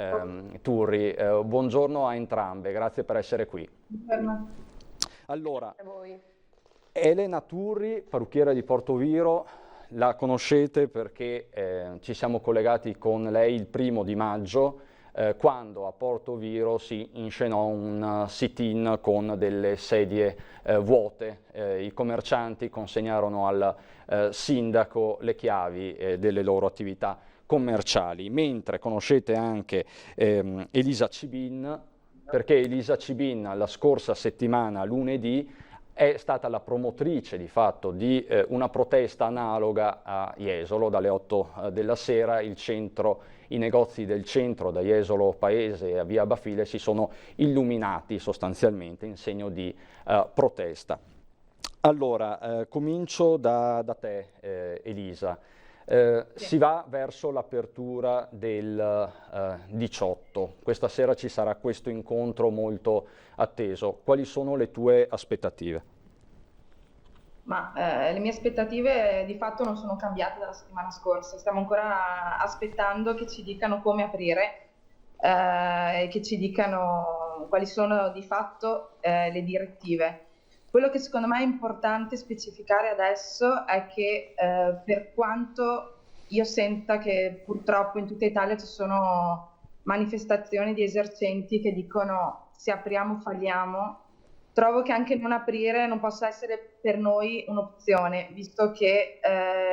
Turri. Buongiorno a entrambe, grazie per essere qui. Buongiorno. Allora, Elena Turri, parrucchiera di Portoviro, la conoscete perché ci siamo collegati con lei il 1° maggio, quando a Portoviro si inscenò un sit-in con delle sedie vuote. I commercianti consegnarono al sindaco le chiavi delle loro attività commerciali, mentre conoscete anche Elisa Cibin, perché Elisa Cibin la scorsa settimana, lunedì, è stata la promotrice di fatto di una protesta analoga a Jesolo. Dalle 8 della sera i negozi del centro, da Jesolo Paese a Via Bafile, si sono illuminati sostanzialmente in segno di protesta. Allora, comincio da te, Elisa. Si va verso l'apertura del 18. Questa sera ci sarà questo incontro molto atteso. Quali sono le tue aspettative? Ma le mie aspettative di fatto non sono cambiate dalla settimana scorsa. Stiamo ancora aspettando che ci dicano come aprire e che ci dicano quali sono di fatto le direttive. Quello che secondo me è importante specificare adesso è che per quanto io senta che purtroppo in tutta Italia ci sono manifestazioni di esercenti che dicono se apriamo falliamo, trovo che anche non aprire non possa essere per noi un'opzione, visto che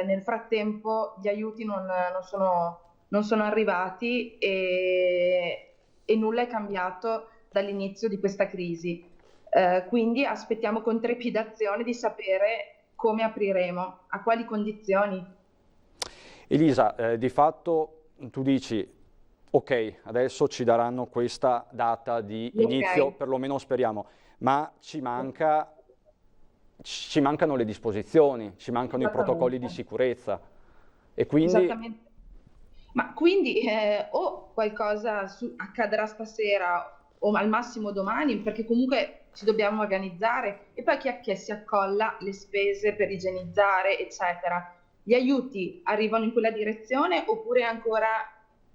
nel frattempo gli aiuti non sono arrivati e nulla è cambiato dall'inizio di questa crisi. Quindi aspettiamo con trepidazione di sapere come apriremo, a quali condizioni. Elisa, di fatto tu dici ok, adesso ci daranno questa data di inizio, perlomeno speriamo, ma ci mancano le disposizioni, ci mancano i protocolli di sicurezza e quindi... Esattamente. Ma quindi o qualcosa accadrà stasera o al massimo domani, perché comunque ci dobbiamo organizzare, e poi chi è che si accolla le spese per igienizzare, eccetera. Gli aiuti arrivano in quella direzione oppure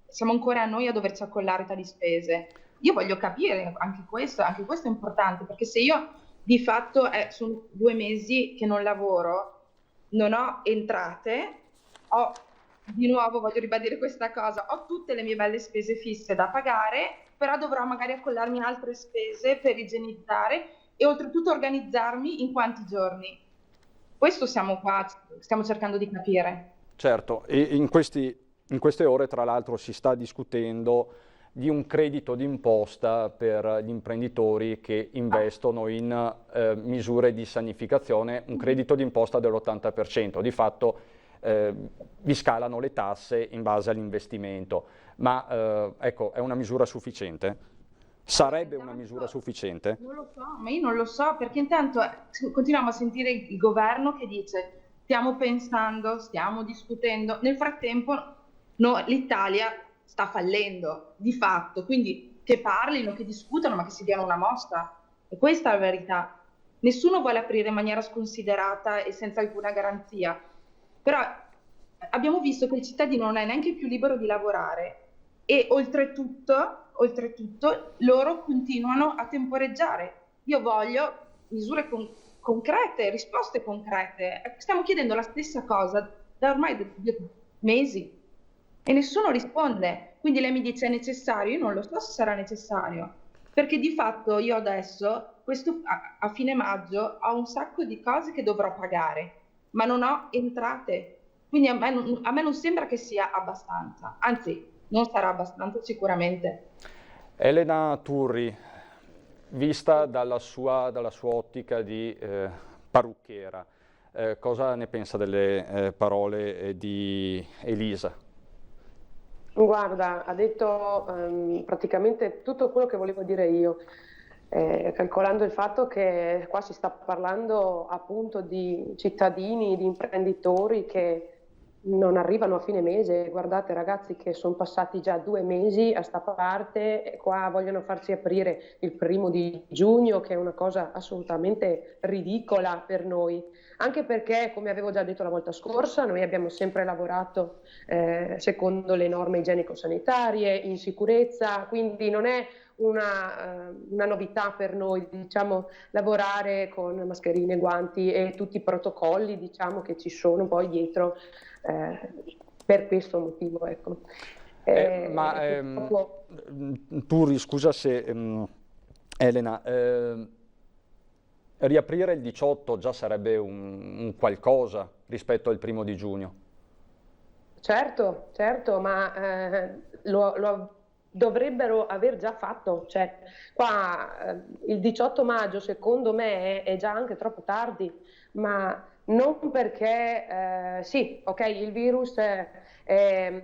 siamo ancora noi a doverci accollare tali spese? Io voglio capire anche questo è importante, perché se io di fatto sono 2 mesi che non lavoro, non ho entrate, di nuovo voglio ribadire questa cosa, ho tutte le mie belle spese fisse da pagare, però dovrò magari accollarmi altre spese per igienizzare e oltretutto organizzarmi in quanti giorni. Questo stiamo cercando di capire. Certo, e in queste ore tra l'altro si sta discutendo di un credito d'imposta per gli imprenditori che investono in misure di sanificazione, un credito d'imposta dell'80%. Di fatto vi scalano le tasse in base all'investimento, ma ecco, è una misura sufficiente? Sarebbe una misura sufficiente? Non lo so, ma io non lo so, perché intanto continuiamo a sentire il governo che dice stiamo pensando, stiamo discutendo, nel frattempo l'Italia sta fallendo di fatto, quindi che parlino, che discutano, ma che si diano una mossa, e questa è la verità. Nessuno vuole aprire in maniera sconsiderata e senza alcuna garanzia, però abbiamo visto che il cittadino non è neanche più libero di lavorare e oltretutto loro continuano a temporeggiare. Io voglio misure concrete, risposte concrete. Stiamo chiedendo la stessa cosa da ormai mesi e nessuno risponde. Quindi lei mi dice è necessario, io non lo so se sarà necessario, perché di fatto io adesso, a fine maggio, ho un sacco di cose che dovrò pagare, ma non ho entrate. Quindi a me non sembra che sia abbastanza, anzi non sarà abbastanza sicuramente. Elena Turri, vista dalla sua ottica di parrucchiera, cosa ne pensa delle parole di Elisa? Guarda, ha detto praticamente tutto quello che volevo dire io, calcolando il fatto che qua si sta parlando appunto di cittadini, di imprenditori che non arrivano a fine mese. Guardate ragazzi che sono passati già 2 mesi a sta parte e qua vogliono farci aprire il 1° giugno, che è una cosa assolutamente ridicola per noi, anche perché, come avevo già detto la volta scorsa, noi abbiamo sempre lavorato secondo le norme igienico-sanitarie, in sicurezza, quindi non è una novità per noi, diciamo, lavorare con mascherine, guanti e tutti i protocolli, diciamo, che ci sono poi dietro per questo motivo, ecco. Turri, scusa se Elena, riaprire il 18 già sarebbe un qualcosa rispetto al 1° giugno. Certo, ma lo dovrebbero aver già fatto, cioè qua il 18 maggio secondo me è già anche troppo tardi, ma non perché sì, ok, il virus è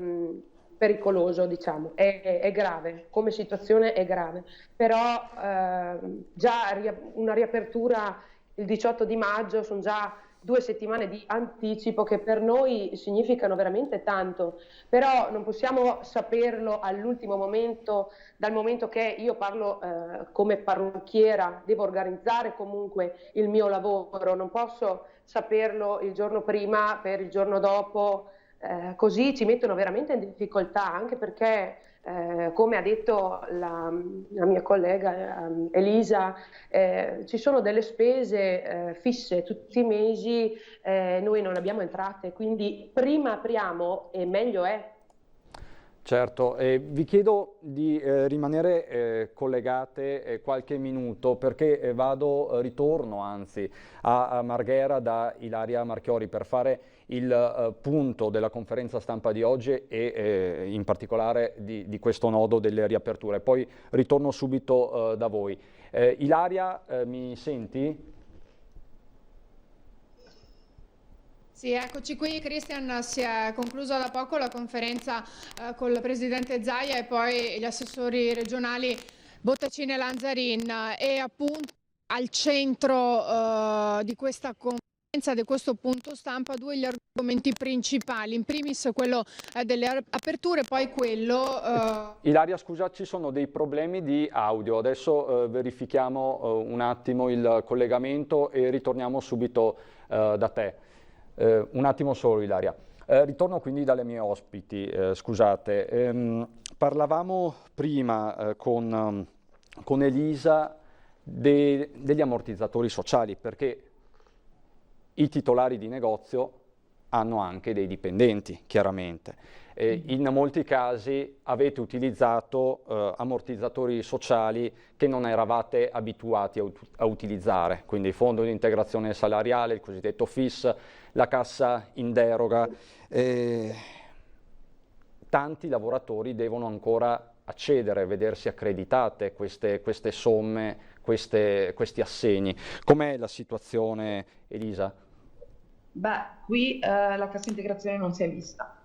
pericoloso, diciamo, è grave, come situazione è grave, però già una riapertura il 18 di maggio sono già 2 settimane di anticipo che per noi significano veramente tanto, però non possiamo saperlo all'ultimo momento, dal momento che io parlo come parrucchiera, devo organizzare comunque il mio lavoro, non posso saperlo il giorno prima per il giorno dopo, così ci mettono veramente in difficoltà, anche perché come ha detto la mia collega Elisa, ci sono delle spese fisse tutti i mesi, noi non abbiamo entrate, quindi prima apriamo e meglio è. Certo, vi chiedo di rimanere collegate qualche minuto perché ritorno anzi a Marghera da Ilaria Marchiori per fare il punto della conferenza stampa di oggi e in particolare di questo nodo delle riaperture. Poi ritorno subito da voi. Ilaria, mi senti? Sì, eccoci qui. Cristian, si è conclusa da poco la conferenza col presidente Zaia e poi gli assessori regionali Bottacin e Lanzarin, e appunto al centro di questa conferenza, di questo punto stampa, due gli argomenti principali, in primis quello delle aperture, poi quello... Ilaria, scusa, ci sono dei problemi di audio, adesso verifichiamo un attimo il collegamento e ritorniamo subito da te. Un attimo solo, Ilaria. Ritorno quindi dalle mie ospiti, scusate. Parlavamo prima con Elisa degli ammortizzatori sociali, perché i titolari di negozio hanno anche dei dipendenti, chiaramente. In molti casi avete utilizzato ammortizzatori sociali che non eravate abituati a utilizzare, quindi il fondo di integrazione salariale, il cosiddetto FIS, la cassa in deroga. Tanti lavoratori devono ancora accedere, vedersi accreditate queste somme, questi assegni. Com'è la situazione, Elisa? Beh, qui la cassa integrazione non si è vista,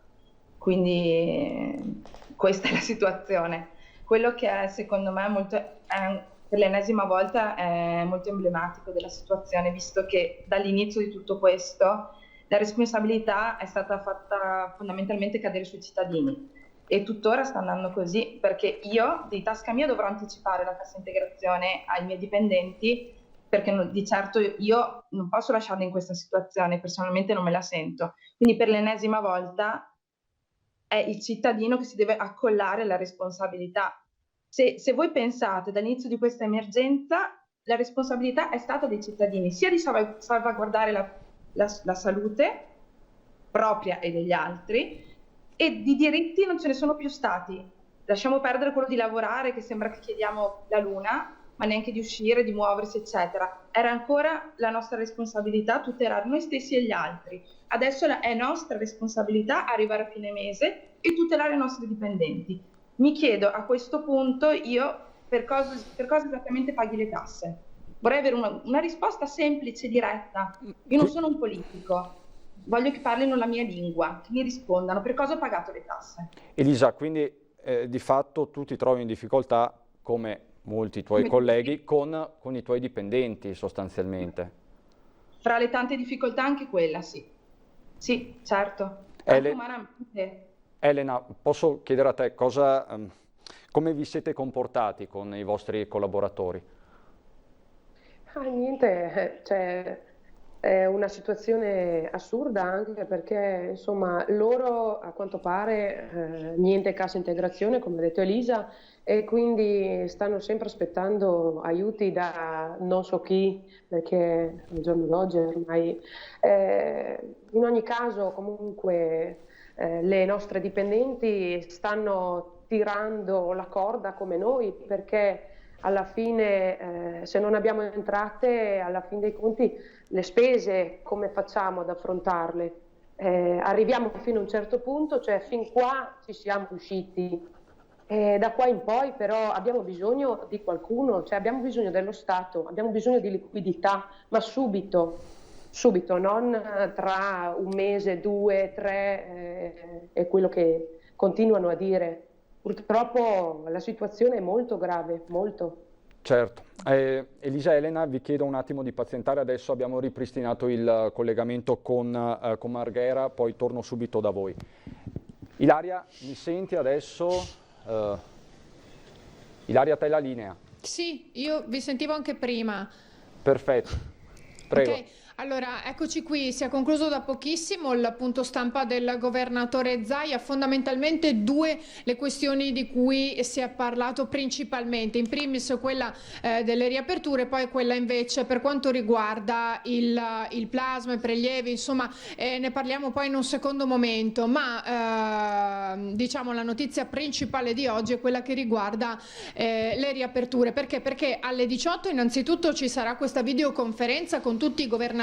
quindi questa è la situazione. Quello che è, secondo me, per l'ennesima volta è molto emblematico della situazione, visto che dall'inizio di tutto questo la responsabilità è stata fatta fondamentalmente cadere sui cittadini e tuttora sta andando così, perché io di tasca mia dovrò anticipare la cassa integrazione ai miei dipendenti, perché di certo io non posso lasciarli in questa situazione, personalmente non me la sento. Quindi per l'ennesima volta è il cittadino che si deve accollare la responsabilità. Se voi pensate dall'inizio di questa emergenza, la responsabilità è stata dei cittadini, sia di salvaguardare la salute propria e degli altri, e di diritti non ce ne sono più stati. Lasciamo perdere quello di lavorare, che sembra che chiediamo la luna, ma neanche di uscire, di muoversi, eccetera. Era ancora la nostra responsabilità tutelare noi stessi e gli altri. Adesso è nostra responsabilità arrivare a fine mese e tutelare i nostri dipendenti. Mi chiedo a questo punto io per cosa esattamente paghi le tasse. Vorrei avere una risposta semplice, diretta. Io non sono un politico, voglio che parlino la mia lingua, che mi rispondano per cosa ho pagato le tasse. Elisa, quindi di fatto tu ti trovi in difficoltà, come molti tuoi colleghi, con i tuoi dipendenti sostanzialmente. Fra le tante difficoltà anche quella, sì. Sì, certo. Elena, posso chiedere a te come vi siete comportati con i vostri collaboratori? Niente, è una situazione assurda, anche perché insomma loro a quanto pare niente cassa integrazione, come ha detto Elisa, e quindi stanno sempre aspettando aiuti da non so chi, perché al giorno d'oggi ormai in ogni caso comunque le nostre dipendenti stanno tirando la corda come noi, perché alla fine se non abbiamo entrate, alla fine dei conti le spese come facciamo ad affrontarle? Arriviamo fino a un certo punto, cioè fin qua ci siamo riusciti. Da qua in poi però abbiamo bisogno di qualcuno, cioè abbiamo bisogno dello Stato, abbiamo bisogno di liquidità, ma subito, non tra un mese, 2, 3, è quello che continuano a dire. Purtroppo la situazione è molto grave, molto. Certo. Elisa Elena, vi chiedo un attimo di pazientare, adesso abbiamo ripristinato il collegamento con Marghera, poi torno subito da voi. Ilaria, mi senti adesso? Ilaria, te la linea. Sì, io vi sentivo anche prima. Perfetto, prego. Ok. Allora, eccoci qui, si è concluso da pochissimo il punto stampa del governatore Zaia, fondamentalmente due le questioni di cui si è parlato principalmente, in primis quella delle riaperture, poi quella invece per quanto riguarda il plasma, i prelievi, insomma ne parliamo poi in un secondo momento, ma diciamo la notizia principale di oggi è quella che riguarda le riaperture, perché? Perché alle 18 innanzitutto ci sarà questa videoconferenza con tutti i governatori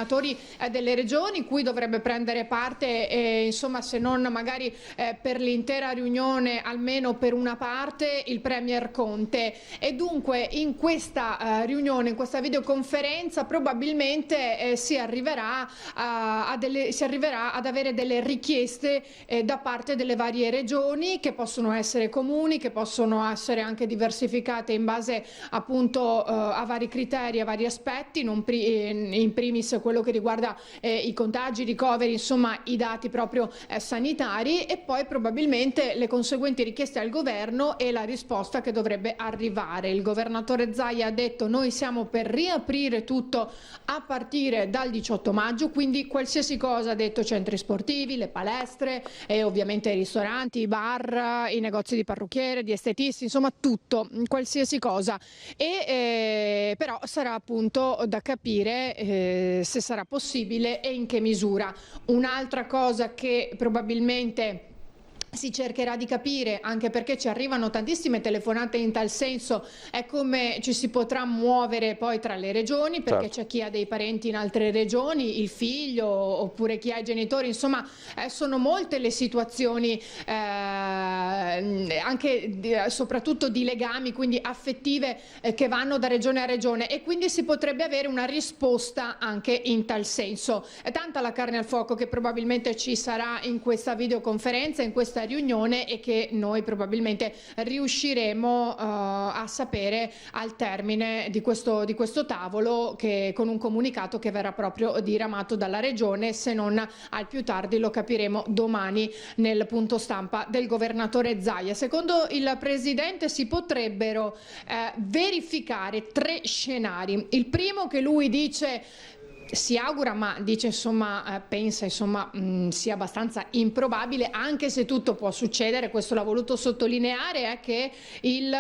delle regioni, cui dovrebbe prendere parte insomma, se non magari per l'intera riunione, almeno per una parte, il Premier Conte, e dunque in questa riunione, in questa videoconferenza probabilmente si arriverà ad avere delle richieste da parte delle varie regioni, che possono essere comuni, che possono essere anche diversificate in base appunto a vari criteri, a vari aspetti, in primis quello che riguarda i contagi, i ricoveri, insomma i dati proprio sanitari, e poi probabilmente le conseguenti richieste al governo e la risposta che dovrebbe arrivare. Il governatore Zaia ha detto: noi siamo per riaprire tutto a partire dal 18 maggio, quindi qualsiasi cosa, ha detto, centri sportivi, le palestre e ovviamente i ristoranti, i bar, i negozi di parrucchiere, di estetisti, insomma tutto, qualsiasi cosa, e però sarà appunto da capire se sarà possibile e in che misura. Un'altra cosa che probabilmente si cercherà di capire, anche perché ci arrivano tantissime telefonate in tal senso, è come ci si potrà muovere poi tra le regioni, perché c'è chi ha dei parenti in altre regioni, il figlio oppure chi ha i genitori, insomma sono molte le situazioni anche soprattutto di legami, quindi affettive, che vanno da regione a regione, e quindi si potrebbe avere una risposta anche in tal senso. È tanta la carne al fuoco che probabilmente ci sarà in questa videoconferenza, in questa riunione, e che noi probabilmente riusciremo a sapere al termine di questo tavolo, che con un comunicato che verrà proprio diramato dalla regione, se non al più tardi lo capiremo domani nel punto stampa del governatore Zaia. Secondo il presidente si potrebbero verificare 3 scenari. Il primo, che lui dice, si augura, ma dice insomma, pensa insomma sia abbastanza improbabile, anche se tutto può succedere, questo l'ha voluto sottolineare, è che il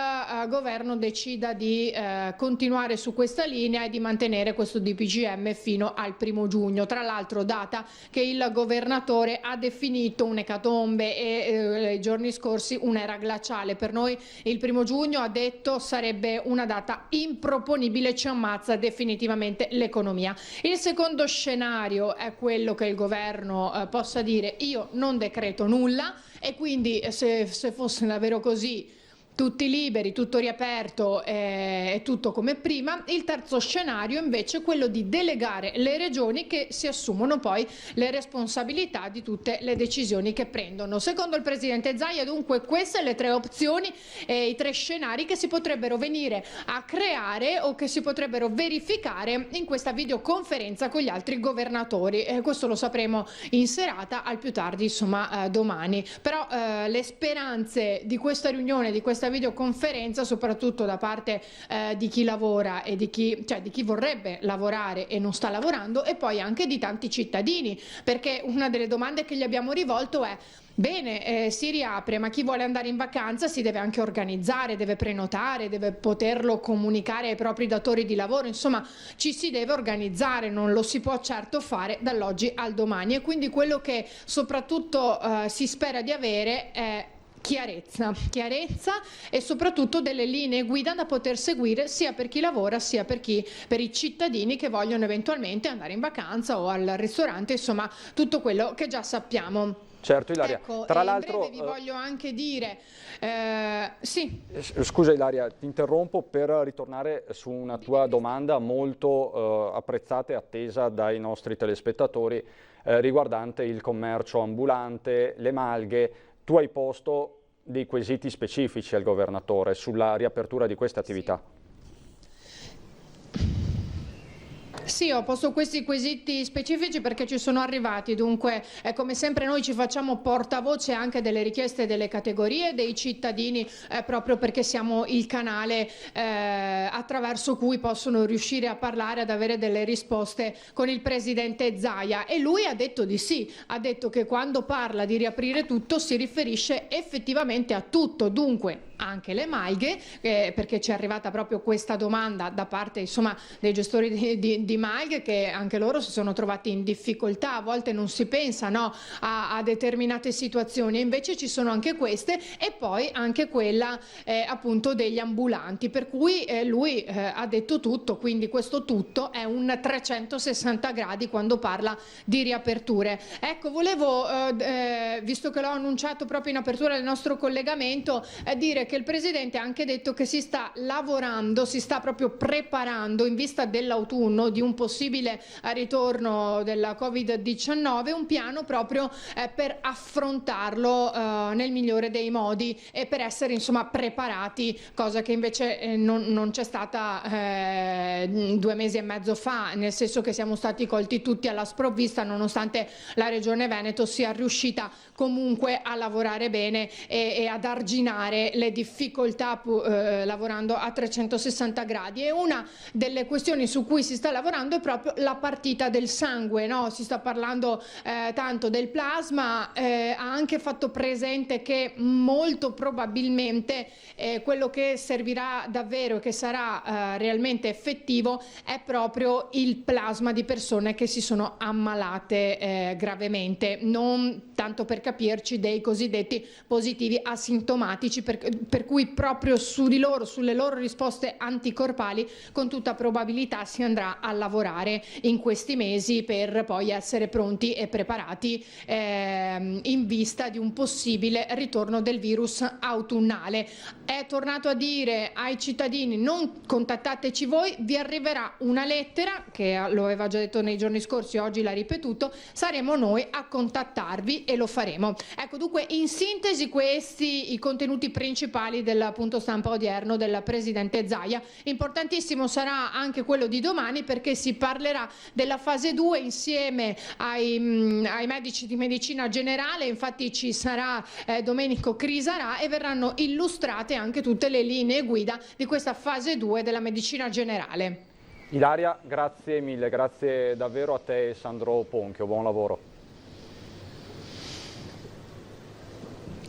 governo decida di continuare su questa linea e di mantenere questo DPCM fino al 1° giugno, tra l'altro data che il governatore ha definito un'ecatombe e nei giorni scorsi un'era glaciale. Per noi il 1° giugno, ha detto, sarebbe una data improponibile, ci ammazza definitivamente l'economia. Il secondo scenario è quello che il governo possa dire: io non decreto nulla, e quindi se fosse davvero così, tutti liberi, tutto riaperto e tutto come prima. Il terzo scenario invece è quello di delegare le regioni, che si assumono poi le responsabilità di tutte le decisioni che prendono. Secondo il presidente Zaia, dunque, queste le 3 opzioni e i 3 scenari che si potrebbero venire a creare o che si potrebbero verificare in questa videoconferenza con gli altri governatori. Questo lo sapremo in serata, al più tardi insomma domani. Però le speranze di questa riunione, di questa videoconferenza, soprattutto da parte di chi lavora e di chi vorrebbe lavorare e non sta lavorando, e poi anche di tanti cittadini, perché una delle domande che gli abbiamo rivolto è: bene, si riapre, ma chi vuole andare in vacanza si deve anche organizzare, deve prenotare, deve poterlo comunicare ai propri datori di lavoro, insomma ci si deve organizzare, non lo si può certo fare dall'oggi al domani, e quindi quello che soprattutto si spera di avere è chiarezza e soprattutto delle linee guida da poter seguire, sia per chi lavora sia per i cittadini che vogliono eventualmente andare in vacanza o al ristorante, insomma tutto quello che già sappiamo. Certo, Ilaria. Ecco, tra in l'altro breve vi voglio anche dire sì. Scusa Ilaria, ti interrompo per ritornare su una tua domanda molto apprezzata e attesa dai nostri telespettatori, riguardante il commercio ambulante, le malghe. Tu hai posto dei quesiti specifici al governatore sulla riapertura di queste attività. Sì, ho posto questi quesiti specifici perché ci sono arrivati, dunque come sempre noi ci facciamo portavoce anche delle richieste delle categorie, dei cittadini, proprio perché siamo il canale attraverso cui possono riuscire a parlare, ad avere delle risposte con il presidente Zaia, e lui ha detto di sì, ha detto che quando parla di riaprire tutto si riferisce effettivamente a tutto, dunque anche le malghe, perché ci è arrivata proprio questa domanda da parte insomma dei gestori di malghe, che anche loro si sono trovati in difficoltà, a volte non si pensa, no, a determinate situazioni, e invece ci sono anche queste, e poi anche quella appunto degli ambulanti, per cui lui ha detto tutto, quindi questo tutto è un 360 gradi quando parla di riaperture. Ecco, volevo, visto che l'ho annunciato proprio in apertura del nostro collegamento, dire che il Presidente ha anche detto che si sta lavorando, si sta proprio preparando in vista dell'autunno, di un possibile ritorno della Covid-19, un piano proprio per affrontarlo nel migliore dei modi e per essere insomma preparati, cosa che invece non c'è stata 2 mesi e mezzo fa, nel senso che siamo stati colti tutti alla sprovvista, nonostante la Regione Veneto sia riuscita comunque a lavorare bene e ad arginare le difficoltà lavorando a 360 gradi. E una delle questioni su cui si sta lavorando è proprio la partita del sangue, no? Si sta parlando tanto del plasma, ha anche fatto presente che molto probabilmente quello che servirà davvero e che sarà realmente effettivo è proprio il plasma di persone che si sono ammalate gravemente, non tanto per capirci dei cosiddetti positivi asintomatici, per cui proprio su di loro, sulle loro risposte anticorpali, con tutta probabilità si andrà a lavorare in questi mesi per poi essere pronti e preparati in vista di un possibile ritorno del virus autunnale. È tornato a dire ai cittadini: non contattateci voi, vi arriverà una lettera, che lo aveva già detto nei giorni scorsi, oggi l'ha ripetuto, saremo noi a contattarvi e lo faremo. Ecco, dunque in sintesi questi i contenuti principali del punto stampa odierno del presidente Zaia. Importantissimo sarà anche quello di domani, perché si parlerà della fase 2 insieme ai medici di medicina generale, infatti ci sarà Domenico Crisarà e verranno illustrate anche tutte le linee guida di questa fase 2 della medicina generale. Ilaria, grazie mille, grazie davvero a te e Sandro Ponchio, buon lavoro.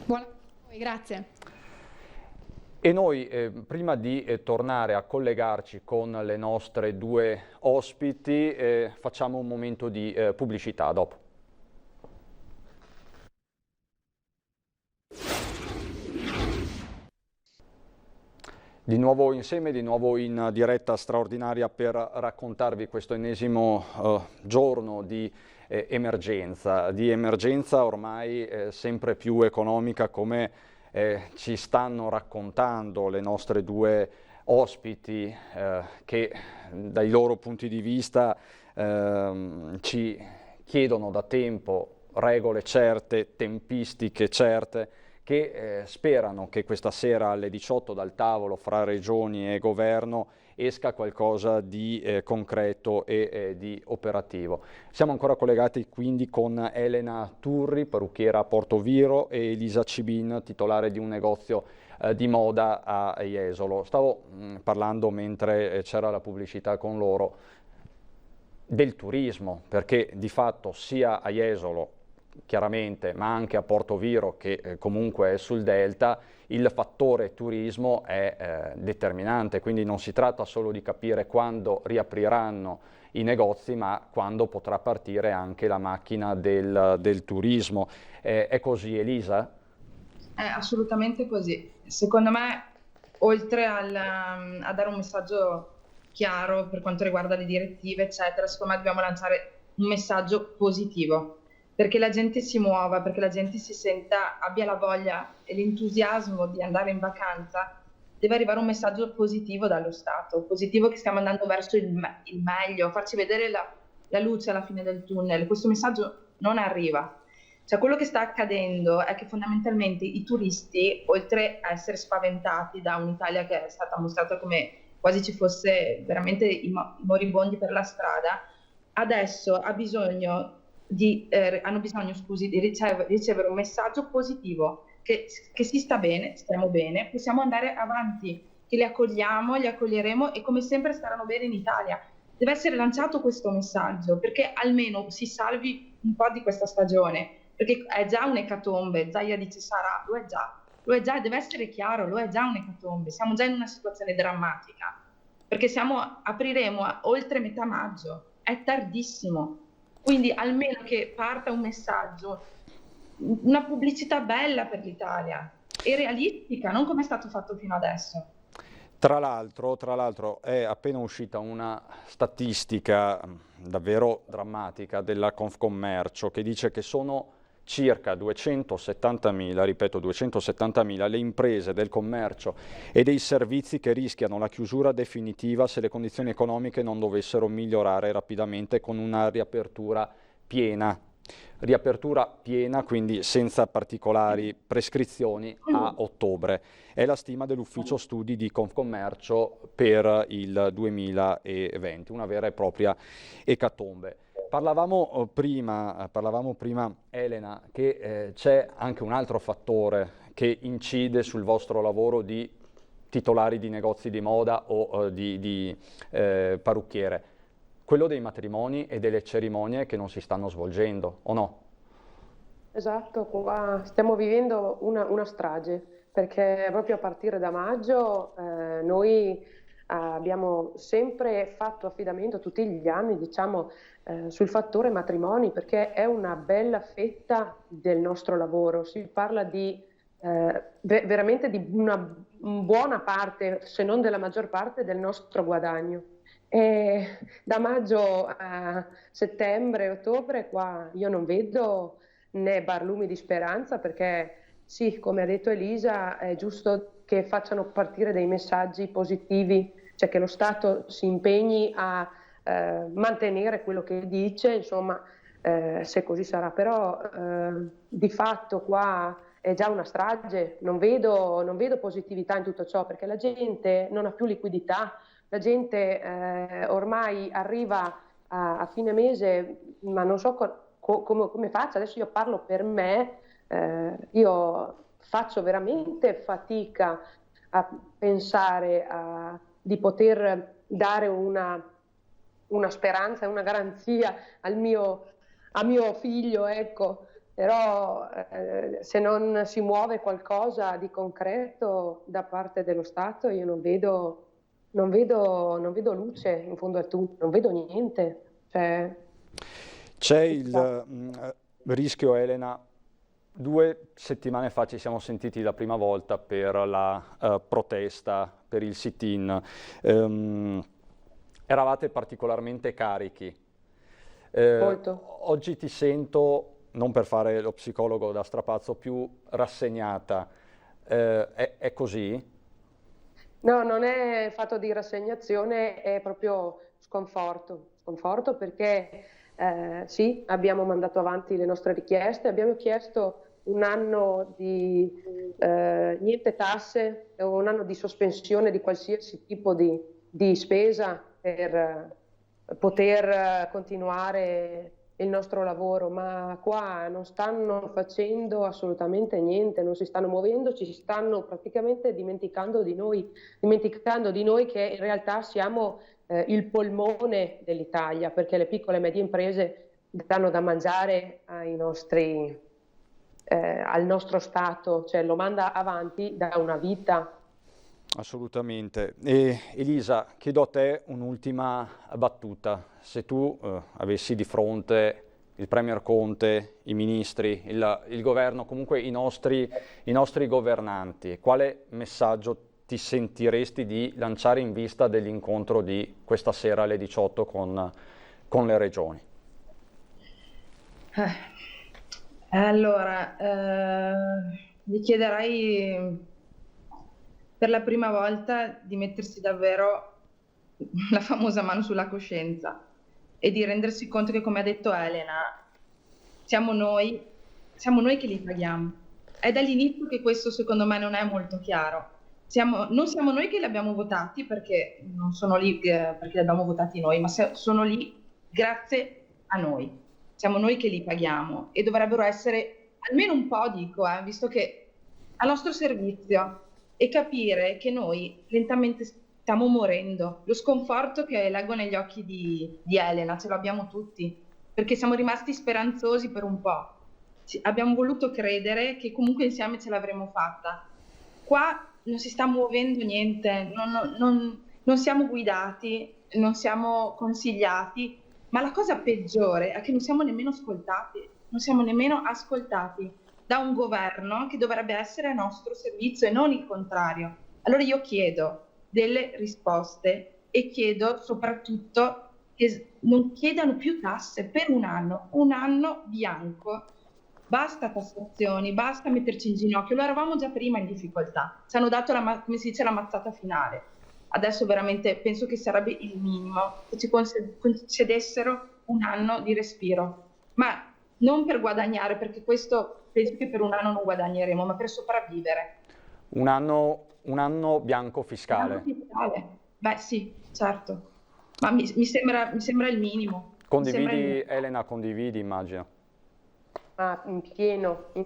Buon lavoro a voi, grazie. E noi, prima di tornare a collegarci con le nostre 2 ospiti, facciamo un momento di pubblicità dopo. Di nuovo insieme, di nuovo in diretta straordinaria per raccontarvi questo ennesimo giorno di emergenza ormai sempre più economica, come ci stanno raccontando le nostre 2 ospiti che dai loro punti di vista ci chiedono da tempo regole certe, tempistiche certe, che sperano che questa sera alle 18 dal tavolo fra regioni e governo esca qualcosa di concreto e di operativo. Siamo ancora collegati quindi con Elena Turri, parrucchiera a Portoviro, e Elisa Cibin, titolare di un negozio di moda a Jesolo. Stavo parlando mentre c'era la pubblicità con loro del turismo, perché di fatto sia a Jesolo chiaramente, ma anche a Portoviro, che comunque è sul delta, il fattore turismo è determinante, quindi non si tratta solo di capire quando riapriranno i negozi, ma quando potrà partire anche la macchina del turismo. È così, Elisa? È assolutamente così. Secondo me, oltre a dare un messaggio chiaro per quanto riguarda le direttive, eccetera, secondo me dobbiamo lanciare un messaggio positivo, perché la gente si muova, perché la gente si senta, abbia la voglia e l'entusiasmo di andare in vacanza. Deve arrivare un messaggio positivo dallo Stato, positivo, che stiamo andando verso il meglio, farci vedere la luce alla fine del tunnel. Questo messaggio non arriva. Cioè, quello che sta accadendo è che fondamentalmente i turisti, oltre a essere spaventati da un'Italia che è stata mostrata come quasi ci fosse veramente i moribondi per la strada, adesso hanno bisogno di ricevere un messaggio positivo, che si sta bene, stiamo bene, possiamo andare avanti, che li accogliamo, li accoglieremo e come sempre staranno bene in Italia. Deve essere lanciato questo messaggio, perché almeno si salvi un po' di questa stagione, perché è già un'ecatombe. Zaia dice sarà, lo è già, deve essere chiaro, lo è già un'ecatombe, siamo già in una situazione drammatica, perché apriremo oltre metà maggio, è tardissimo, quindi almeno che parta un messaggio, una pubblicità bella per l'Italia e realistica, non come è stato fatto fino adesso. Tra l'altro è appena uscita una statistica davvero drammatica della Confcommercio che dice che sono circa 270.000, ripeto 270.000, le imprese del commercio e dei servizi che rischiano la chiusura definitiva se le condizioni economiche non dovessero migliorare rapidamente con una riapertura piena. Riapertura piena, quindi senza particolari prescrizioni, a ottobre. È la stima dell'ufficio studi di Confcommercio per il 2020, una vera e propria ecatombe. Parlavamo prima, Elena, che c'è anche un altro fattore che incide sul vostro lavoro di titolari di negozi di moda o di parrucchiere. Quello dei matrimoni e delle cerimonie che non si stanno svolgendo, o no? Esatto, qua stiamo vivendo una strage, perché proprio a partire da maggio noi abbiamo sempre fatto affidamento tutti gli anni, diciamo, sul fattore matrimoni, perché è una bella fetta del nostro lavoro. Si parla di veramente di una buona parte, se non della maggior parte, del nostro guadagno. E da maggio a settembre, ottobre, qua io non vedo né barlumi di speranza, perché sì, come ha detto Elisa, è giusto che facciano partire dei messaggi positivi, cioè che lo Stato si impegni a mantenere quello che dice, insomma, se così sarà. Però di fatto qua è già una strage, non vedo positività in tutto ciò, perché la gente non ha più liquidità. La gente ormai arriva a fine mese, ma non so come faccia. Adesso io parlo per me, io faccio veramente fatica a pensare di poter dare una speranza e una garanzia a mio figlio, ecco. Però se non si muove qualcosa di concreto da parte dello Stato, io non vedo luce in fondo al tunnel, non vedo niente. C'è il rischio, Elena, 2 settimane fa ci siamo sentiti la prima volta per la protesta, per il sit-in. Eravate particolarmente carichi. Molto. Oggi ti sento, non per fare lo psicologo da strapazzo, più rassegnata. È così? No, non è fatto di rassegnazione, è proprio sconforto perché sì, abbiamo mandato avanti le nostre richieste, abbiamo chiesto un anno di niente tasse, un anno di sospensione di qualsiasi tipo di spesa per poter continuare il nostro lavoro, ma qua non stanno facendo assolutamente niente, non si stanno muovendo, ci stanno praticamente dimenticando di noi che in realtà siamo il polmone dell'Italia, perché le piccole e medie imprese danno da mangiare al nostro Stato, cioè lo manda avanti da una vita. Assolutamente. E Elisa, chiedo a te un'ultima battuta. Se tu avessi di fronte il Premier Conte, i ministri, il governo, comunque i nostri governanti, quale messaggio ti sentiresti di lanciare in vista dell'incontro di questa sera alle 18 con le regioni? Allora, gli chiederei per la prima volta di mettersi davvero la famosa mano sulla coscienza e di rendersi conto che, come ha detto Elena, siamo noi che li paghiamo. È dall'inizio che questo secondo me non è molto chiaro. non siamo noi che li abbiamo votati, perché non sono lì perché li abbiamo votati noi, ma sono lì grazie a noi. Siamo noi che li paghiamo e dovrebbero essere almeno un po', dico, visto che al nostro servizio, e capire che noi lentamente stiamo morendo. Lo sconforto che leggo negli occhi di Elena ce l'abbiamo tutti, perché siamo rimasti speranzosi per un po'. Abbiamo voluto credere che comunque insieme ce l'avremmo fatta. Qua non si sta muovendo niente, non siamo guidati, non siamo consigliati, ma la cosa peggiore è che non siamo nemmeno ascoltati da un governo che dovrebbe essere a nostro servizio e non il contrario. Allora io chiedo delle risposte e chiedo soprattutto che non chiedano più tasse per un anno bianco. Basta tassazioni, basta metterci in ginocchio, lo eravamo già prima in difficoltà, ci hanno dato come si dice la mazzata finale. Adesso veramente penso che sarebbe il minimo che ci concedessero un anno di respiro, ma non per guadagnare, perché questo penso che per un anno non guadagneremo, ma per sopravvivere. Un anno bianco fiscale. Un anno fiscale. Beh sì, certo, ma mi sembra il minimo. Condividi, Elena, condividi, immagino. In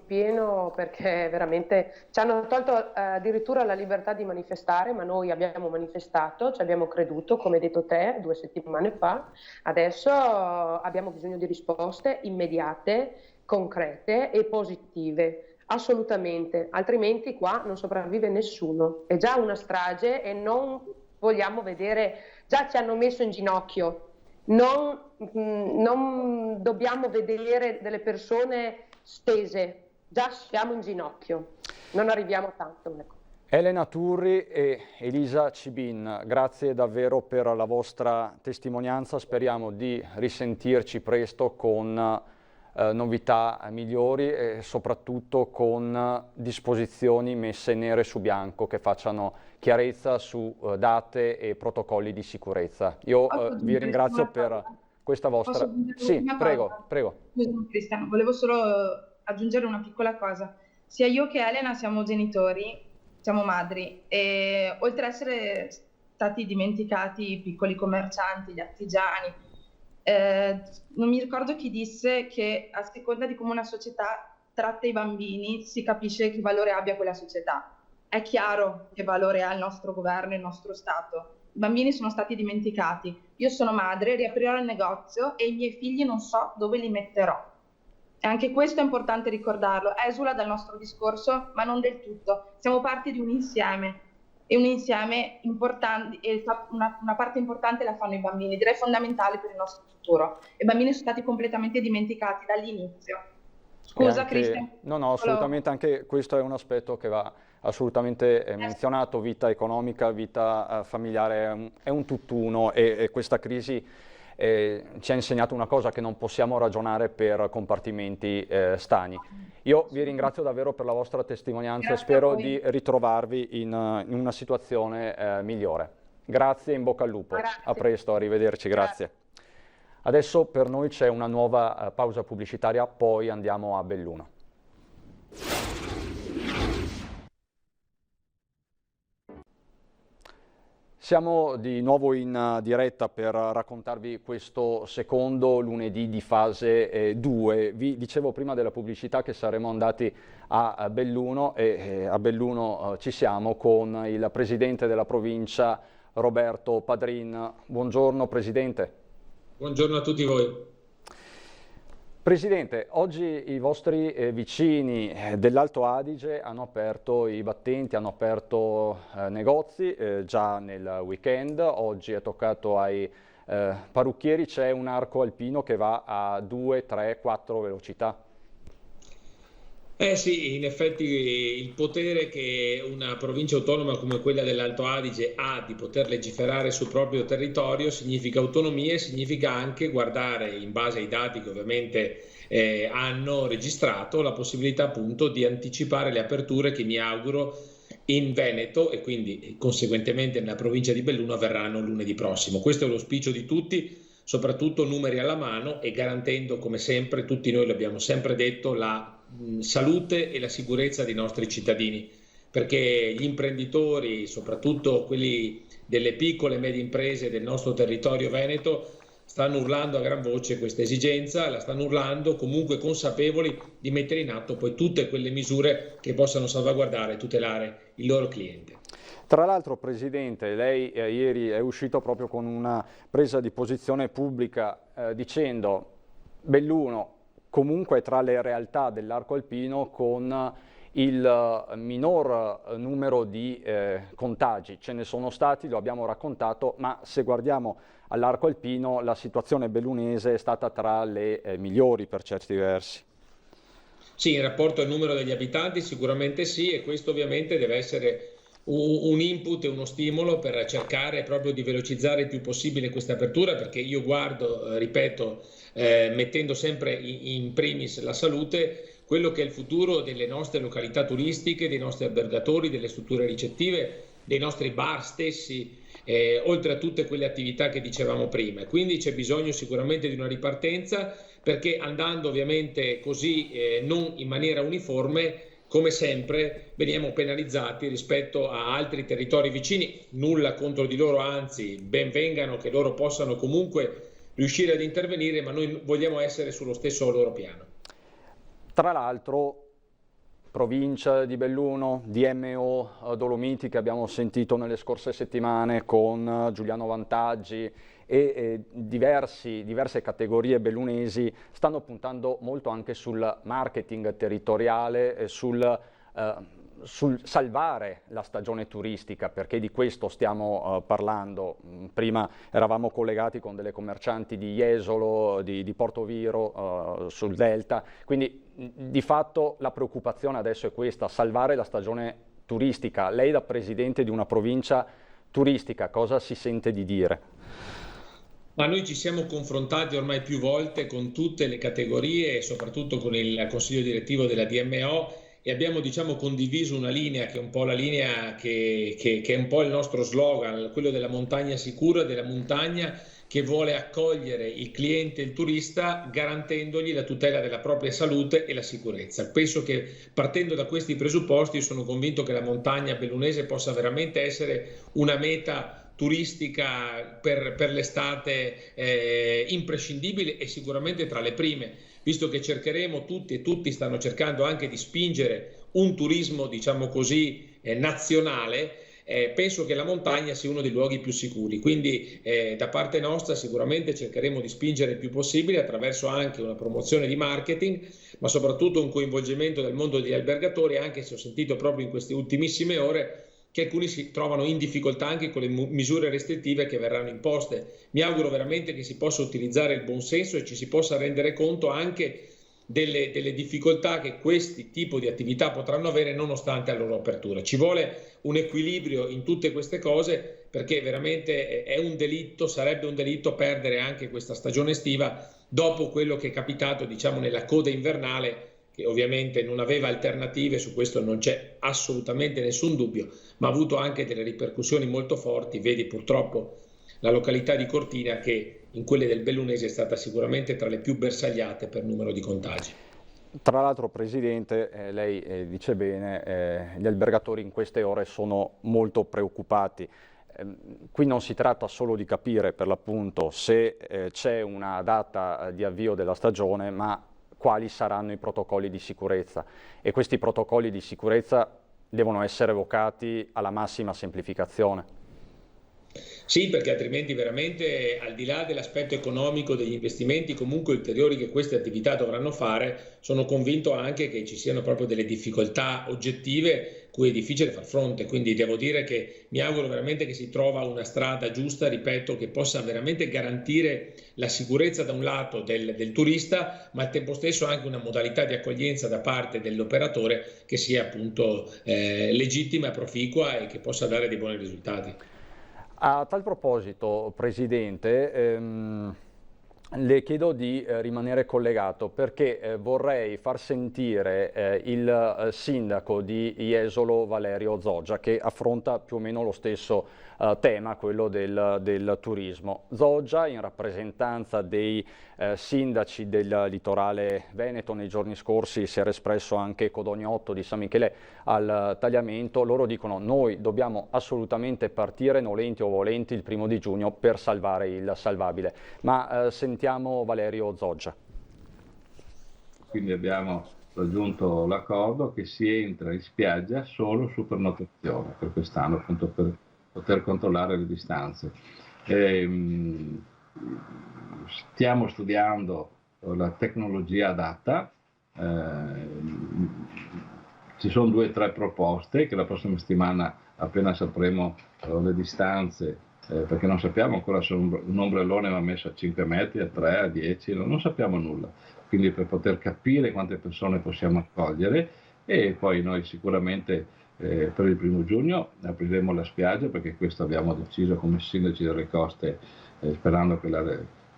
pieno, perché veramente ci hanno tolto addirittura la libertà di manifestare, ma noi abbiamo manifestato, ci abbiamo creduto, come hai detto te 2 settimane fa. Adesso abbiamo bisogno di risposte immediate, concrete e positive, assolutamente, altrimenti qua non sopravvive nessuno. È già una strage e non vogliamo vedere, già ci hanno messo in ginocchio. Non dobbiamo vedere delle persone stese, già siamo in ginocchio, non arriviamo tanto. Elena Turri e Elisa Cibin, grazie davvero per la vostra testimonianza, speriamo di risentirci presto con novità migliori e soprattutto con disposizioni messe nere su bianco che facciano chiarezza su date e protocolli di sicurezza. Io vi ringrazio per questa vostra... Sì, prego. Scusa Cristiano, volevo solo aggiungere una piccola cosa. Sia io che Elena siamo genitori, siamo madri e oltre ad essere stati dimenticati i piccoli commercianti, gli artigiani, non mi ricordo chi disse che a seconda di come una società tratta i bambini si capisce che valore abbia quella società. È chiaro che valore ha il nostro governo e il nostro Stato. I bambini sono stati dimenticati. Io sono madre, riaprirò il negozio e i miei figli non so dove li metterò. E anche questo è importante ricordarlo. Esula dal nostro discorso, ma non del tutto. Siamo parte di un insieme. E un insieme importante, e una parte importante la fanno i bambini, direi fondamentale per il nostro futuro. I bambini sono stati completamente dimenticati dall'inizio. Scusa Cristian. No, assolutamente, anche questo è un aspetto che va assolutamente menzionato, vita economica, vita familiare, è un tutt'uno e questa crisi ci ha insegnato una cosa, che non possiamo ragionare per compartimenti stagni. Io vi ringrazio davvero per la vostra testimonianza e spero di ritrovarvi in una situazione migliore. Grazie e in bocca al lupo. Grazie. A presto, arrivederci, grazie. Adesso per noi c'è una nuova pausa pubblicitaria, poi andiamo a Belluno. Siamo di nuovo in diretta per raccontarvi questo secondo lunedì di fase 2. Vi dicevo prima della pubblicità che saremmo andati a Belluno e a Belluno ci siamo con il presidente della provincia Roberto Padrin. Buongiorno Presidente. Buongiorno a tutti voi. Presidente, oggi i vostri vicini dell'Alto Adige hanno aperto i battenti, hanno aperto negozi già nel weekend. Oggi è toccato ai parrucchieri, c'è un arco alpino che va a 2, 3, 4 velocità. Sì, in effetti il potere che una provincia autonoma come quella dell'Alto Adige ha di poter legiferare sul proprio territorio significa autonomia e significa anche guardare, in base ai dati che ovviamente hanno registrato, la possibilità appunto di anticipare le aperture che mi auguro in Veneto e quindi conseguentemente nella provincia di Belluno avverranno lunedì prossimo. Questo è l'auspicio di tutti, soprattutto numeri alla mano e garantendo, come sempre, tutti noi l'abbiamo sempre detto, la salute e la sicurezza dei nostri cittadini, perché gli imprenditori, soprattutto quelli delle piccole e medie imprese del nostro territorio veneto, stanno urlando a gran voce questa esigenza, la stanno urlando comunque consapevoli di mettere in atto poi tutte quelle misure che possano salvaguardare e tutelare il loro cliente. Tra l'altro, Presidente, lei ieri è uscito proprio con una presa di posizione pubblica dicendo Belluno comunque tra le realtà dell'arco alpino con il minor numero di contagi. Ce ne sono stati, lo abbiamo raccontato, ma se guardiamo all'arco alpino la situazione bellunese è stata tra le migliori per certi versi. Sì, in rapporto al numero degli abitanti sicuramente sì, e questo ovviamente deve essere un input e uno stimolo per cercare proprio di velocizzare il più possibile questa apertura, perché io guardo, ripeto, mettendo sempre in primis la salute, quello che è il futuro delle nostre località turistiche, dei nostri albergatori, delle strutture ricettive, dei nostri bar stessi, oltre a tutte quelle attività che dicevamo prima. Quindi c'è bisogno sicuramente di una ripartenza, perché andando ovviamente così non in maniera uniforme, come sempre veniamo penalizzati rispetto a altri territori vicini. Nulla contro di loro, anzi ben vengano che loro possano comunque riuscire ad intervenire, ma noi vogliamo essere sullo stesso loro piano. Tra l'altro, provincia di Belluno, DMO Dolomiti che abbiamo sentito nelle scorse settimane con Giuliano Vantaggi e diverse categorie bellunesi stanno puntando molto anche sul marketing territoriale, sul salvare la stagione turistica, perché di questo stiamo parlando. Prima eravamo collegati con delle commercianti di Jesolo, di Portoviro, sul Delta, quindi di fatto la preoccupazione adesso è questa, salvare la stagione turistica. Lei da presidente di una provincia turistica cosa si sente di dire? Ma noi ci siamo confrontati ormai più volte con tutte le categorie e soprattutto con il consiglio direttivo della DMO e abbiamo condiviso una linea che è un po' la linea che è un po' il nostro slogan, quello della montagna sicura, della montagna che vuole accogliere il cliente, il turista, garantendogli la tutela della propria salute e la sicurezza. Penso che partendo da questi presupposti sono convinto che la montagna bellunese possa veramente essere una meta turistica per l'estate imprescindibile e sicuramente tra le prime, visto che cercheremo tutti e tutti stanno cercando anche di spingere un turismo nazionale. Penso che la montagna sia uno dei luoghi più sicuri, quindi da parte nostra sicuramente cercheremo di spingere il più possibile attraverso anche una promozione di marketing, ma soprattutto un coinvolgimento del mondo degli albergatori, anche se ho sentito proprio in queste ultimissime ore che alcuni si trovano in difficoltà anche con le misure restrittive che verranno imposte. Mi auguro veramente che si possa utilizzare il buon senso e ci si possa rendere conto anche delle difficoltà che questi tipi di attività potranno avere nonostante la loro apertura. Ci vuole un equilibrio in tutte queste cose, perché veramente è un delitto, sarebbe un delitto perdere anche questa stagione estiva dopo quello che è capitato nella coda invernale, che ovviamente non aveva alternative, su questo non c'è assolutamente nessun dubbio, ma ha avuto anche delle ripercussioni molto forti. Vedi purtroppo la località di Cortina, che in quelle del Bellunese è stata sicuramente tra le più bersagliate per numero di contagi. Tra l'altro, Presidente, lei dice bene, gli albergatori in queste ore sono molto preoccupati. Qui non si tratta solo di capire per l'appunto se c'è una data di avvio della stagione, ma quali saranno i protocolli di sicurezza, e questi protocolli di sicurezza devono essere evocati alla massima semplificazione. Sì, perché altrimenti veramente, al di là dell'aspetto economico degli investimenti comunque ulteriori che queste attività dovranno fare, sono convinto anche che ci siano proprio delle difficoltà oggettive cui è difficile far fronte. Quindi devo dire che mi auguro veramente che si trova una strada giusta, ripeto, che possa veramente garantire la sicurezza da un lato del turista, ma al tempo stesso anche una modalità di accoglienza da parte dell'operatore che sia appunto legittima, proficua e che possa dare dei buoni risultati. A tal proposito, Presidente, le chiedo di rimanere collegato perché vorrei far sentire il sindaco di Jesolo, Valerio Zoggia, che affronta più o meno lo stesso tema, quello del turismo. Zoggia, in rappresentanza dei sindaci del litorale veneto, nei giorni scorsi si era espresso anche Codognotto di San Michele al Tagliamento. Loro dicono: noi dobbiamo assolutamente partire, nolenti o volenti, il 1° giugno per salvare il salvabile. Ma sentiamo Valerio Zoggia. Quindi abbiamo raggiunto l'accordo che si entra in spiaggia solo su prenotazione per quest'anno, appunto per poter controllare le distanze. Stiamo studiando la tecnologia adatta, ci sono 2 o 3 proposte che la prossima settimana, appena sapremo le distanze, perché non sappiamo ancora se un ombrellone va messo a 5 metri, a 3, a 10, non sappiamo nulla, quindi per poter capire quante persone possiamo accogliere. E poi noi sicuramente per il 1° giugno apriremo la spiaggia, perché questo abbiamo deciso come sindaci delle coste, sperando che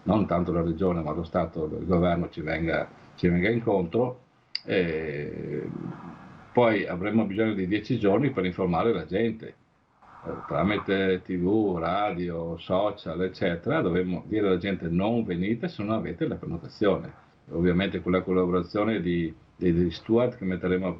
non tanto la regione ma lo Stato, il governo ci venga incontro. Poi avremo bisogno di 10 giorni per informare la gente, tramite TV, radio, social, eccetera. Dovremmo dire alla gente: non venite se non avete la prenotazione. Ovviamente con la collaborazione degli steward che metteremo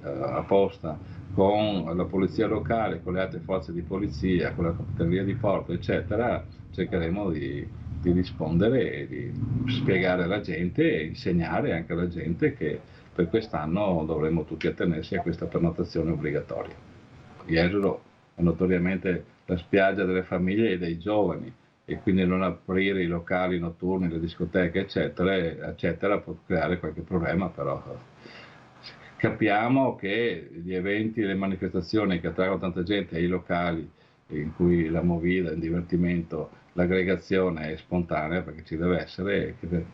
apposta con la polizia locale, con le altre forze di polizia, con la capitaneria di porto, eccetera, cercheremo di rispondere e di spiegare alla gente e insegnare anche alla gente che per quest'anno dovremo tutti attenersi a questa prenotazione obbligatoria. Jesolo è notoriamente la spiaggia delle famiglie e dei giovani, e quindi non aprire i locali notturni, le discoteche, eccetera, può creare qualche problema, però capiamo che gli eventi e le manifestazioni che attraggono tanta gente ai locali, in cui la movida, il divertimento, l'aggregazione è spontanea, perché ci deve essere, e che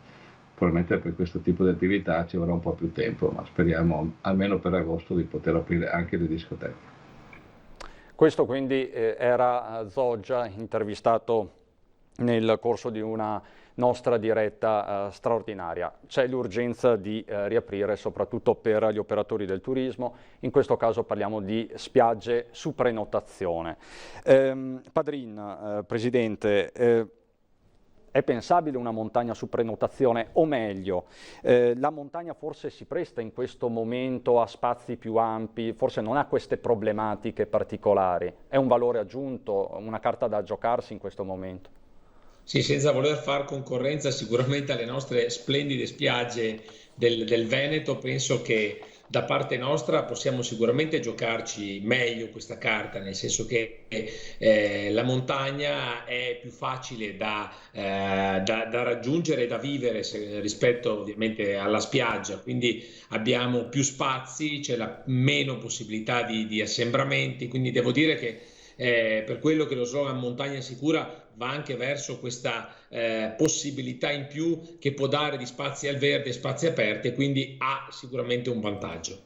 probabilmente per questo tipo di attività ci vorrà un po' più tempo, ma speriamo almeno per agosto di poter aprire anche le discoteche. Questo quindi era Zoggia, intervistato nel corso di una nostra diretta straordinaria. C'è l'urgenza di riaprire soprattutto per gli operatori del turismo, in questo caso parliamo di spiagge su prenotazione. Padrin, Presidente, è pensabile una montagna su prenotazione, o meglio, la montagna forse si presta in questo momento a spazi più ampi, forse non ha queste problematiche particolari, è un valore aggiunto, una carta da giocarsi in questo momento? Sì, senza voler far concorrenza sicuramente alle nostre splendide spiagge del Veneto, penso che da parte nostra possiamo sicuramente giocarci meglio questa carta, nel senso che la montagna è più facile da raggiungere e da vivere rispetto ovviamente alla spiaggia, quindi abbiamo più spazi, c'è meno possibilità di assembramenti, quindi devo dire che per quello che lo slogan Montagna Sicura va anche verso questa possibilità in più che può dare di spazi al verde, spazi aperti, e quindi ha sicuramente un vantaggio.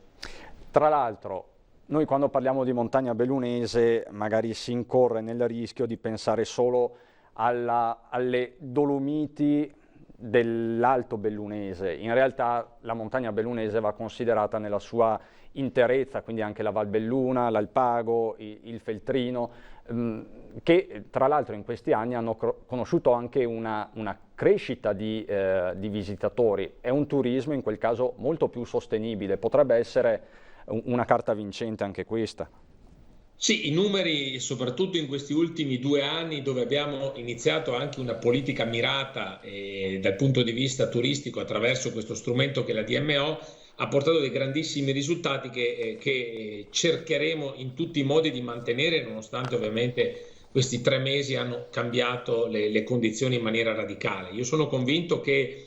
Tra l'altro, noi quando parliamo di montagna bellunese magari si incorre nel rischio di pensare solo alle Dolomiti dell'Alto Bellunese. In realtà la montagna bellunese va considerata nella sua interezza, quindi anche la Val Belluna, l'Alpago, il Feltrino, che tra l'altro in questi anni hanno conosciuto anche una crescita di visitatori. È un turismo in quel caso molto più sostenibile, potrebbe essere una carta vincente anche questa. Sì, i numeri, soprattutto in questi ultimi 2 anni, dove abbiamo iniziato anche una politica mirata dal punto di vista turistico attraverso questo strumento che è la DMO, ha portato dei grandissimi risultati che cercheremo in tutti i modi di mantenere, nonostante ovviamente questi 3 mesi hanno cambiato le condizioni in maniera radicale. Io sono convinto che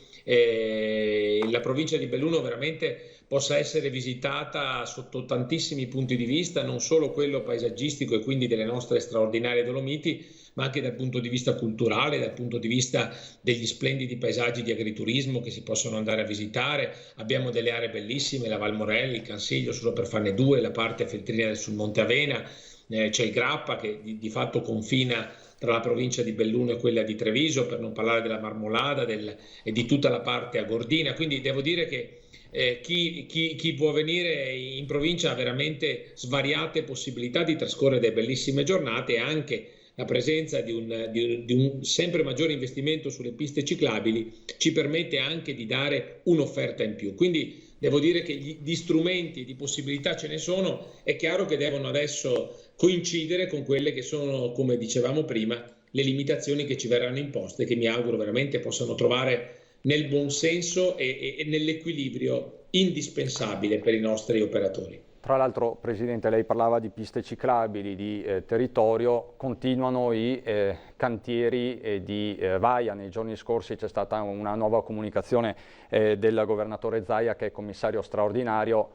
la provincia di Belluno veramente possa essere visitata sotto tantissimi punti di vista, non solo quello paesaggistico e quindi delle nostre straordinarie Dolomiti, ma anche dal punto di vista culturale, dal punto di vista degli splendidi paesaggi di agriturismo che si possono andare a visitare. Abbiamo delle aree bellissime, la Val Morelli, il Cansiglio, solo per farne 2, la parte feltrina sul Monte Avena, c'è il Grappa che di fatto confina tra la provincia di Belluno e quella di Treviso, per non parlare della Marmolada e di tutta la parte agordina. Quindi devo dire che chi può venire in provincia ha veramente svariate possibilità di trascorrere delle bellissime giornate, e anche la presenza di un sempre maggiore investimento sulle piste ciclabili ci permette anche di dare un'offerta in più. Quindi devo dire che di strumenti e di possibilità ce ne sono, è chiaro che devono adesso coincidere con quelle che sono, come dicevamo prima, le limitazioni che ci verranno imposte, che mi auguro veramente possano trovare nel buon senso e nell'equilibrio indispensabile per i nostri operatori. Tra l'altro, Presidente, lei parlava di piste ciclabili, di territorio, continuano i cantieri di Vaia. Nei giorni scorsi c'è stata una nuova comunicazione del governatore Zaia, che è commissario straordinario.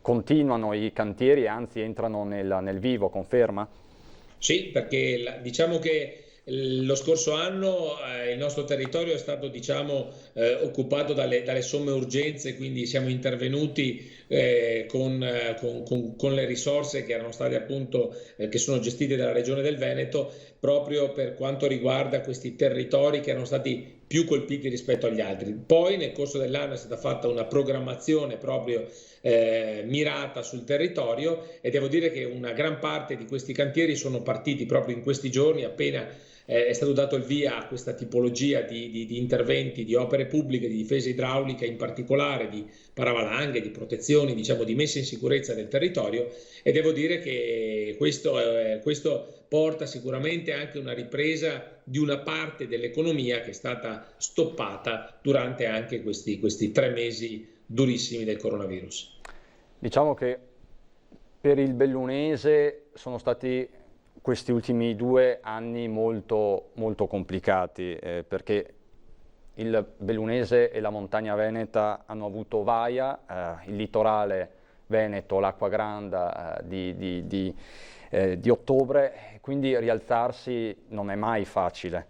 Continuano i cantieri e anzi entrano nel vivo, conferma? Sì, perché diciamo che lo scorso anno il nostro territorio è stato occupato dalle somme urgenze, quindi siamo intervenuti con le risorse che erano state appunto che sono gestite dalla Regione del Veneto, proprio per quanto riguarda questi territori che erano stati più colpiti rispetto agli altri. Poi nel corso dell'anno è stata fatta una programmazione proprio mirata sul territorio, e devo dire che una gran parte di questi cantieri sono partiti proprio in questi giorni, appena è stato dato il via a questa tipologia di interventi, di opere pubbliche, di difesa idraulica in particolare, di paravalanghe, di protezioni, diciamo di messa in sicurezza del territorio, e devo dire che questo porta sicuramente anche una ripresa di una parte dell'economia che è stata stoppata durante anche questi 3 mesi durissimi del coronavirus. Diciamo che per il bellunese sono stati questi ultimi 2 anni molto, molto complicati, perché il bellunese e la montagna veneta hanno avuto Vaia, il litorale veneto, l'acqua granda di ottobre, quindi rialzarsi non è mai facile.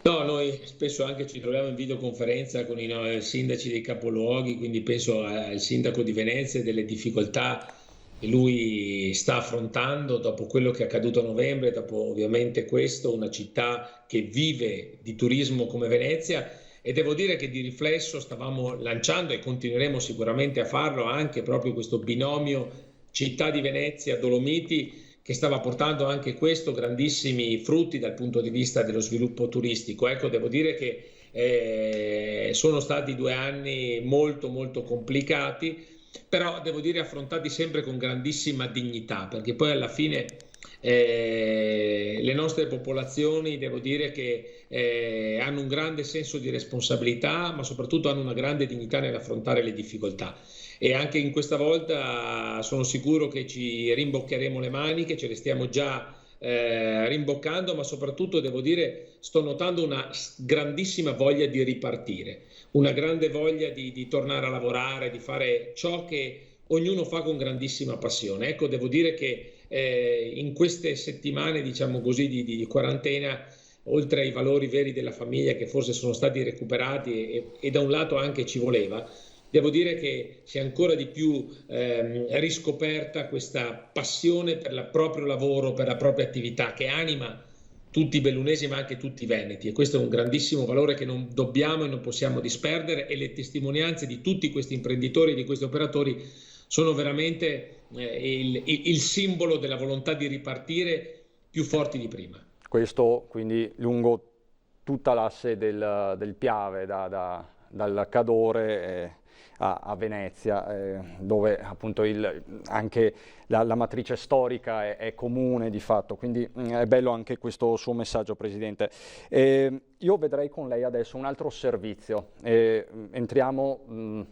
No, noi spesso anche ci troviamo in videoconferenza con i sindaci dei capoluoghi, quindi penso al sindaco di Venezia e delle difficoltà che lui sta affrontando dopo quello che è accaduto a novembre, dopo ovviamente questo, una città che vive di turismo come Venezia, e devo dire che di riflesso stavamo lanciando, e continueremo sicuramente a farlo, anche proprio questo binomio città di Venezia, Dolomiti, che stava portando anche questo grandissimi frutti dal punto di vista dello sviluppo turistico. Ecco, devo dire che sono stati 2 anni molto molto complicati, però devo dire affrontati sempre con grandissima dignità, perché poi alla fine le nostre popolazioni, devo dire che hanno un grande senso di responsabilità, ma soprattutto hanno una grande dignità nell'affrontare le difficoltà. E anche in questa volta sono sicuro che ci rimboccheremo le maniche, ce le stiamo già rimboccando, ma soprattutto devo dire sto notando una grandissima voglia di ripartire, una grande voglia di tornare a lavorare, di fare ciò che ognuno fa con grandissima passione. Ecco, devo dire che in queste settimane, diciamo così, di quarantena, oltre ai valori veri della famiglia che forse sono stati recuperati e da un lato anche ci voleva, devo dire che si è ancora di più riscoperta questa passione per il proprio lavoro, per la propria attività, che anima tutti i bellunesi ma anche tutti i veneti, e questo è un grandissimo valore che non dobbiamo e non possiamo disperdere, e le testimonianze di tutti questi imprenditori e di questi operatori sono veramente il simbolo della volontà di ripartire più forti di prima. Questo quindi lungo tutta l'asse del Piave, dal Cadore a Venezia, dove appunto anche la matrice storica è comune di fatto, quindi è bello anche questo suo messaggio, Presidente. Io vedrei con lei adesso un altro servizio, entriamo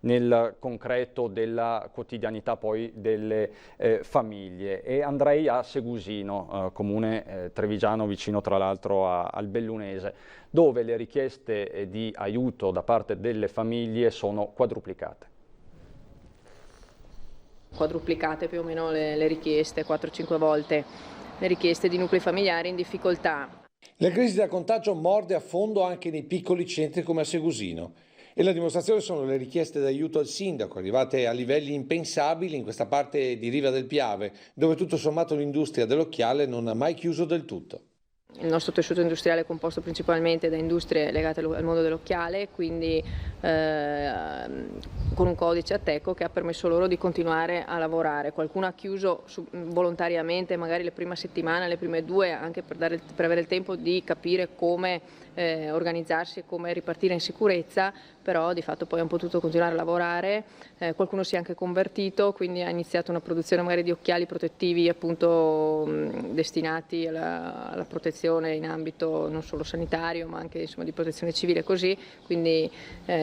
nel concreto della quotidianità poi delle famiglie, e andrei a Segusino, comune trevigiano vicino tra l'altro al bellunese, dove le richieste di aiuto da parte delle famiglie sono quadruplicate. Quadruplicate più o meno le richieste, 4-5 volte le richieste di nuclei familiari in difficoltà. La crisi da contagio morde a fondo anche nei piccoli centri come a Segusino. E la dimostrazione sono le richieste d'aiuto al sindaco, arrivate a livelli impensabili in questa parte di Riva del Piave, dove tutto sommato l'industria dell'occhiale non ha mai chiuso del tutto. Il nostro tessuto industriale è composto principalmente da industrie legate al mondo dell'occhiale, quindi con un codice Ateco che ha permesso loro di continuare a lavorare. Qualcuno ha chiuso volontariamente, magari le prime settimane, le prime 2, anche per avere il tempo di capire come organizzarsi e come ripartire in sicurezza, però di fatto poi hanno potuto continuare a lavorare. Qualcuno si è anche convertito, quindi ha iniziato una produzione magari di occhiali protettivi appunto destinati alla protezione in ambito non solo sanitario ma anche insomma, di protezione civile così, quindi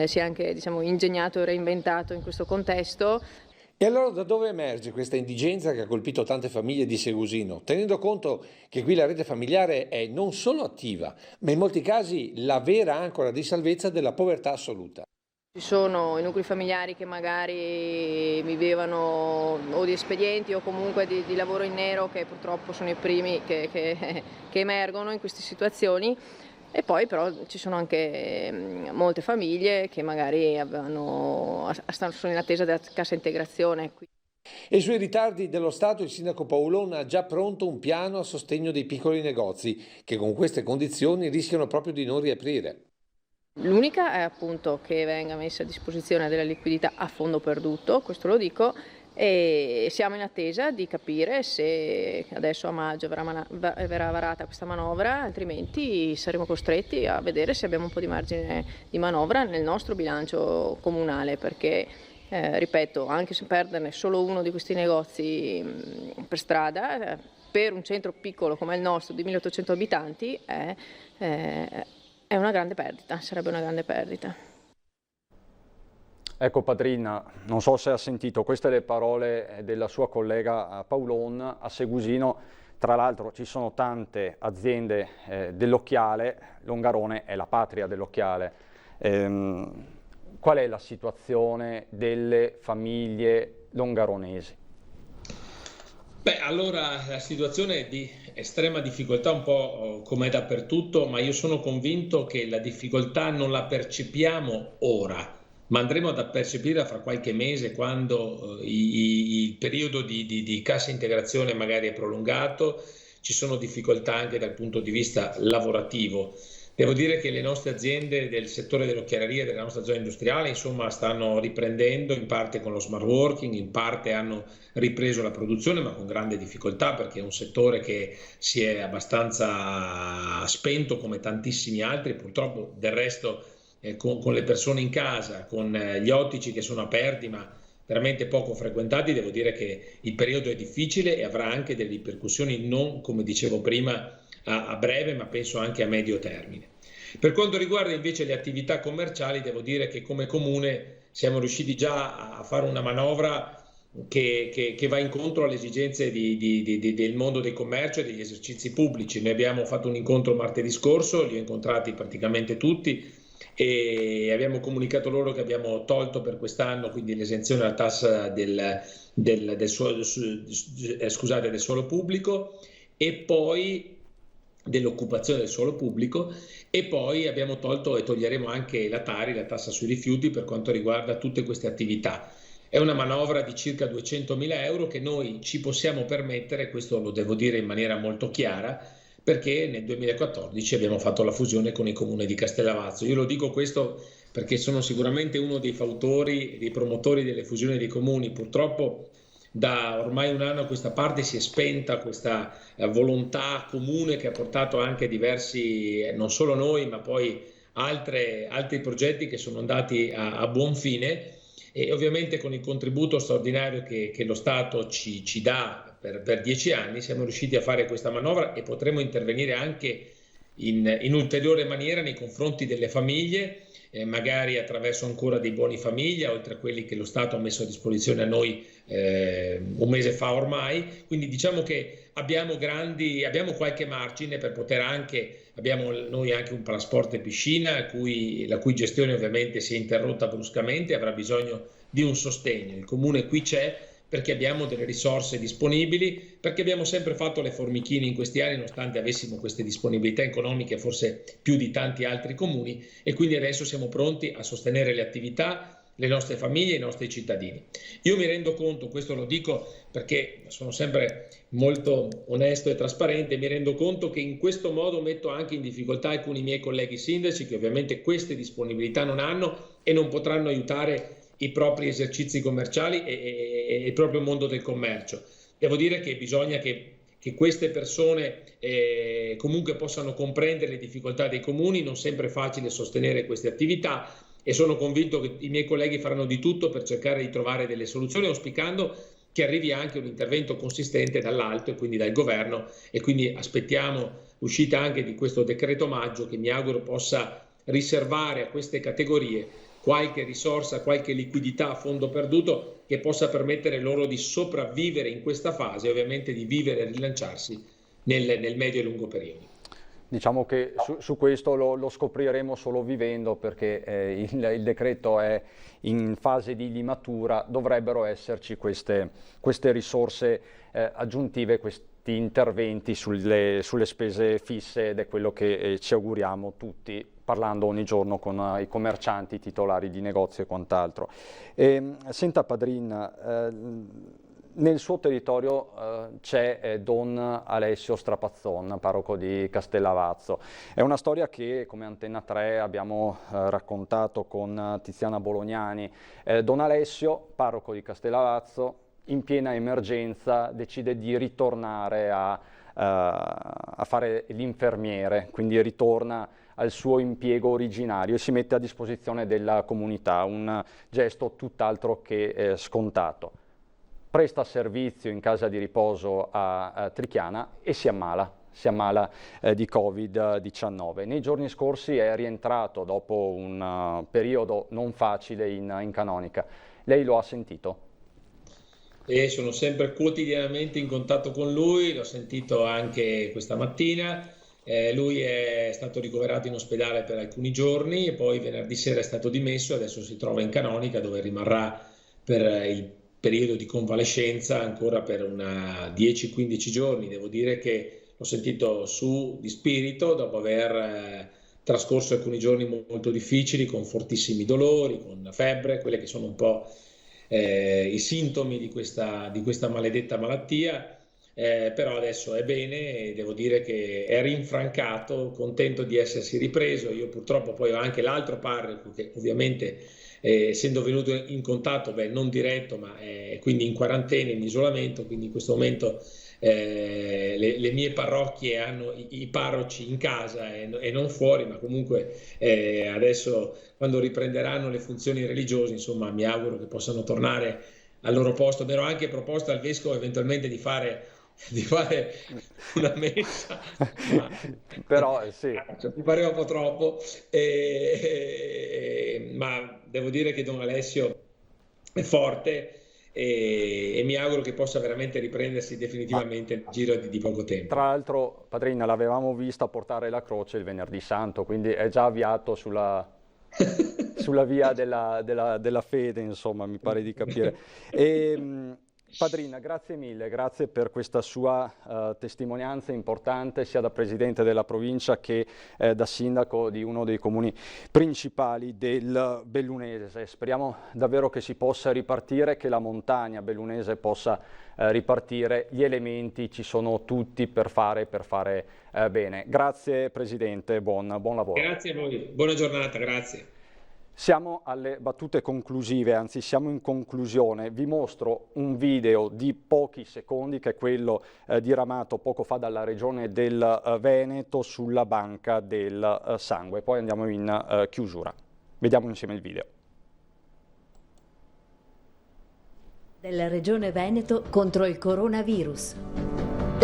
si è anche diciamo, ingegnato e reinventato in questo contesto. E allora da dove emerge questa indigenza che ha colpito tante famiglie di Segusino, tenendo conto che qui la rete familiare è non solo attiva, ma in molti casi la vera ancora di salvezza della povertà assoluta? Ci sono i nuclei familiari che magari vivevano o di espedienti o comunque di lavoro in nero, che purtroppo sono i primi che emergono in queste situazioni. E poi però ci sono anche molte famiglie che magari sono in attesa della cassa integrazione. E sui ritardi dello Stato il sindaco Paolon ha già pronto un piano a sostegno dei piccoli negozi che con queste condizioni rischiano proprio di non riaprire. L'unica è appunto che venga messa a disposizione della liquidità a fondo perduto, questo lo dico, e siamo in attesa di capire se adesso a maggio verrà varata questa manovra, altrimenti saremo costretti a vedere se abbiamo un po' di margine di manovra nel nostro bilancio comunale, perché ripeto, anche se perderne solo uno di questi negozi per strada, per un centro piccolo come il nostro di 1800 abitanti è una grande perdita, sarebbe una grande perdita. Ecco Padrina, non so se ha sentito queste le parole della sua collega Paolon a Segusino. Tra l'altro ci sono tante aziende dell'occhiale, Longarone è la patria dell'occhiale. Qual è la situazione delle famiglie longaronesi? Beh, allora la situazione è di estrema difficoltà, un po' come è dappertutto, ma io sono convinto che la difficoltà non la percepiamo ora, ma andremo ad percepirla fra qualche mese, quando il periodo di cassa integrazione magari è prolungato, ci sono difficoltà anche dal punto di vista lavorativo. Devo dire che le nostre aziende del settore dell'occhialeria, della nostra zona industriale, insomma, stanno riprendendo, in parte con lo smart working, in parte hanno ripreso la produzione, ma con grande difficoltà, perché è un settore che si è abbastanza spento come tantissimi altri, purtroppo. Del resto con le persone in casa, con gli ottici che sono aperti ma veramente poco frequentati, devo dire che il periodo è difficile e avrà anche delle ripercussioni non, come dicevo prima, a breve, ma penso anche a medio termine. Per quanto riguarda invece le attività commerciali, devo dire che come comune siamo riusciti già a fare una manovra che va incontro alle esigenze del mondo del commercio e degli esercizi pubblici. Noi abbiamo fatto un incontro martedì scorso, li ho incontrati praticamente tutti, e abbiamo comunicato loro che abbiamo tolto per quest'anno quindi l'esenzione alla tassa del suolo pubblico e poi dell'occupazione del suolo pubblico, e poi abbiamo tolto e toglieremo anche la Tari, la tassa sui rifiuti, per quanto riguarda tutte queste attività. È una manovra di circa 200.000 euro che noi ci possiamo permettere, questo lo devo dire in maniera molto chiara, perché nel 2014 abbiamo fatto la fusione con il comune di Castellavazzo. Io lo dico questo perché sono sicuramente uno dei fautori, dei promotori delle fusioni dei comuni. Purtroppo da ormai un anno a questa parte si è spenta questa volontà comune che ha portato anche diversi, non solo noi, ma poi altri progetti che sono andati a buon fine, e ovviamente con il contributo straordinario che lo Stato ci dà per 10 anni siamo riusciti a fare questa manovra, e potremo intervenire anche in ulteriore maniera nei confronti delle famiglie, magari attraverso ancora dei buoni famiglia, oltre a quelli che lo Stato ha messo a disposizione a noi un mese fa ormai. Quindi diciamo che abbiamo qualche margine per poter abbiamo noi anche un trasporto e piscina la cui gestione ovviamente si è interrotta bruscamente, avrà bisogno di un sostegno. Il comune qui c'è, perché abbiamo delle risorse disponibili, perché abbiamo sempre fatto le formichine in questi anni, nonostante avessimo queste disponibilità economiche forse più di tanti altri comuni, e quindi adesso siamo pronti a sostenere le attività, le nostre famiglie e i nostri cittadini. Io mi rendo conto, questo lo dico perché sono sempre molto onesto e trasparente, mi rendo conto che in questo modo metto anche in difficoltà alcuni miei colleghi sindaci che ovviamente queste disponibilità non hanno e non potranno aiutare i propri esercizi commerciali e il proprio mondo del commercio. Devo dire che bisogna che queste persone comunque possano comprendere le difficoltà dei comuni, non sempre è facile sostenere queste attività, e sono convinto che i miei colleghi faranno di tutto per cercare di trovare delle soluzioni, auspicando che arrivi anche un intervento consistente dall'alto e quindi dal governo, e quindi aspettiamo l'uscita anche di questo decreto maggio che mi auguro possa riservare a queste categorie qualche risorsa, qualche liquidità a fondo perduto che possa permettere loro di sopravvivere in questa fase e ovviamente di vivere e rilanciarsi nel medio e lungo periodo. Diciamo che su questo lo scopriremo solo vivendo, perché il decreto è in fase di limatura, dovrebbero esserci queste risorse aggiuntive, questi interventi sulle spese fisse, ed è quello che ci auguriamo tutti, parlando ogni giorno con i commercianti, i titolari di negozio e quant'altro. Senta Padrin, nel suo territorio c'è Don Alessio Strapazzon, parroco di Castellavazzo. È una storia che, come Antenna 3, abbiamo raccontato con Tiziana Bolognani. Don Alessio, parroco di Castellavazzo, in piena emergenza decide di ritornare a fare l'infermiere, quindi ritorna al suo impiego originario e si mette a disposizione della comunità, un gesto tutt'altro che scontato. Presta servizio in casa di riposo a Trichiana e si ammala di Covid-19. Nei giorni scorsi è rientrato dopo un periodo non facile in canonica. Lei lo ha sentito? Sono sempre quotidianamente in contatto con lui, l'ho sentito anche questa mattina. Lui è stato ricoverato in ospedale per alcuni giorni e poi venerdì sera è stato dimesso, adesso si trova in canonica dove rimarrà per il periodo di convalescenza ancora per una 10-15 giorni. Devo dire che l'ho sentito su di spirito dopo aver trascorso alcuni giorni molto difficili, con fortissimi dolori, con febbre, quelle che sono un po' i sintomi di questa maledetta malattia, però adesso è bene e devo dire che è rinfrancato, contento di essersi ripreso. Io purtroppo poi ho anche l'altro parroco che ovviamente essendo venuto in contatto, non diretto, ma quindi in quarantena, in isolamento, quindi in questo momento le mie parrocchie hanno i parroci in casa e non fuori, ma comunque adesso quando riprenderanno le funzioni religiose, insomma, mi auguro che possano tornare al loro posto. Mi ero anche proposto al vescovo eventualmente di fare una messa, però sì, mi pareva un po' troppo, ma devo dire che Don Alessio è forte e mi auguro che possa veramente riprendersi definitivamente nel giro di poco tempo. Tra l'altro, Padrina, l'avevamo vista portare la croce il venerdì santo, quindi è già avviato sulla via della fede, insomma, mi pare di capire. Padrina, grazie mille, grazie per questa sua testimonianza importante sia da Presidente della provincia che da Sindaco di uno dei comuni principali del Bellunese. Speriamo davvero che si possa ripartire, che la montagna bellunese possa ripartire. Gli elementi ci sono tutti per fare bene. Grazie Presidente, buon lavoro. Grazie a voi, buona giornata, grazie. Siamo alle battute conclusive, anzi siamo in conclusione. Vi mostro un video di pochi secondi che è quello diramato poco fa dalla Regione del Veneto sulla banca del sangue. Poi andiamo in chiusura. Vediamo insieme il video. Della Regione Veneto contro il coronavirus.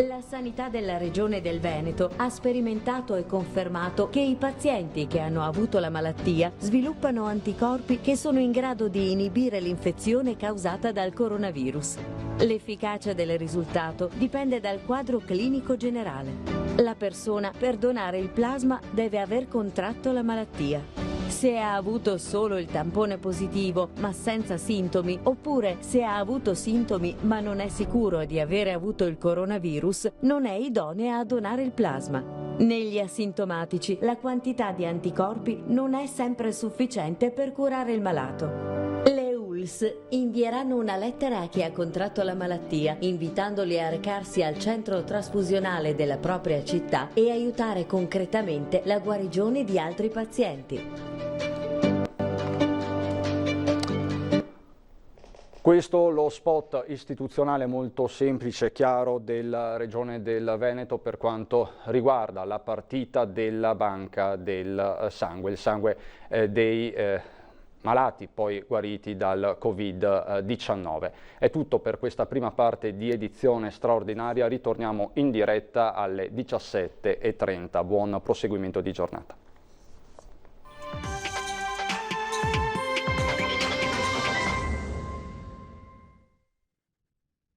La sanità della Regione del Veneto ha sperimentato e confermato che i pazienti che hanno avuto la malattia sviluppano anticorpi che sono in grado di inibire l'infezione causata dal coronavirus. L'efficacia del risultato dipende dal quadro clinico generale. La persona per donare il plasma deve aver contratto la malattia. Se ha avuto solo il tampone positivo ma senza sintomi, oppure se ha avuto sintomi ma non è sicuro di avere avuto il coronavirus, non è idonea a donare il plasma. Negli asintomatici la quantità di anticorpi non è sempre sufficiente per curare il malato. Le ULSS invieranno una lettera a chi ha contratto la malattia, invitandoli a recarsi al centro trasfusionale della propria città e aiutare concretamente la guarigione di altri pazienti. Questo lo spot istituzionale molto semplice e chiaro della Regione del Veneto per quanto riguarda la partita della banca del sangue, il sangue dei malati poi guariti dal Covid-19. È tutto per questa prima parte di edizione straordinaria, ritorniamo in diretta alle 17:30. Buon proseguimento di giornata.